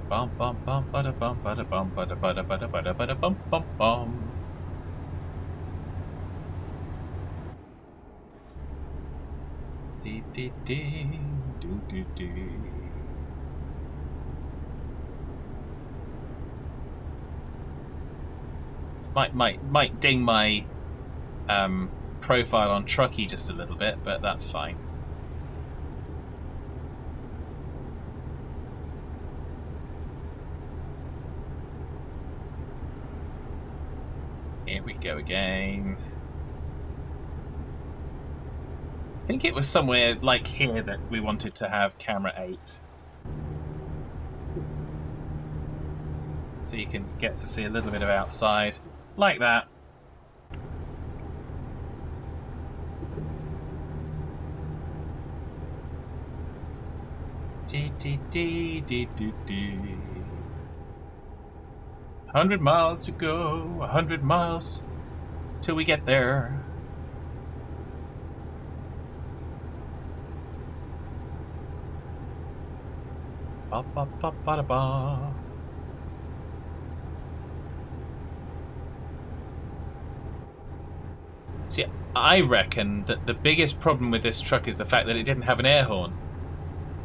Bum bum bum bada bum bada bum bada bada bada bada bada bum bum bum. Dee dee dee doo doo doo. Might ding my profile on Truckee just a little bit, but that's fine. Here we go again. I think it was somewhere like here that we wanted to have camera 8. So you can get to see a little bit of outside. Like that. Dee dee dee dee dee dee. 100 miles to go, 100 miles till we get there. Ba ba ba ba da ba. See, I reckon that the biggest problem with this truck is the fact that it didn't have an air horn.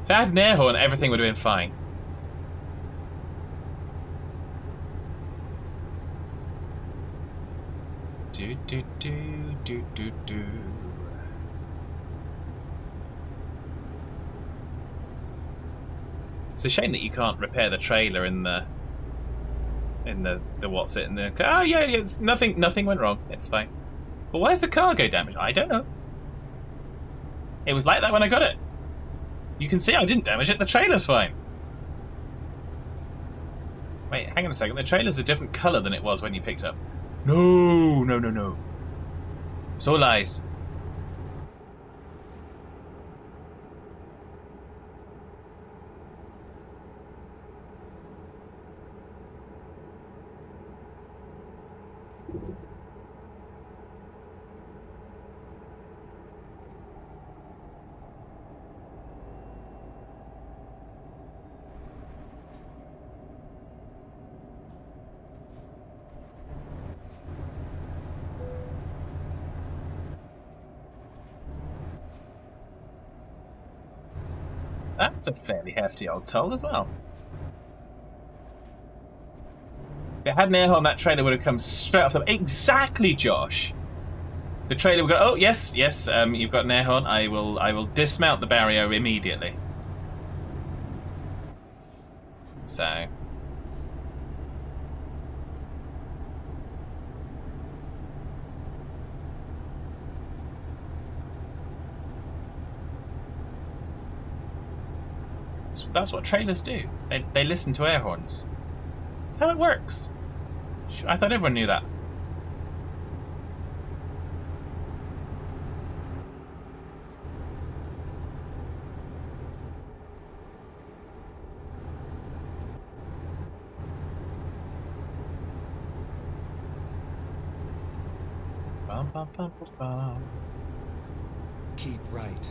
If it had an air horn, everything would have been fine. Do do do do do do. It's a shame that you can't repair the trailer in the what's it in the oh yeah, it's nothing went wrong. It's fine. But why is the cargo damaged? I don't know. It was like that when I got it. You can see I didn't damage it. The trailer's fine. Wait, hang on a second. The trailer's a different colour than it was when you picked up. No, no, no, no. It's all lies. That's a fairly hefty old toll as well. If it had an air horn, that trailer would have come straight off the... Exactly, Josh! The trailer would go, oh, yes, yes, you've got an air horn. I will dismount the barrier immediately. So... That's what trailers do. They listen to air horns. That's how it works. I thought everyone knew that. Bum, bum, bum, bum, bum. Keep right.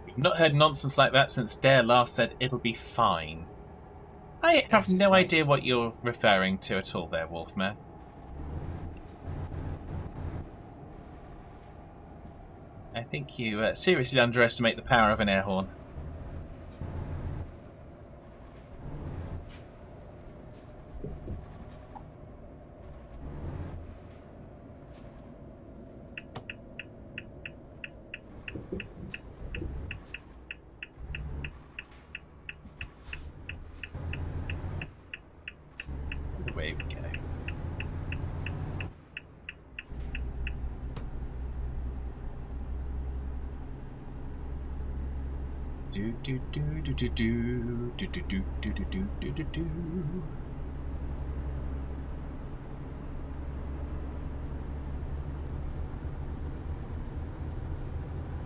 I've not heard nonsense like that since Dare last said it'll be fine. I have no idea what you're referring to at all there, Wolfman. I think you seriously underestimate the power of an air horn. Do do do do do do do do do do do do do do.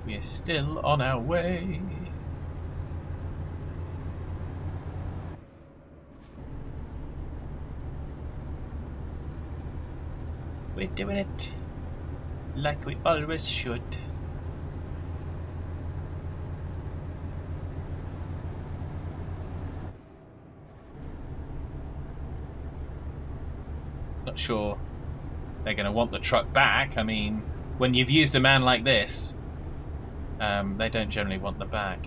We're still on our way. We're doing it like we always should. Not sure they're going to want the truck back. I mean, when you've used a man like this, they don't generally want the back.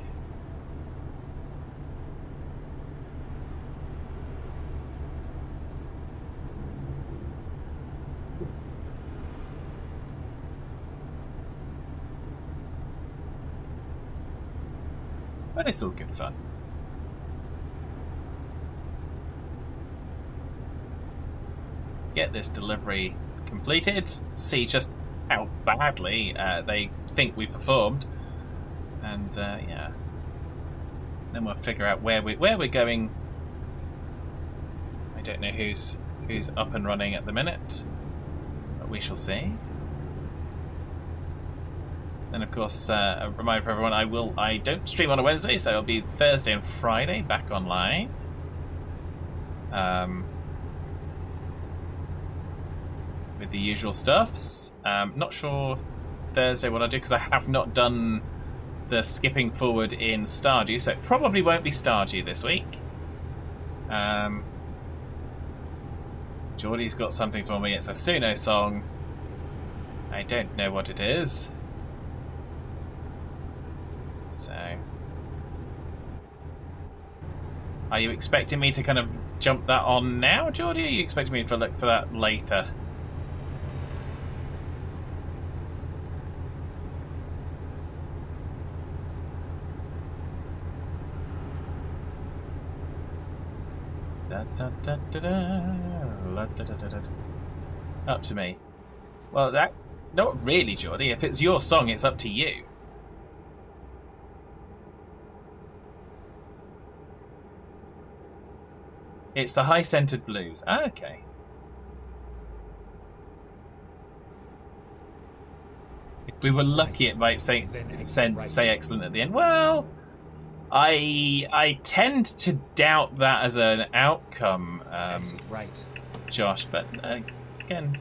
But it's all good fun. Get this delivery completed. See just how badly they think we performed, and yeah, then we'll figure out where we're going. I don't know who's up and running at the minute, but we shall see. And of course, a reminder for everyone: I don't stream on a Wednesday, so it'll be Thursday and Friday back online. With the usual stuffs. Not sure Thursday what I'll do, because I have not done the skipping forward in Stardew, so it probably won't be Stardew this week. Geordie's got something for me. It's a Suno song. I don't know what it is. So, are you expecting me to kind of jump that on now, Geordie? Or are you expecting me to look for that later? Up to me. Well, that not really, Geordie. If it's your song, it's up to you. It's the high-centered blues. Ah, okay. If we were lucky, it might say excellent at the end. Well, I tend to doubt that as an outcome, right. Josh. But again,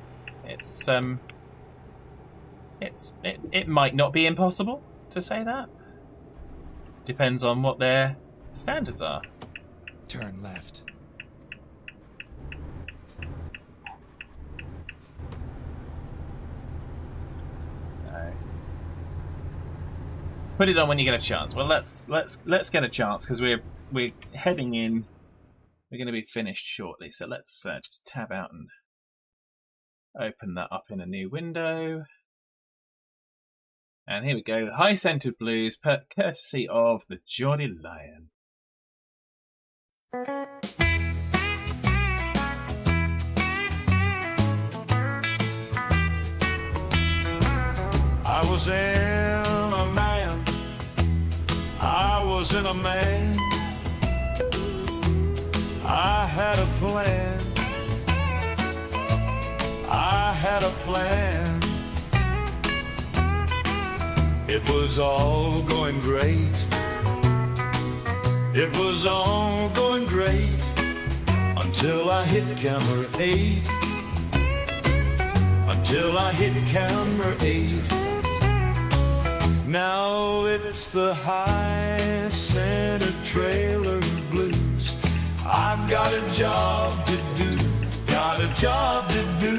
it might not be impossible to say that. Depends on what their standards are. Turn left. Put it on when you get a chance. Well, let's get a chance, because we're heading in. We're going to be finished shortly, so let's just tab out and open that up in a new window. And here we go, the high-centered blues, courtesy of the Geordie Lion. I was in a man, I was in a man, I had a plan, I had a plan. It was all going great, it was all going great, until I hit camera 8, until I hit camera 8. Now it's the high-centered trailer blues. I've got a job to do, got a job to do,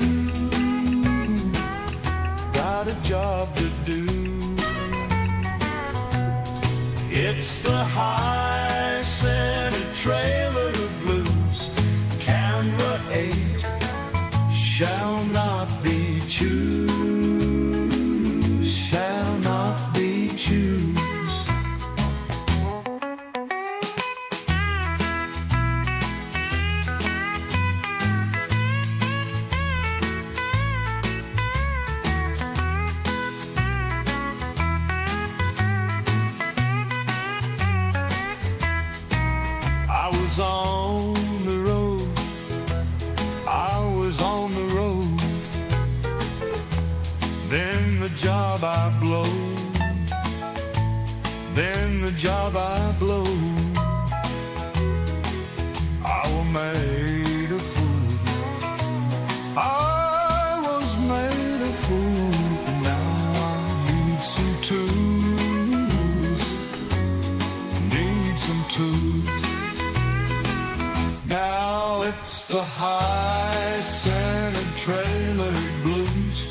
got a job to do. It's the high-centered trailer blues. Camera 8 shall not be choose, shall not be choose. was on the road. Then the job I blow. Then the job I blow. I was made a fool. I was made a fool. Now I need some tools. Need some tools. Now it's the high Santa trailer blues.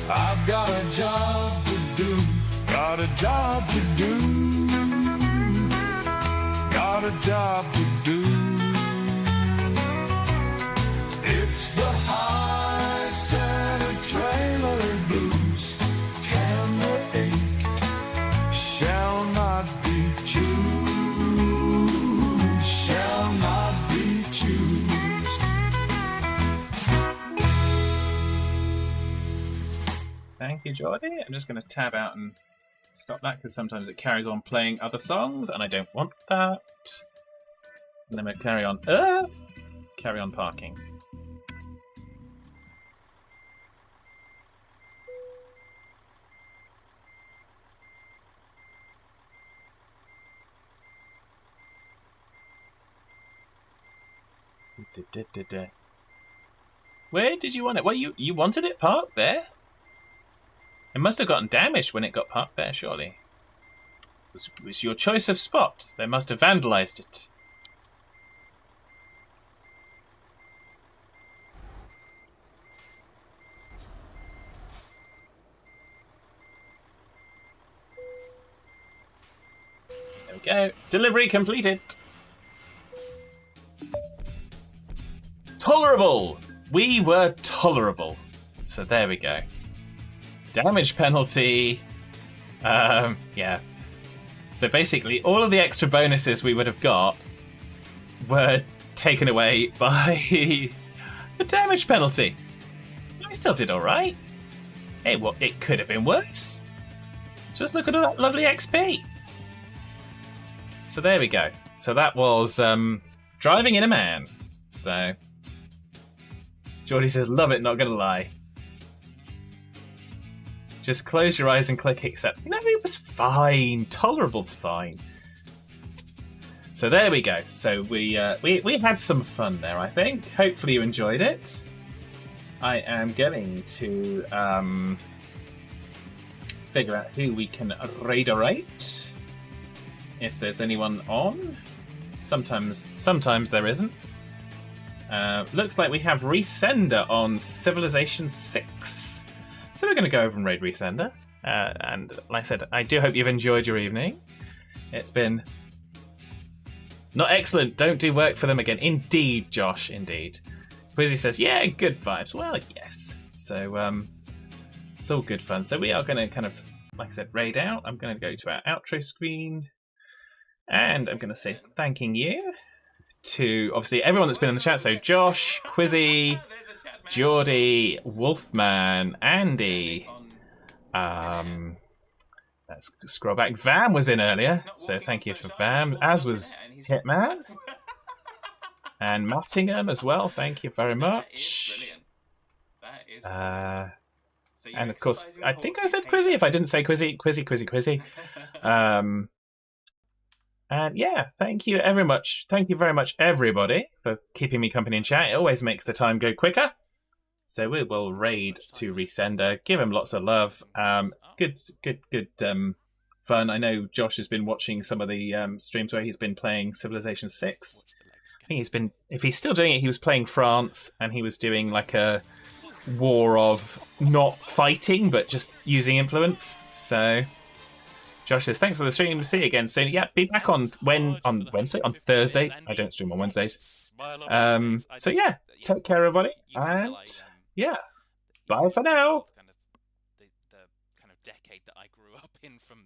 I've got a job to do. Got a job to do. Got a job to do. It's the high Santa trailer blues. Can the ache shall not be choose, shall not be choose. Thank you, Geordie. I'm just going to tab out and stop that because sometimes it carries on playing other songs and I don't want that. And then we'll carry on Earth, carry on parking. Where did you want it? Well, you wanted it parked there? It must have gotten damaged when it got parked there, surely. It was your choice of spot. They must have vandalized it. There we go. Delivery completed. Tolerable! We were tolerable. So there we go. Damage penalty. Yeah. So basically, all of the extra bonuses we would have got were taken away by the damage penalty. We still did all right. Hey, well, it could have been worse. Just look at all that lovely XP. So there we go. So that was driving in a man. So Geordie says, love it, not gonna lie. Just close your eyes and click accept. No, it was fine. Tolerable's fine. So there we go. So we had some fun there, I think. Hopefully you enjoyed it. I am going to figure out who we can raiderate. If there's anyone on. Sometimes there isn't. Looks like we have Resender on Civilization 6. So we're going to go over and raid Resender. And like I said, I do hope you've enjoyed your evening. It's been not excellent. Don't do work for them again. Indeed, Josh, indeed. Quizzy says, yeah, good vibes. Well, yes. So it's all good fun. So we are going to kind of, like I said, raid out. I'm going to go to our outro screen. And I'm going to say thanking you to, obviously, everyone that's been in the chat. So Josh, Quizzy, Geordie, Wolfman, Andy. Let's scroll back. Vam was in earlier, so thank you for Vam. As was Hitman. And Mattingham as well, thank you very much. And of course, I think I said Quizzy. If I didn't say Quizzy. And yeah, thank you very much. Thank you very much, everybody, for keeping me company in chat. It always makes the time go quicker. So we will raid to Resender, give him lots of love. Good fun. I know Josh has been watching some of the streams where he's been playing Civilization 6. I think if he's still doing it, he was playing France, and he was doing like a war of not fighting, but just using influence. So Josh says, thanks for the stream. See you again soon. Yeah, be back on Thursday. I don't stream on Wednesdays. So yeah, take care, everybody. And yeah, bye for now. The kind of decade that I grew up in from